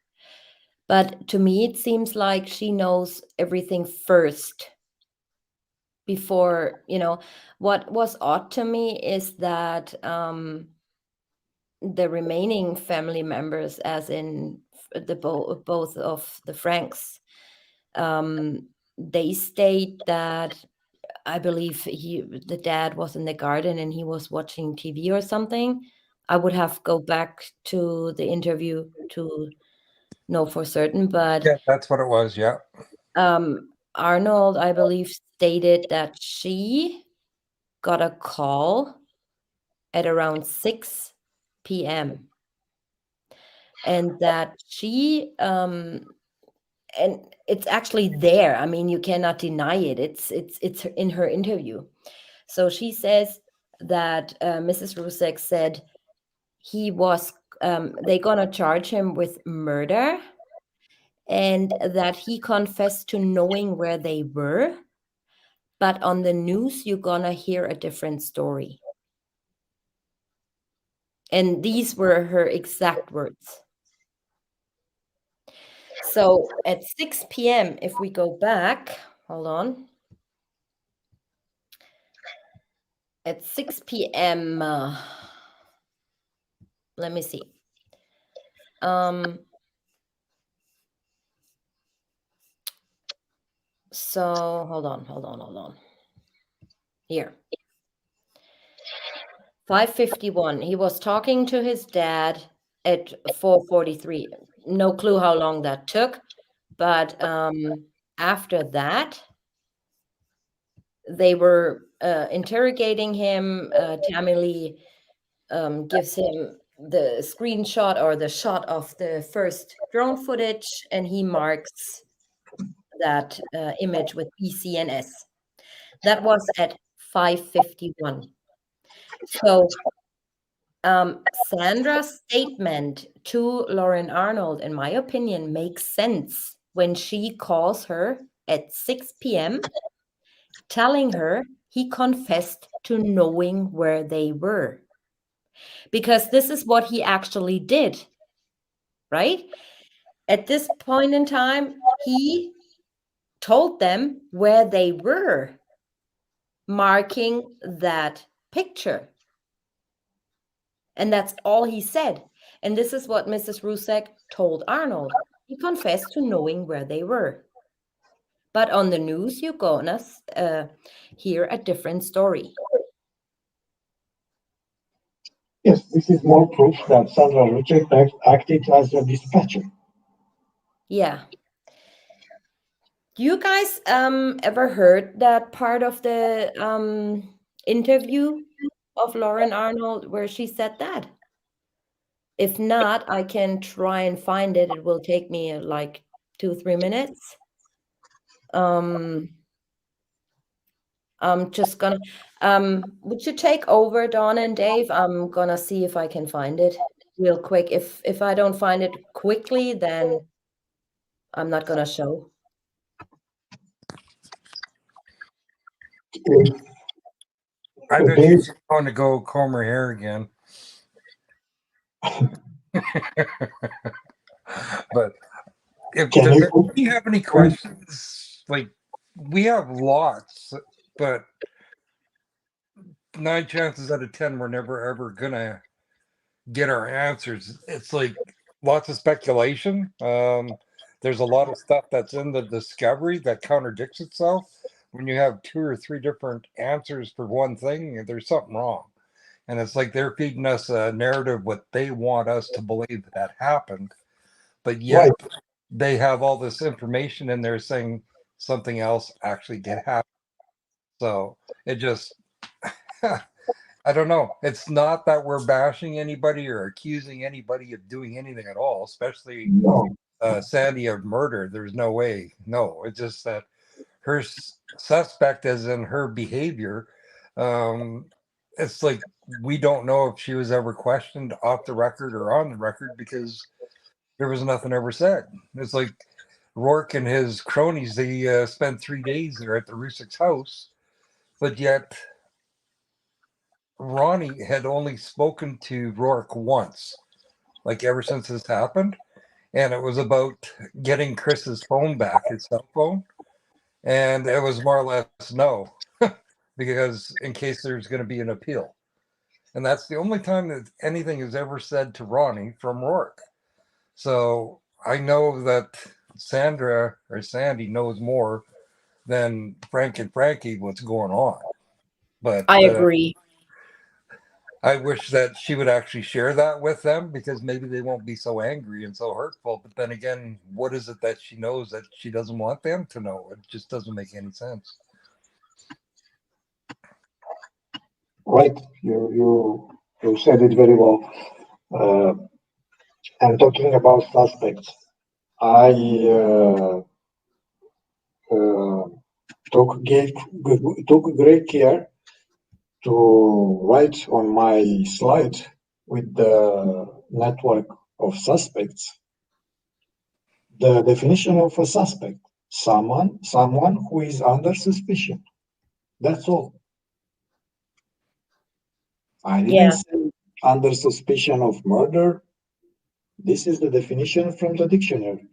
but to me it seems like she knows everything first before, you know. What was odd to me is that the remaining family members, as in the both of the Franks, they state that I believe the dad was in the garden and he was watching TV or something. I would have go back to the interview to know for certain, but Yeah, that's what it was. Yeah. Arnold, I believe, stated that she got a call at around 6 p.m. and that she and it's actually there. I mean, you cannot deny it. It's in her interview. So she says that Mrs. Rusek said he was they're gonna charge him with murder, and that he confessed to knowing where they were, but on the news you're gonna hear a different story. And these were her exact words. So at 6 p.m., if we go back, hold on. At 6 p.m., let me see. So hold on. Here. 5:51. He was talking to his dad at 4:43. No clue how long that took, but after that, they were interrogating him. Tammy Lee gives him the screenshot or the shot of the first drone footage, and he marks that image with ECNS. That was at 5:51. So Sandra's statement to Lauren Arnold, in my opinion, makes sense when she calls her at 6 p.m., telling her he confessed to knowing where they were. Because this is what he actually did, right? At this point in time, he told them where they were, marking that picture. And that's all he said. And this is what Mrs. Rusek told Arnold. He confessed to knowing where they were. But on the news, you're gonna hear a different story. Yes, this is more proof that Sandra Rucek acted as a dispatcher. Yeah. You guys ever heard that part of the interview of Lauren Arnold where she said that? If not, I can try and find it. It will take me like 2-3 minutes. I'm just gonna would you take over, Dawn and Dave? I'm gonna see if I can find it real quick. If I don't find it quickly, then I'm not gonna show. I bet she's going to go comb her hair again. But if do you have any questions? Like, we have lots, but 9 chances out of 10 we're never ever gonna get our answers. It's like lots of speculation. There's a lot of stuff that's in the discovery that contradicts itself. When you have 2 or 3 different answers for one thing, there's something wrong. And it's like they're feeding us a narrative what they want us to believe that happened, but yet Right. they have all this information and they're saying something else actually did happen. So it just I don't know. It's not that we're bashing anybody or accusing anybody of doing anything at all, especially No. Sandy of murder. There's no way. No, it's just that her suspect, as in her behavior, um, it's like we don't know if she was ever questioned off the record or on the record because there was nothing ever said. It's like Rourke and his cronies, they spent 3 days there at the Rusick's house, but yet Ronnie had only spoken to Rourke once, like ever since this happened. And it was about getting Chris's phone back, his cell phone. And it was more or less no, because in case there's going to be an appeal. And that's the only time that anything is ever said to Ronnie from Rourke. So I know that Sandra or Sandy knows more than Frank and Frankie what's going on. But I agree. I wish that she would actually share that with them because maybe they won't be so angry and so hurtful. But then again, what is it that she knows that she doesn't want them to know? It just doesn't make any sense. Right. You said it very well. And talking about suspects, I took great care to write on my slide with the network of suspects the definition of a suspect: someone who is under suspicion. That's all. I didn't Yeah. say under suspicion of murder. This is the definition from the dictionary.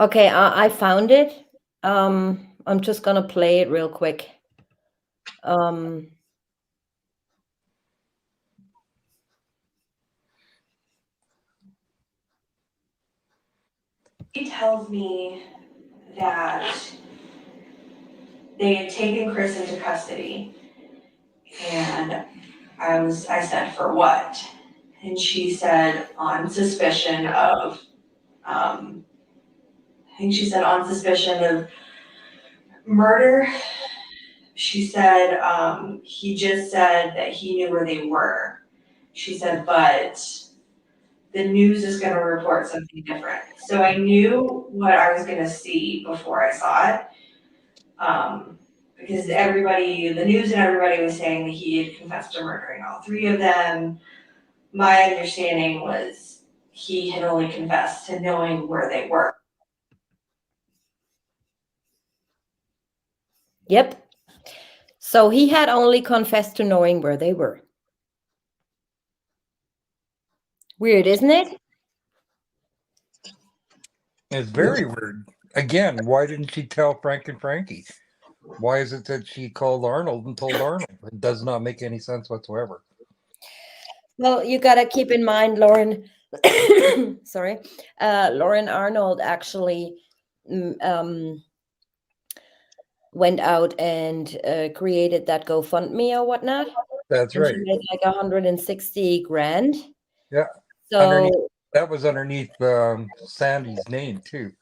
Okay, I found it. I'm just gonna play it real quick. He tells me that they had taken Chris into custody, and I said, for what? And she said, on suspicion of, I think she said on suspicion of murder. She said, he just said that he knew where they were. She said, but the news is gonna report something different. So I knew what I was gonna see before I saw it. Because the news and everybody was saying that he had confessed to murdering all 3 of them. My understanding was he had only confessed to knowing where they were. Yep. So he had only confessed to knowing where they were. Weird, isn't it? It's very weird. Again, why didn't she tell Frank and Frankie? Why is it that she called Arnold and told Arnold? It does not make any sense whatsoever. Well, you gotta keep in mind, Lauren. Sorry, Lauren Arnold actually went out and created that GoFundMe or whatnot. That's And right. she made like 160 grand. Yeah. So That was underneath Sandy's name too.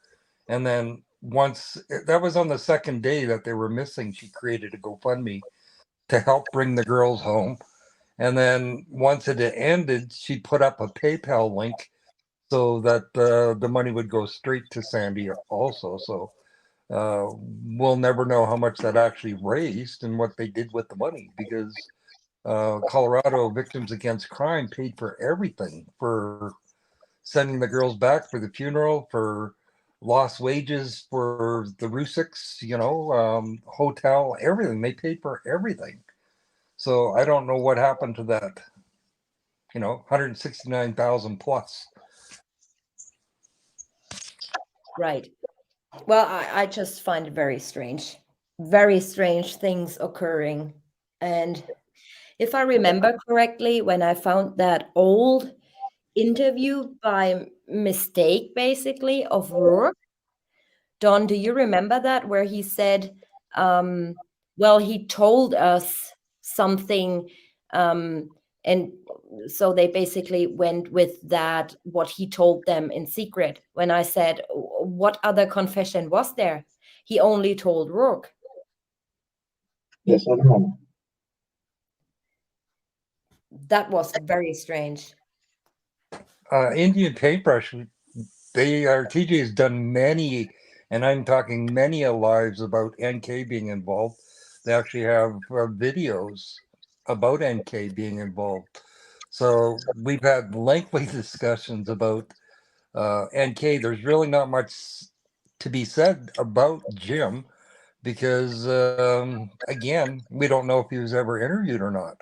And then once that was on the second day that they were missing, she created a GoFundMe to help bring the girls home. And then once it ended, she put up a PayPal link so that the money would go straight to Sandy also. So we'll never know how much that actually raised and what they did with the money because Colorado Victims Against Crime paid for everything, for sending the girls back, for the funeral, for lost wages for the Rusicks, hotel, everything. They paid for everything. So I don't know what happened to that, 169,000 plus. right. Well, I just find it very strange. Very strange things occurring. And if I remember correctly, when I found that old interview by mistake, basically, of Rourke. Don, do you remember that where he said, well, he told us something, and so they basically went with that, what he told them in secret. When I said, what other confession was there? He only told Rourke. Yes, I remember. That was very strange. Indian paintbrush, TJ has done many, and I'm talking many lives about NK being involved. They actually have videos about NK being involved. So we've had lengthy discussions about NK. There's really not much to be said about Jim because, again, we don't know if he was ever interviewed or not.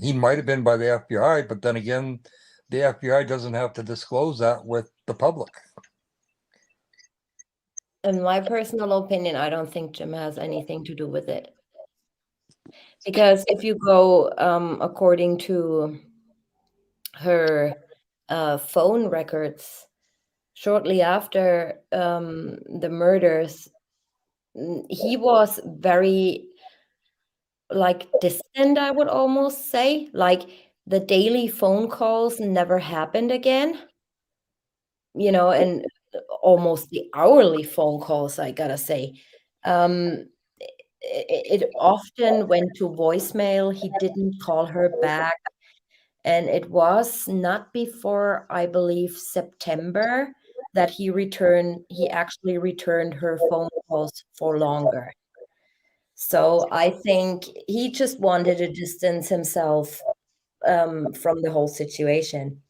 He might have been by the FBI, but then again, the FBI doesn't have to disclose that with the public. In my personal opinion, I don't think Jim has anything to do with it. Because if you go according to her phone records, shortly after the murders, he was very distant, I would almost say. Like the daily phone calls never happened again, and almost the hourly phone calls, I gotta say. Um, it often went to voicemail. He didn't call her back. And it was not before, I believe, September that he actually returned her phone calls for longer. So I think he just wanted to distance himself from the whole situation.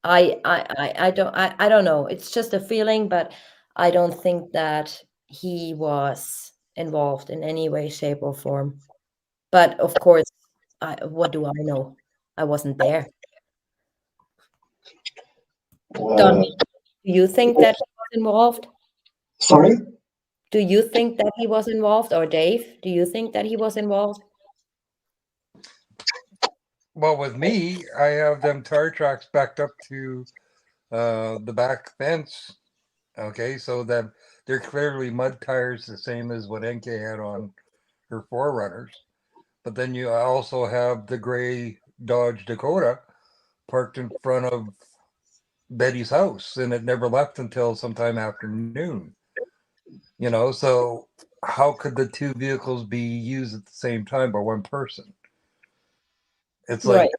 I don't know. It's just a feeling, but I don't think that he was involved in any way, shape, or form. But of course, what do I know? I wasn't there. Don, Uh, do you think that he was involved? Sorry? Do you think that he was involved? Or Dave, do you think that he was involved? Well, with me, I have them tire tracks backed up to the back fence. Okay, so that they're clearly mud tires, the same as what NK had on her Forerunners. But then you also have the gray Dodge Dakota parked in front of Betty's house, and it never left until sometime after noon. So how could the two vehicles be used at the same time by one person? It's Right. like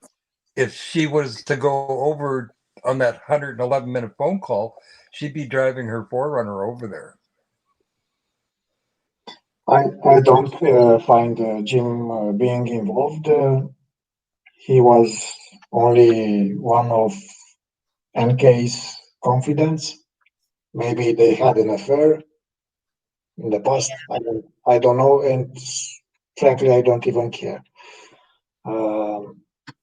if she was to go over on that 111-minute phone call, she'd be driving her Forerunner over there. I don't find Jim being involved. He was only one of NK's confidants. Maybe they had an affair in the past. I don't know, and frankly, I don't even care. As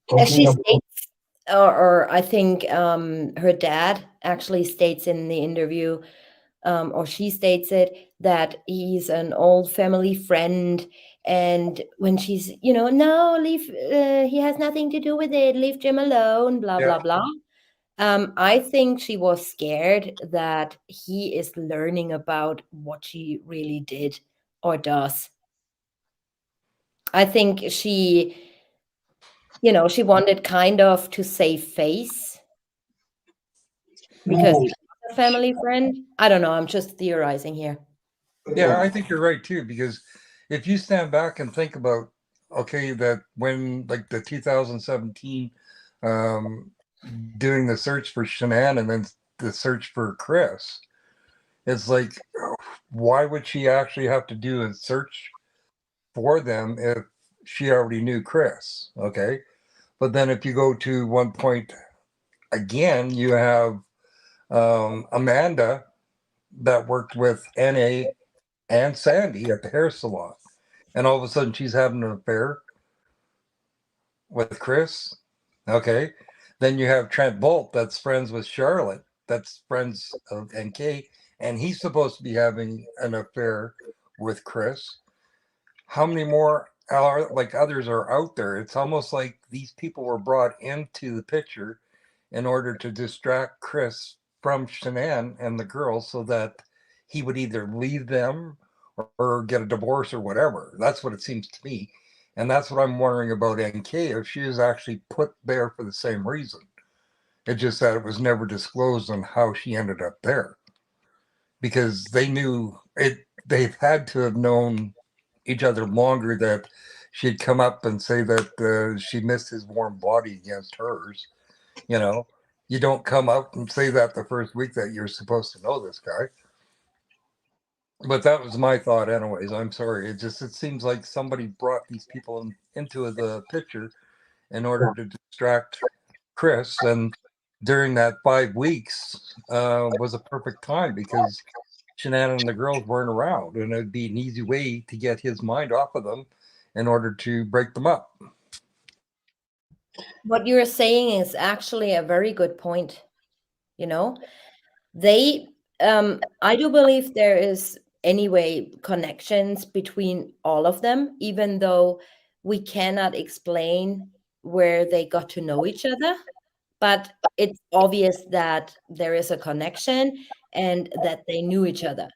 Talking she about states, or I think her dad actually states in the interview, or she states it, that he's an old family friend. And when she's, no, leave, he has nothing to do with it, leave Jim alone, blah, Yeah. blah, blah. I think she was scared that he is learning about what she really did or does. I think she wanted kind of to save face because no, he was a family friend. I don't know. I'm just theorizing here. Yeah, I think you're right too, because if you stand back and think about, okay, that when like the 2017 um, doing the search for Shanann and then the search for Chris, it's like, why would she actually have to do a search for them if she already knew Chris? Okay. But then if you go to one point again, you have Amanda that worked with NA and Sandy at the hair salon. And all of a sudden she's having an affair with Chris. Okay. Then you have Trent Bolt that's friends with Charlotte, that's friends of NK, and he's supposed to be having an affair with Chris. How many more like others are out there. It's almost like these people were brought into the picture in order to distract Chris from Shanann and the girls so that he would either leave them or get a divorce or whatever. That's what it seems to me. And that's what I'm wondering about NK, if she was actually put there for the same reason. It just that it was never disclosed on how she ended up there. Because they knew it, they've had to have known each other longer that she'd come up and say that she missed his warm body against hers. You know, you don't come up and say that the first week that you're supposed to know this guy. But that was my thought, anyways. I'm sorry. It seems like somebody brought these people into the picture in order to distract Chris, and during that 5 weeks was a perfect time because Shanann and the girls weren't around, and it'd be an easy way to get his mind off of them in order to break them up. What you're saying is actually a very good point. You know, they, I do believe there is anyway connections between all of them, even though we cannot explain where they got to know each other. But it's obvious that there is a connection and that they knew each other.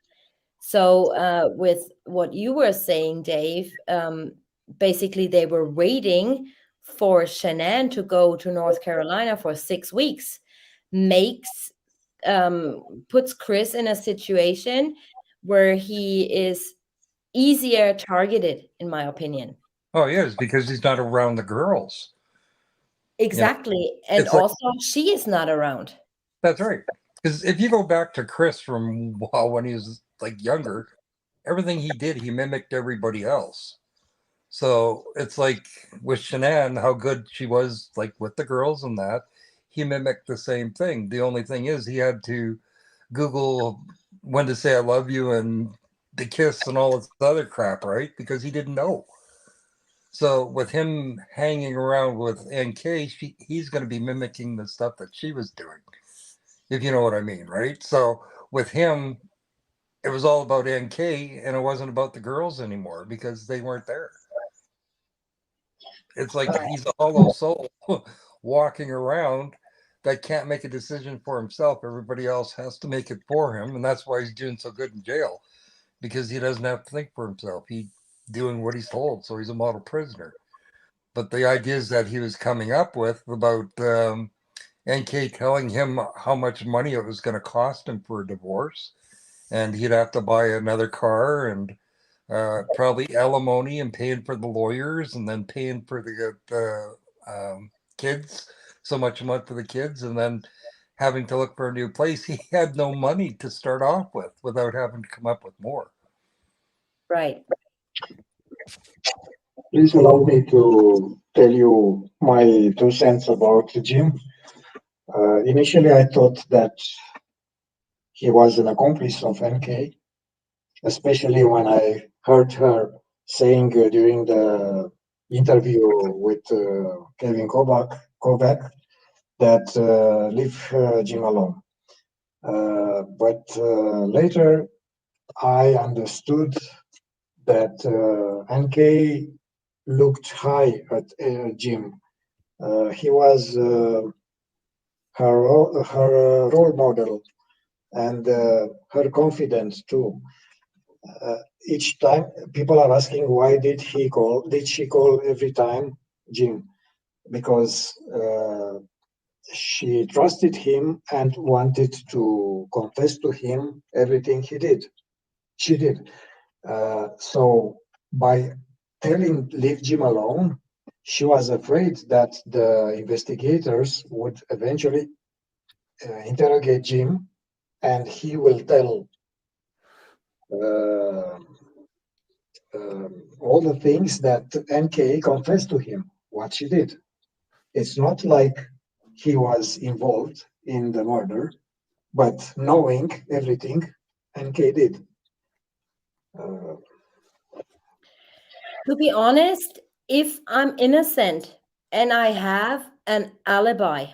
So, with what you were saying, Dave, basically they were waiting for Shanann to go to North Carolina for 6 weeks, makes puts Chris in a situation where he is easier targeted, in my opinion. Oh, he is, because he's not around the girls. Exactly, and it's like- also she is not around. That's right. Because if you go back to Chris from when he was like younger, everything he did, he mimicked everybody else. So it's like with Shanann, how good she was, like with the girls and that, he mimicked the same thing. The only thing is he had to Google when to say I love you and the kiss and all this other crap, right? Because he didn't know. So with him hanging around with NK, he's going to be mimicking the stuff that she was doing, if you know what I mean, right? So with him, it was all about NK and it wasn't about the girls anymore because they weren't there. It's like he's a hollow soul walking around that can't make a decision for himself. Everybody else has to make it for him, and that's why he's doing so good in jail, because he doesn't have to think for himself. He's doing what he's told, so he's a model prisoner. But the ideas that he was coming up with about NK telling him how much money it was going to cost him for a divorce, and he'd have to buy another car and probably alimony and paying for the lawyers and then paying for the kids, so much a month for the kids, and then having to look for a new place. He had no money to start off with without having to come up with more. Right. Please allow me to tell you my 2 cents about Jim. Initially, I thought that he was an accomplice of NK, especially when I heard her saying during the interview with Kevin Kovac that leave Jim alone. But later I understood that NK looked high at Jim. He was her role model and her confidence too. Each time people are asking why did she call every time Jim? Because she trusted him and wanted to confess to him everything she did. So by telling leave Jim alone, she was afraid that the investigators would eventually interrogate Jim and he will tell all the things that NK confessed to him, what she did. It's not like he was involved in the murder, but knowing everything NK did. To be honest, if I'm innocent and I have an alibi,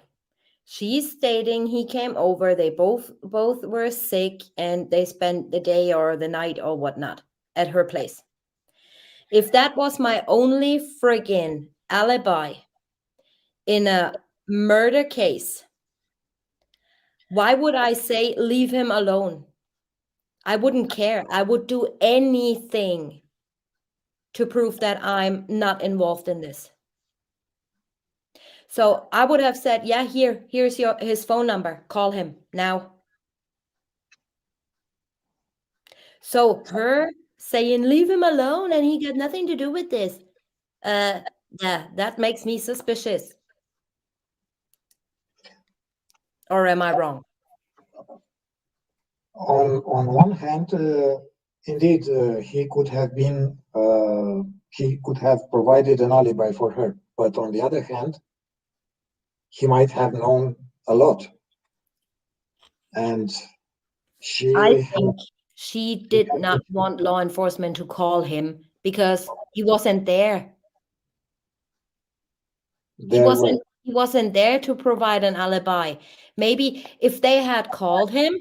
she's stating he came over, they both were sick and they spent the day or the night or whatnot at her place. If that was my only friggin' alibi in a murder case, why would I say leave him alone? I wouldn't care. I would do anything to prove that I'm not involved in this. So I would have said, yeah, here's his phone number. Call him now. So her saying leave him alone and he got nothing to do with this. Yeah, that makes me suspicious. Or am I wrong? On one hand, indeed, he could have been he could have provided an alibi for her, but on the other hand, he might have known a lot, and I think she did not want law enforcement to call him because he wasn't there. He wasn't there to provide an alibi. Maybe if they had called him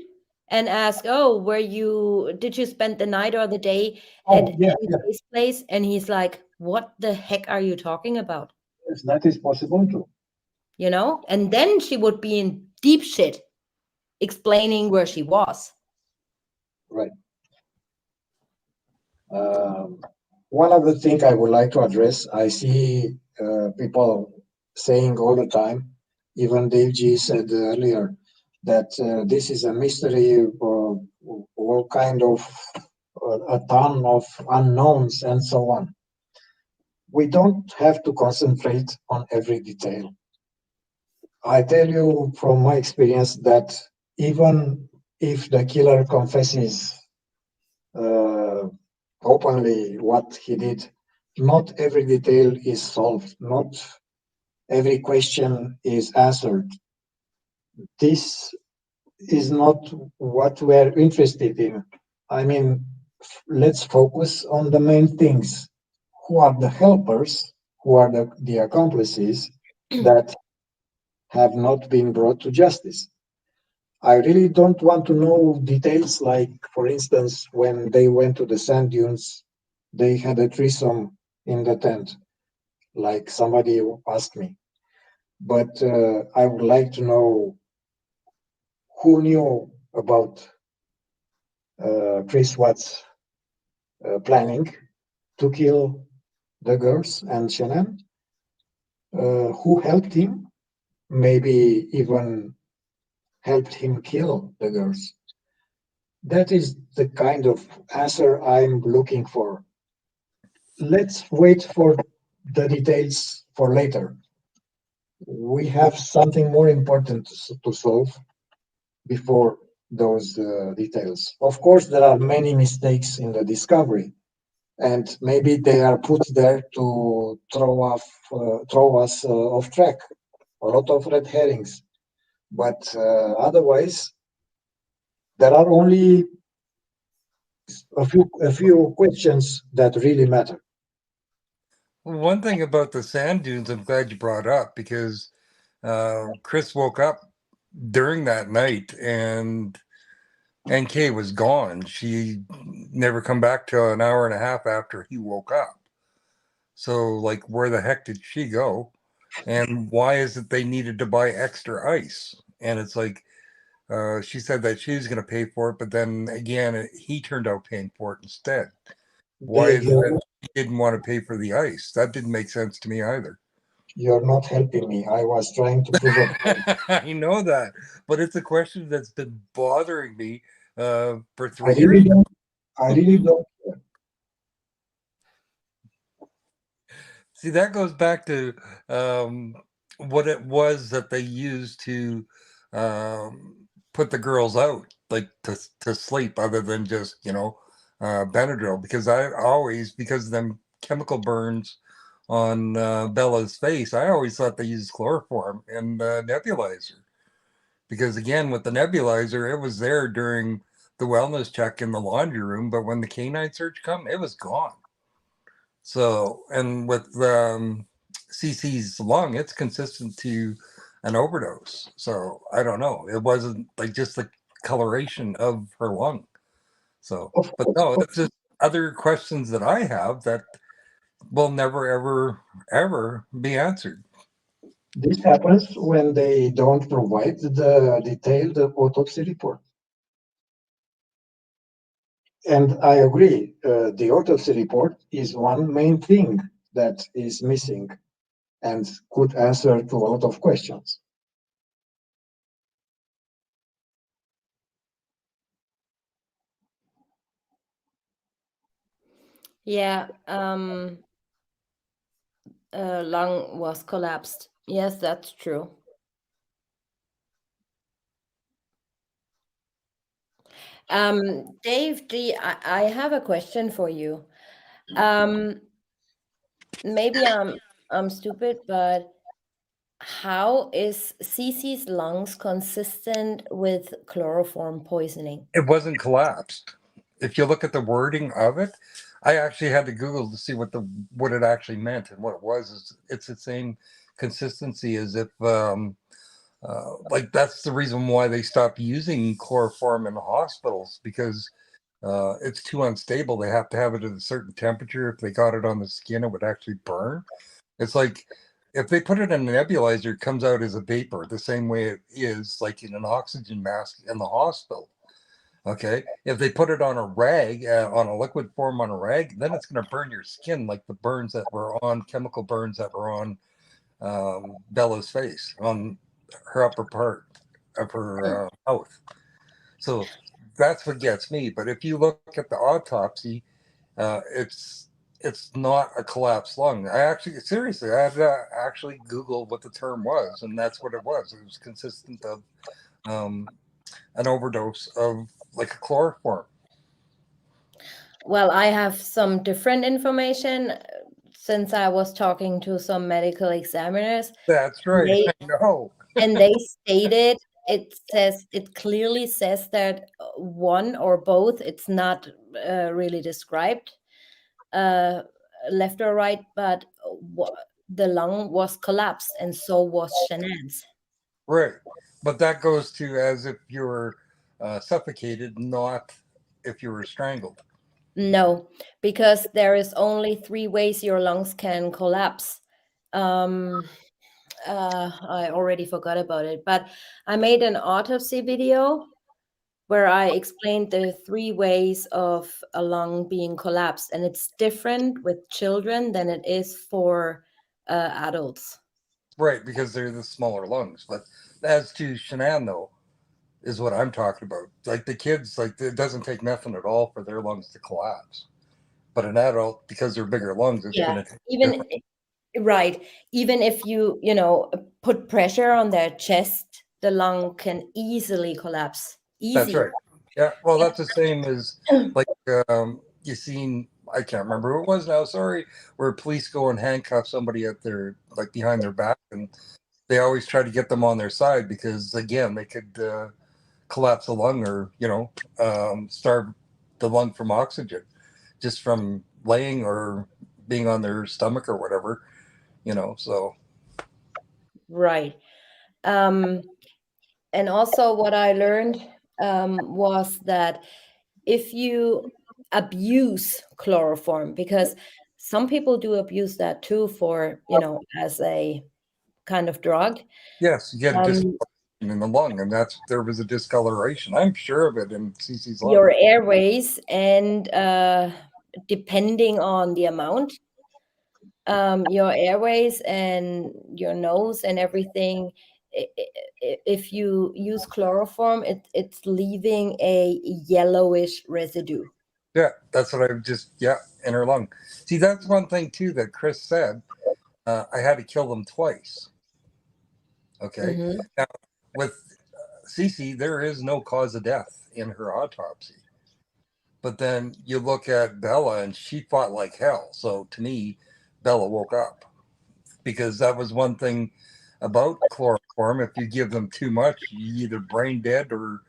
and asked, "Oh, did you spend the night or the day at this place?" And he's like, "What the heck are you talking about?" Yes, that is possible too. You know? And then she would be in deep shit explaining where she was. Right. One of the things I would like to address, I see people saying all the time, even Dave G said earlier, that this is a mystery, all kind of a ton of unknowns and so on. We don't have to concentrate on every detail. I tell you from my experience that even if the killer confesses openly what he did, not every detail is solved, not every question is answered. This is not what we're interested in. I mean, let's focus on the main things. Who are the helpers? Who are the accomplices that have not been brought to justice? I really don't want to know details like, for instance, when they went to the sand dunes, they had a threesome in the tent, like somebody asked me. But I would like to know who knew about Chris Watts' planning to kill the girls and Shanann, who helped him, maybe even helped him kill the girls. That is the kind of answer I'm looking for. Let's wait for the details for later. We have something more important to solve before those details. Of course, there are many mistakes in the discovery, and maybe they are put there to throw us off track. A lot of red herrings, but otherwise, there are only a few questions that really matter. One thing about the sand dunes, I'm glad you brought up because Chris woke up during that night and Kay was gone. She never come back till an hour and a half after he woke up. So, like, where the heck did she go? And why is it they needed to buy extra ice? And it's like, she said that she was going to pay for it, but then again, he turned out paying for it instead. Why is it that he didn't want to pay for the ice? That didn't make sense to me either. You're not helping me. I was trying to prove a point. I know that, but it's a question that's been bothering me for 3 I years. really don't. See, that goes back to what it was that they used to put the girls out, like to sleep, other than just Benadryl. Because I always, because of them chemical burns on Bella's face, I always thought they used chloroform and nebulizer. Because again, with the nebulizer, it was there during the wellness check in the laundry room, but when the canine search come, it was gone. So, and with CC's lung, it's consistent to an overdose. So I don't know. It wasn't like just the coloration of her lung. So, but no, it's just other questions that I have that will never, ever be answered. This happens when they don't provide the detailed autopsy report. And I agree, the autopsy report is one main thing that is missing and could answer to a lot of questions. Yeah, lung was collapsed. Yes, that's true. Dave G, I have a question for you. Maybe I'm stupid, but how is Cece's lungs consistent with chloroform poisoning? It wasn't collapsed. If you look at the wording of it, I actually had to Google to see what it actually meant, and what it was is it's the same consistency as if like that's the reason why they stopped using chloroform in the hospitals, because it's too unstable. They have to have it at a certain temperature. If they got it on the skin, it would actually burn. It's like if they put it in a nebulizer, it comes out as a vapor, the same way it is like in an oxygen mask in the hospital. Okay, if they put it on a rag, on a liquid form on a rag, then it's going to burn your skin, like the burns that were on chemical burns that were on Bella's face, on her upper part of her mouth. So that's what gets me. But if you look at the autopsy, it's not a collapsed lung. I actually, seriously, I had to actually Google what the term was, and that's what it was. It was consistent of an overdose of like a chloroform. Well, I have some different information since I was talking to some medical examiners. That's right. They, I know. and they stated it clearly says that one or both, it's not really described left or right, but the lung was collapsed and so was Shanann's. Right. But that goes to as if you were suffocated, not if you were strangled. No, because there is only 3 ways your lungs can collapse. I already forgot about it, but I made an autopsy video where I explained the 3 ways of a lung being collapsed, and it's different with children than it is for adults. Right, because they're the smaller lungs. But as to Shanann, though, is what I'm talking about. Like the kids, like it doesn't take nothing at all for their lungs to collapse. But an adult, because they're bigger lungs, it's Yeah, going to take even different. right, even if you put pressure on their chest, the lung can easily collapse. That's Easy. right. Yeah, well, that's the same as like you seen. I can't remember who it was now. Sorry, where police go and handcuff somebody at their like behind their back, and they always try to get them on their side because again they could collapse the lung or starve the lung from oxygen just from laying or being on their stomach or whatever. So Right. And also what I learned was that if you abuse chloroform, because some people do abuse that too for, as a kind of drug. yes, you get a Um, discoloration in the lung, and there was a discoloration. I'm sure of it in Cece's lung. your airways and depending on the amount, your airways and your nose and everything, if you use chloroform, it's leaving a yellowish residue. Yeah, that's what I've just in her lung. See, that's one thing too that Chris said. I had to kill them twice. Okay, Mm-hmm. now with Cece, there is no cause of death in her autopsy. But then you look at Bella, and she fought like hell. So to me, Bella woke up because that was one thing about chloroform. If you give them too much, you either brain dead or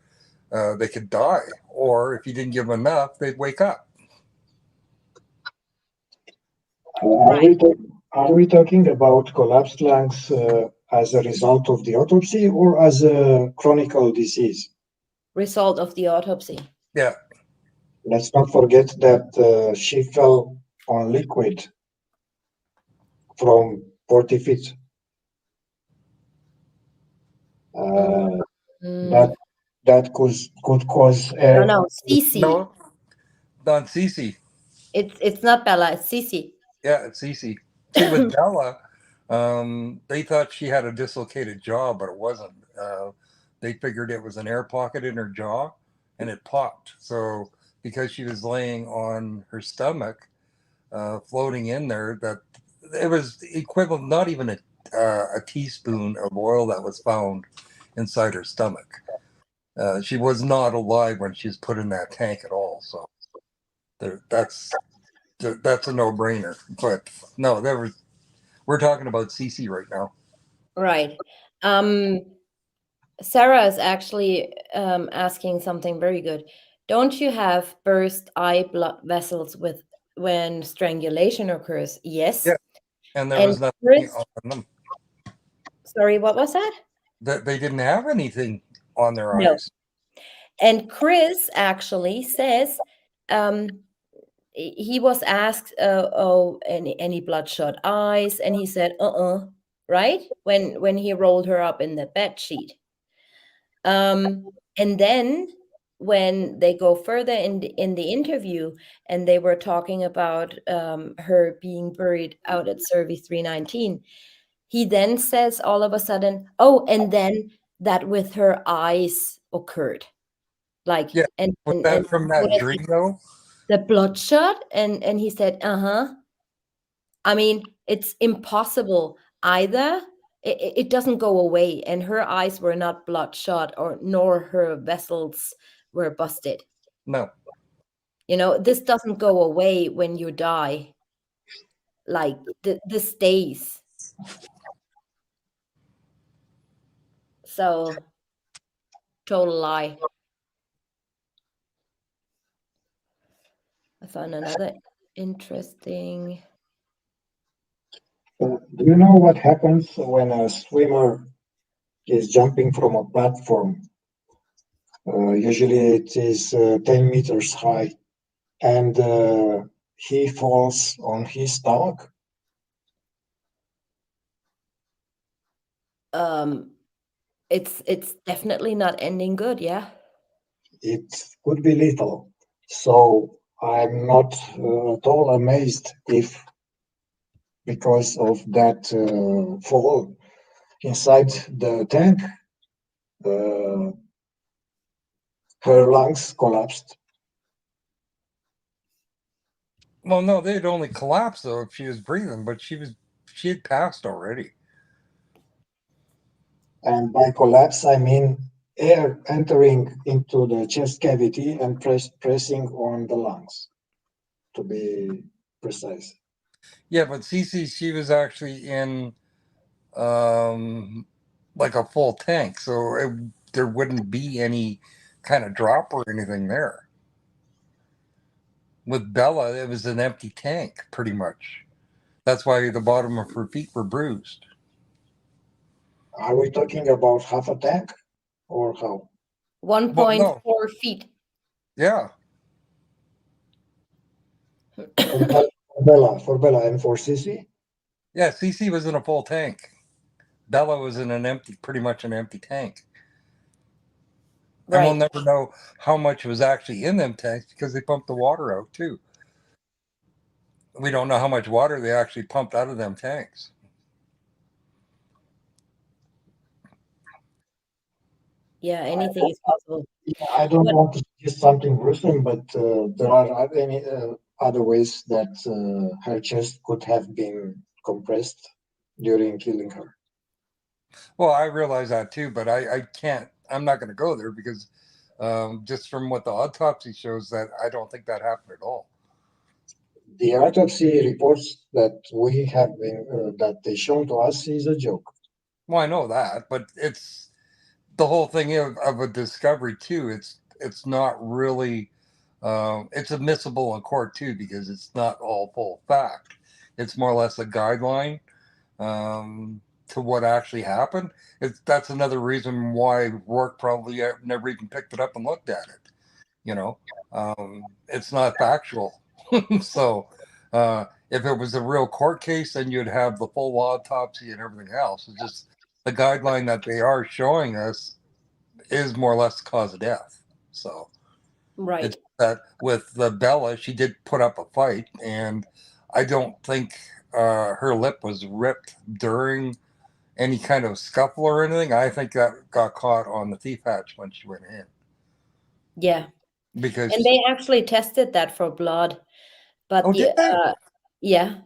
they could die. Or if you didn't give them enough, they'd wake up. Are we talking about collapsed lungs as a result of the autopsy or as a chronic disease? Result of the autopsy. Yeah. Let's not forget that she fell on liquid from 40 feet. Mm. That could cause air. No, Cece. No, Don Cece. It's not Bella, it's Cece. Yeah, it's Cece. See, with Bella, they thought she had a dislocated jaw, but it wasn't. They figured it was an air pocket in her jaw, and it popped. So because she was laying on her stomach, floating in there, that it was equivalent, not even a teaspoon of oil that was found inside her stomach. She was not alive when she was put in that tank at all. So that's a no-brainer. But no, we're talking about CC right now. Right. Sarah is actually asking something very good. Don't you have burst eye blood vessels when strangulation occurs? Yes. Yeah, and there And was nothing Chris, on them. sorry, what was that? That they didn't have anything on their No. eyes. And Chris actually says he was asked, "Oh, any bloodshot eyes?" And he said, right? When he rolled her up in the bed sheet. And then when they go further in the interview, and they were talking about her being buried out at Service 319, he then says all of a sudden, "Oh, and then that with her eyes occurred." Like, Yeah, and was and, and that from what that is it? dream though? The bloodshot? And he said, I mean, it's impossible. Either it doesn't go away, and her eyes were not bloodshot, or nor her vessels were busted. No. This doesn't go away when you die. Like, this stays. So, total lie. I found another interesting. Do you know what happens when a swimmer is jumping from a platform? Usually it is 10 meters high, and he falls on his stomach. It's definitely not ending good, yeah. It could be lethal. So I'm not at all amazed if, because of that fall inside the tank, her lungs collapsed. Well, no, they'd only collapsed though if she was breathing, but she had passed already. And by collapse, I mean air entering into the chest cavity and pressing on the lungs, to be precise. Yeah, but Cece, she was actually in like a full tank, so there wouldn't be any kind of drop or anything there. With Bella, it was an empty tank, pretty much. That's why the bottom of her feet were bruised. Are we talking about half a tank or how? 1.4 no. feet. Yeah. For Bella and for Sissy? Yeah, Cece was in a full tank. Bella was in pretty much an empty tank. Right. And we'll never know how much was actually in them tanks because they pumped the water out too. We don't know how much water they actually pumped out of them tanks. Yeah, anything is possible. I don't want to suggest something gruesome, but there are any other ways that her chest could have been compressed during killing her. Well, I realize that too, but I can't. I'm not going to go there because just from what the autopsy shows, that I don't think that happened at all. The autopsy reports that we have been that they shown to us is a joke. Well, I know that, but it's the whole thing of a discovery too. It's not really. It's admissible in court too because it's not all full fact. It's more or less a guideline to what actually happened. That's another reason why Rourke probably never even picked it up and looked at it. It's not factual. So if it was a real court case, then you'd have the full autopsy and everything else. It's just the guideline that they are showing us is more or less the cause of death. So Right. it's that with the Bella, she did put up a fight, and I don't think her lip was ripped during any kind of scuffle or anything. I think that got caught on the thief hatch when she went in. Yeah. Because And they actually tested that for blood, but did they? yeah,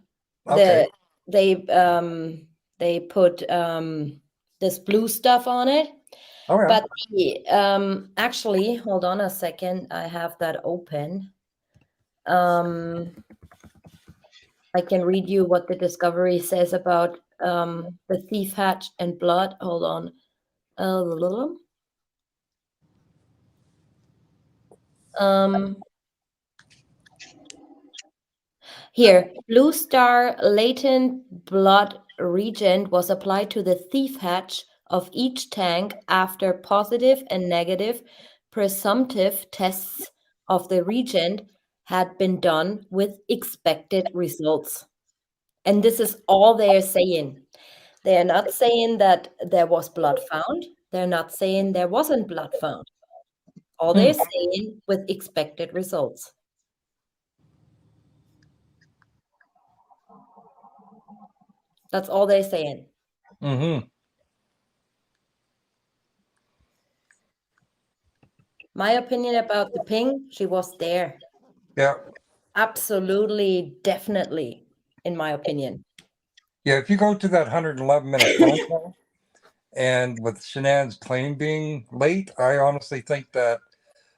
Okay. they put this blue stuff on it. Oh yeah. But actually, hold on a second, I have that open. I can read you what the discovery says about the thief hatch and blood. Hold on. Here, Blue Star latent blood reagent was applied to the thief hatch of each tank after positive and negative presumptive tests of the reagent had been done with expected results. And this is all they're saying. They're not saying that there was blood found. They're not saying there wasn't blood found. All they're saying with expected results. That's all they're saying. Mm-hmm. My opinion about the ping, she was there. Yeah. Absolutely, definitely, in my opinion. Yeah, if you go to that 111-minute phone call, and with Shanann's plane being late, I honestly think that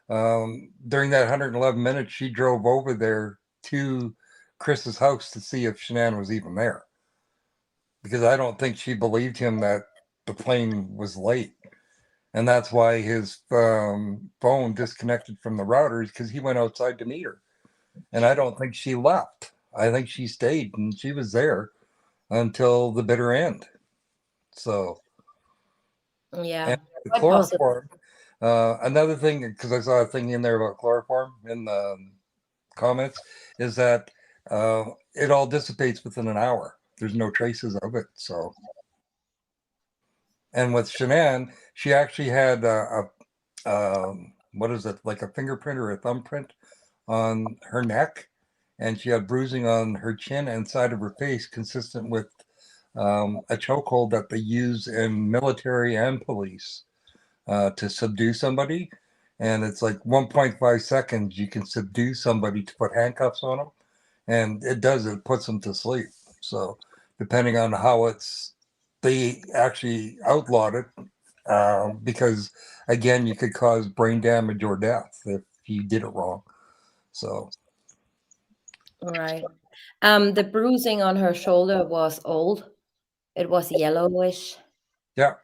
during that 111 minutes, she drove over there to Chris's house to see if Shanann was even there. Because I don't think she believed him that the plane was late. And that's why his phone disconnected from the routers, because he went outside to meet her. And I don't think she left. I think she stayed, and she was there until the bitter end. So, Yeah, and the quite possible. chloroform, another thing, because I saw a thing in there about chloroform in the comments, is that it all dissipates within an hour. There's no traces of it. So, and with Shanann, she actually had what is it, like a fingerprint or a thumbprint on her neck, and she had bruising on her chin and side of her face, consistent with a chokehold that they use in military and police to subdue somebody. And it's like 1.5 seconds you can subdue somebody to put handcuffs on them, and it puts them to sleep. So depending on how they actually outlawed it, because again, you could cause brain damage or death if you did it wrong. So Right. The bruising on her shoulder was old. It was yellowish. yeah.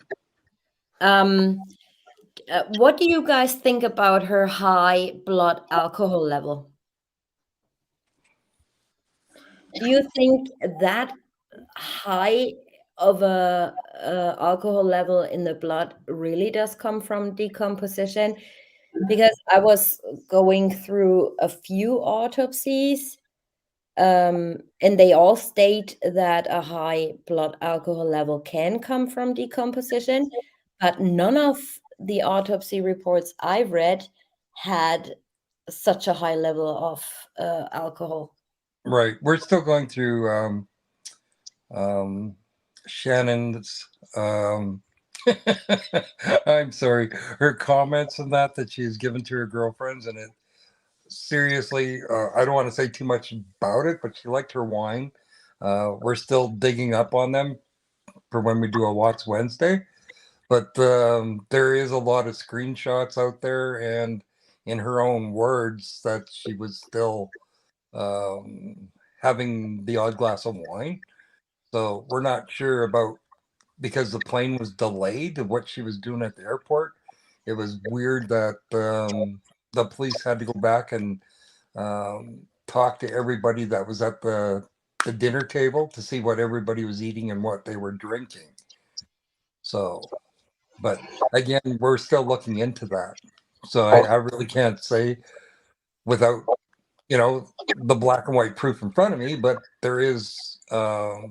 What do you guys think about her high blood alcohol level? Do you think that high of a alcohol level in the blood really does come from decomposition? Because I was going through a few autopsies, and they all state that a high blood alcohol level can come from decomposition, but none of the autopsy reports I read had such a high level of alcohol. Right. We're still going through Shannon's I'm sorry, her comments and that she's given to her girlfriends, and it seriously, I don't want to say too much about it, but she liked her wine. We're still digging up on them for when we do a Watts Wednesday, but there is a lot of screenshots out there, and in her own words, that she was still having the odd glass of wine. So we're not sure about, because the plane was delayed, what she was doing at the airport. It was weird that the police had to go back and talk to everybody that was at the dinner table to see what everybody was eating and what they were drinking. So, but again, we're still looking into that. So I really can't say without the black and white proof in front of me, but there is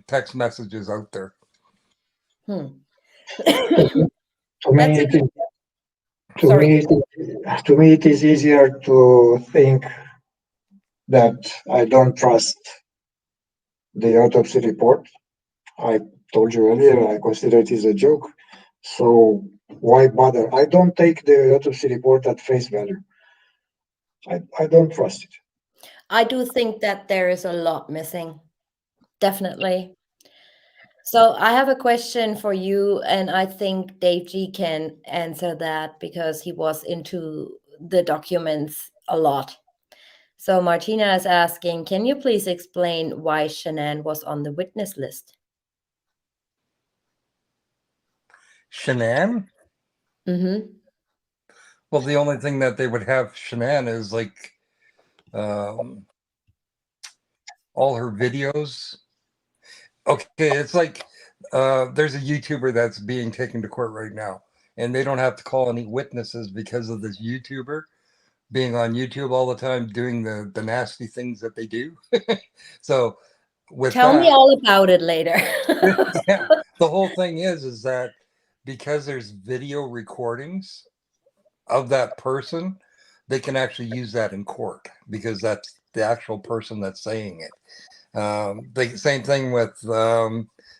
text messages out there. To me, That's it is, sorry. to me, it is easier to think that I don't trust the autopsy report. I told you earlier, I consider it is a joke. So why bother? I don't take the autopsy report at face value. I don't trust it. I do think that there is a lot missing. Definitely. So I have a question for you, and I think Dave G can answer that because he was into the documents a lot. So Martina is asking, can you please explain why Shanann was on the witness list? Shanann? Mm-hmm. Well, the only thing that they would have Shanann is like all her videos. Okay, it's like there's a YouTuber that's being taken to court right now, and they don't have to call any witnesses because of this YouTuber being on YouTube all the time doing the nasty things that they do. So with Tell me that, all about it later. yeah, the whole thing is that because there's video recordings of that person, they can actually use that in court because that's the actual person that's saying it. The same thing with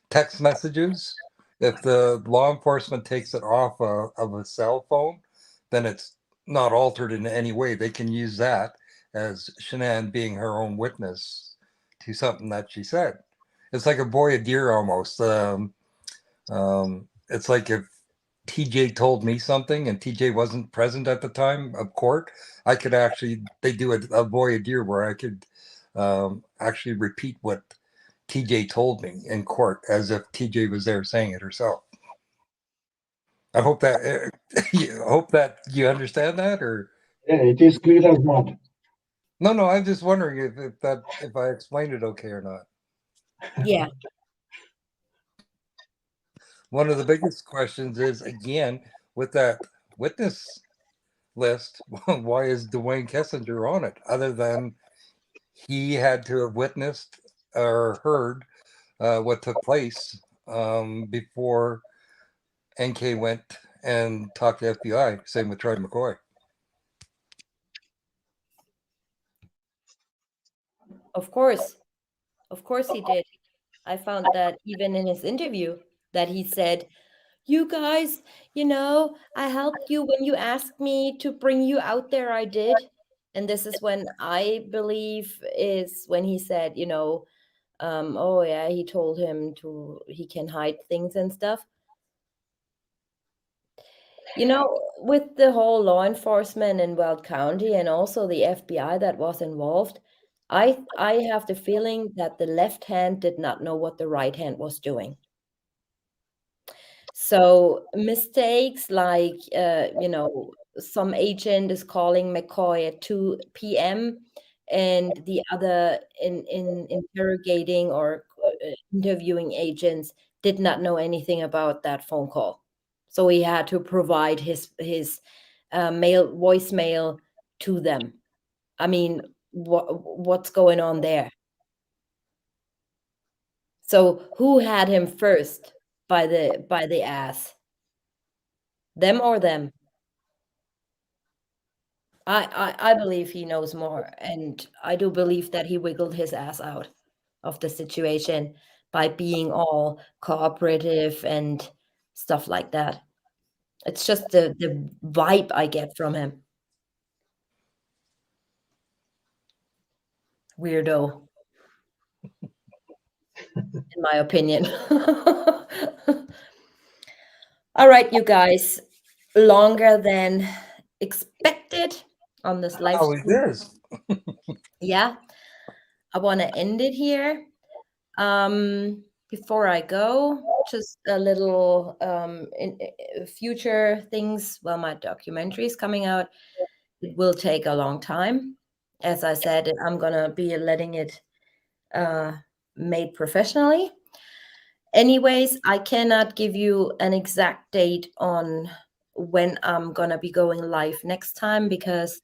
text messages. If the law enforcement takes it off of a cell phone, then it's not altered in any way. They can use that as Shanann being her own witness to something that she said. It's like a voir dire almost. It's like if TJ told me something and TJ wasn't present at the time of court, I could actually, they do a voir dire where I could actually repeat what TJ told me in court as if TJ was there saying it herself. I hope that hope that you understand that, or Yeah, it is clear as mud. no, I'm just wondering if I explained it okay or not. Yeah. One of the biggest questions is again with that witness list, why is Dwayne Kessinger on it other than he had to have witnessed or heard what took place before NK went and talked to FBI. Same with Troy McCoy. Of course he did. I found that even in his interview that he said, you guys, I helped you when you asked me to bring you out there, I did. And this is when I believe is when he said, oh yeah, he told him he can hide things and stuff. With the whole law enforcement in Weld County and also the FBI that was involved, I have the feeling that the left hand did not know what the right hand was doing. So mistakes like, some agent is calling McCoy at 2 p.m. and the other in interrogating or interviewing agents did not know anything about that phone call. So he had to provide his voicemail to them. I mean, what's going on there? So who had him first by the ass? Them or them? I believe he knows more, and I do believe that he wiggled his ass out of the situation by being all cooperative and stuff like that. It's just the vibe I get from him. Weirdo, in my opinion. All right, you guys, longer than expected on this live Oh, it stream. is. Yeah, I want to end it here. Before I go, just a little in future things. Well, my documentary is coming out. It will take a long time. As I said, I'm gonna be letting it made professionally. Anyways, I cannot give you an exact date on when I'm gonna be going live next time because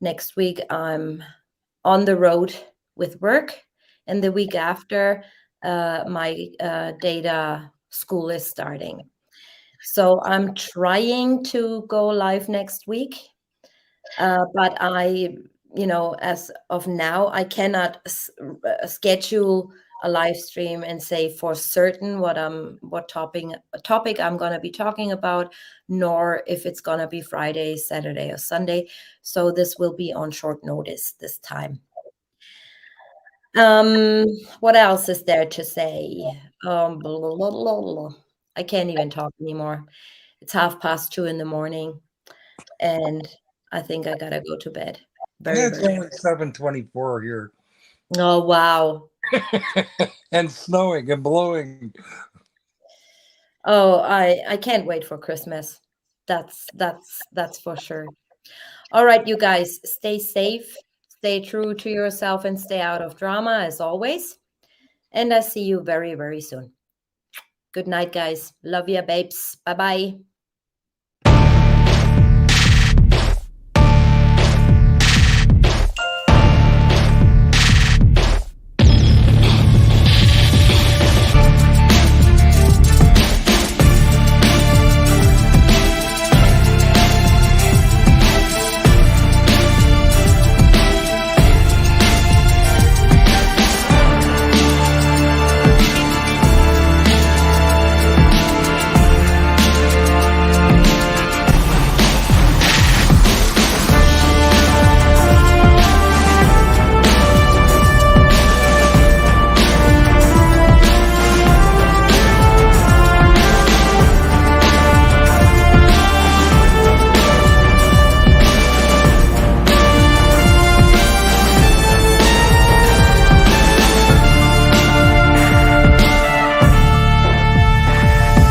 next week I'm on the road with work, and the week after, my data school is starting. So I'm trying to go live next week, but as of now, I cannot schedule a live stream and say for certain what topic I'm going to be talking about, nor if it's going to be Friday, Saturday, or Sunday. So this will be on short notice this time. What else is there to say? Blah, blah, blah, blah, blah. I can't even talk anymore. It's 2:30 a.m, and I think I gotta go to bed. It's Very. only 7:24 here, Oh, wow. and snowing and blowing. Oh, I can't wait for Christmas. That's for sure. All right, you guys, stay safe, stay true to yourself, and stay out of drama as always. And I see you very, very soon. Good night, guys. Love ya, babes. Bye-bye.